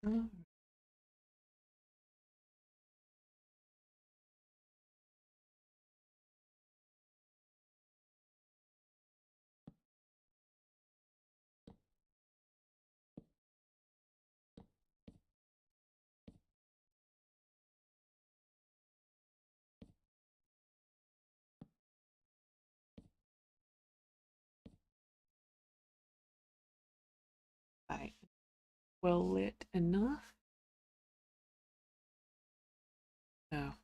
All right, well lit enough. Oh,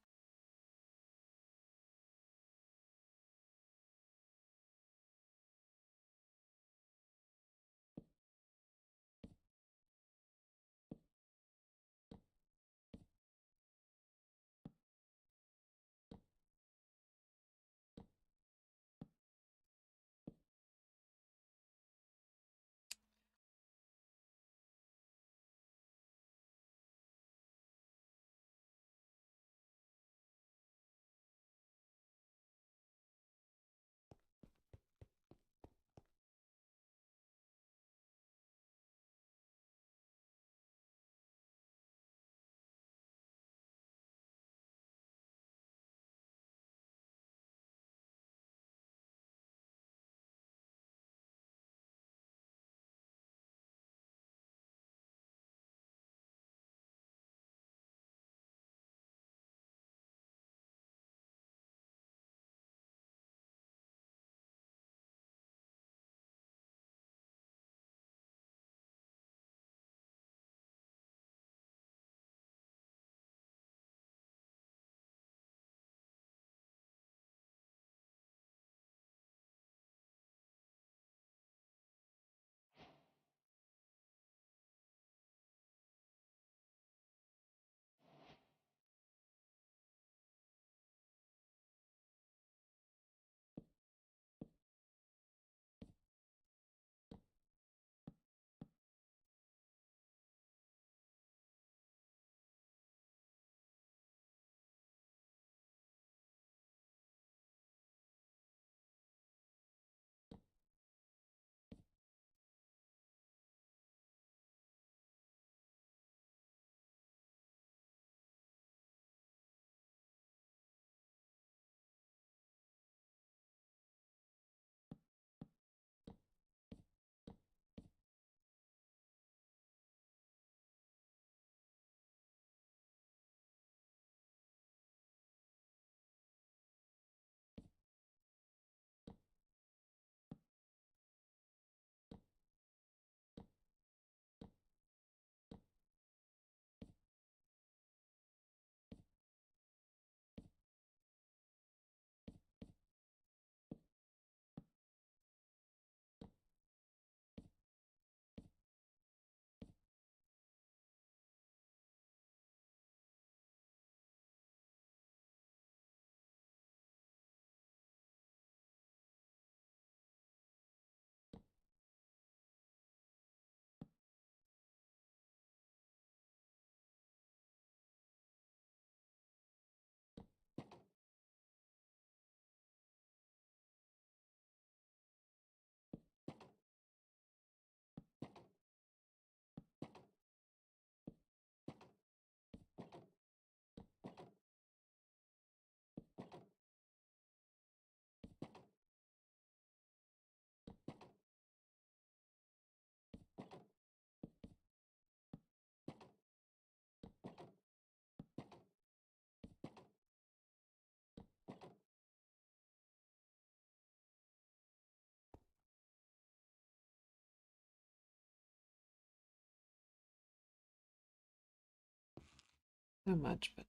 so much, but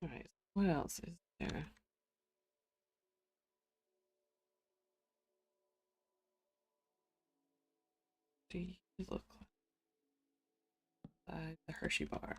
all right. What else is there? Do you look like the Hershey bar?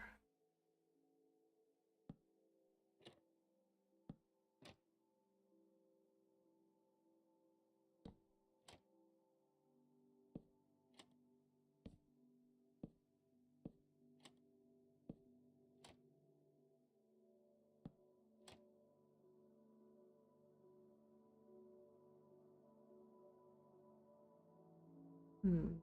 Hmm.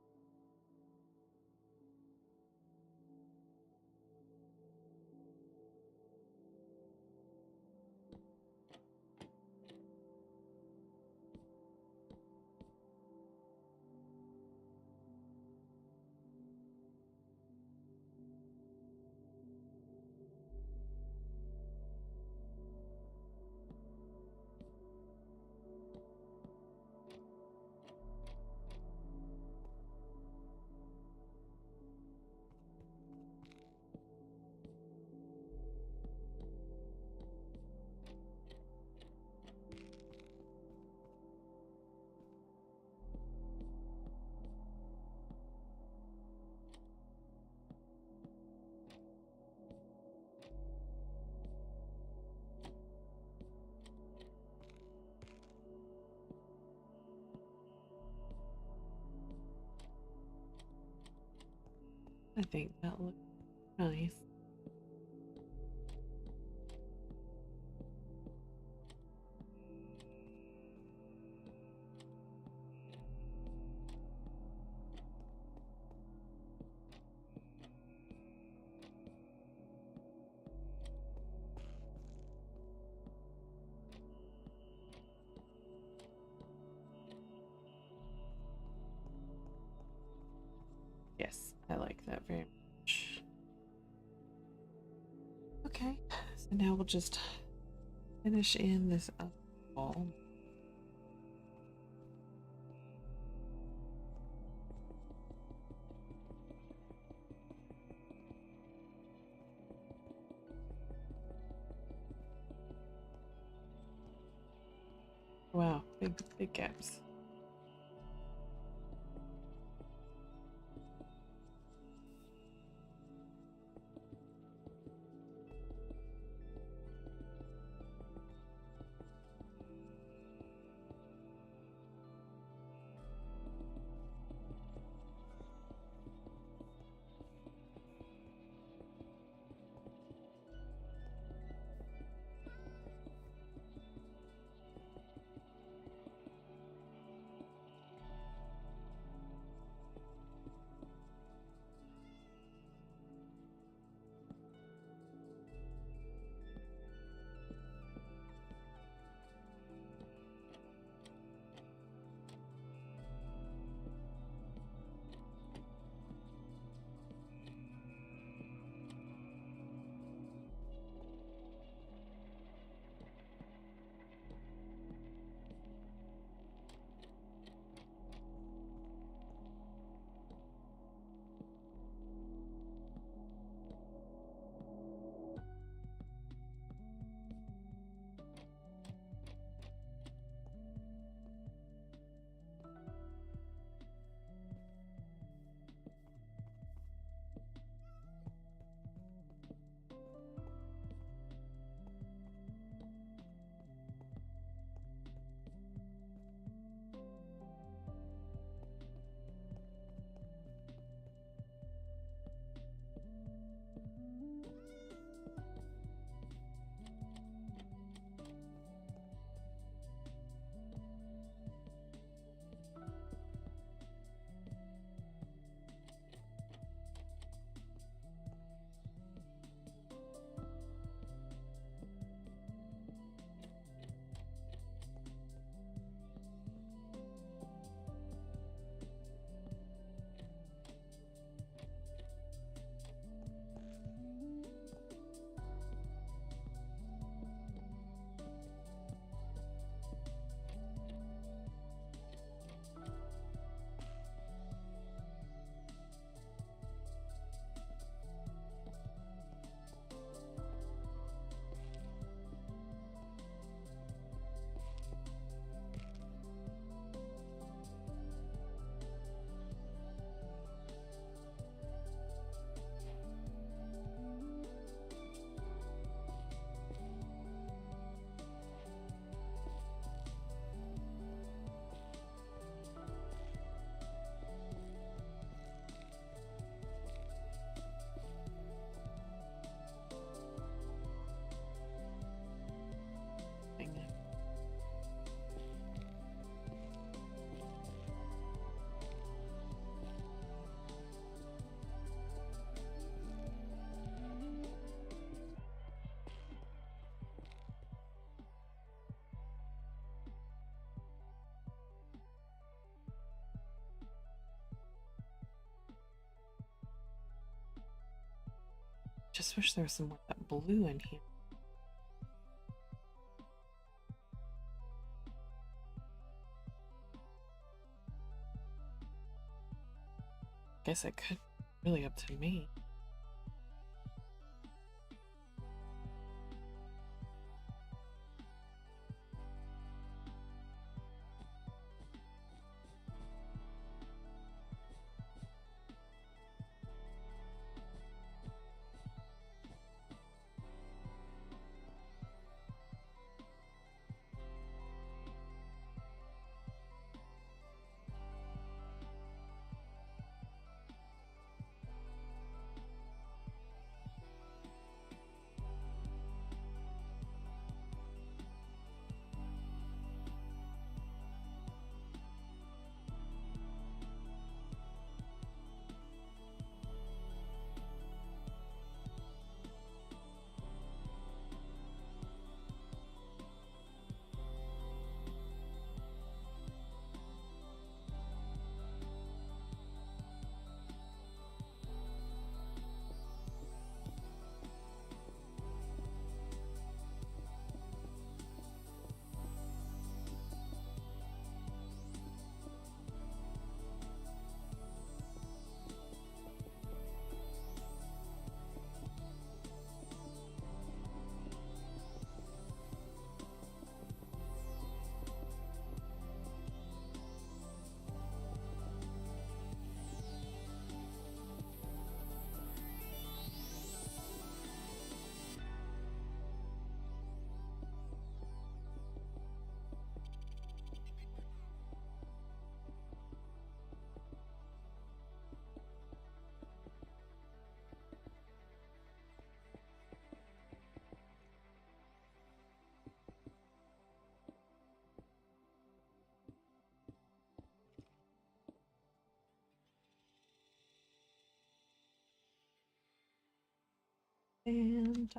I think that looks nice. Yes, I like that very much. Okay, so now we'll just finish in this other wall. Wow, big gaps. Just wish there was some more of that blue in here. Guess it could be really up to me. And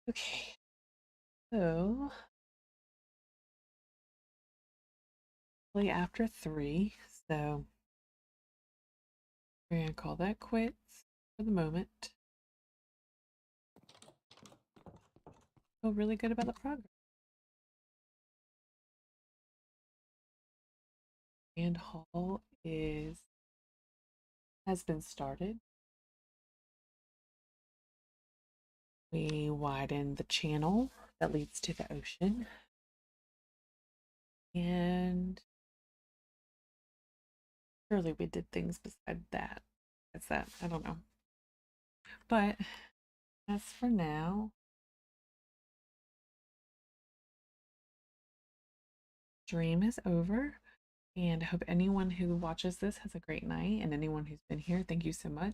okay, so play after 3, so we're gonna call that quits for the moment. Feel really good about the progress. And hall has been started. We widen the channel that leads to the ocean. And surely we did things beside that. That's that. I don't know. But as for now, dream is over. And I hope anyone who watches this has a great night. And anyone who's been here, thank you so much.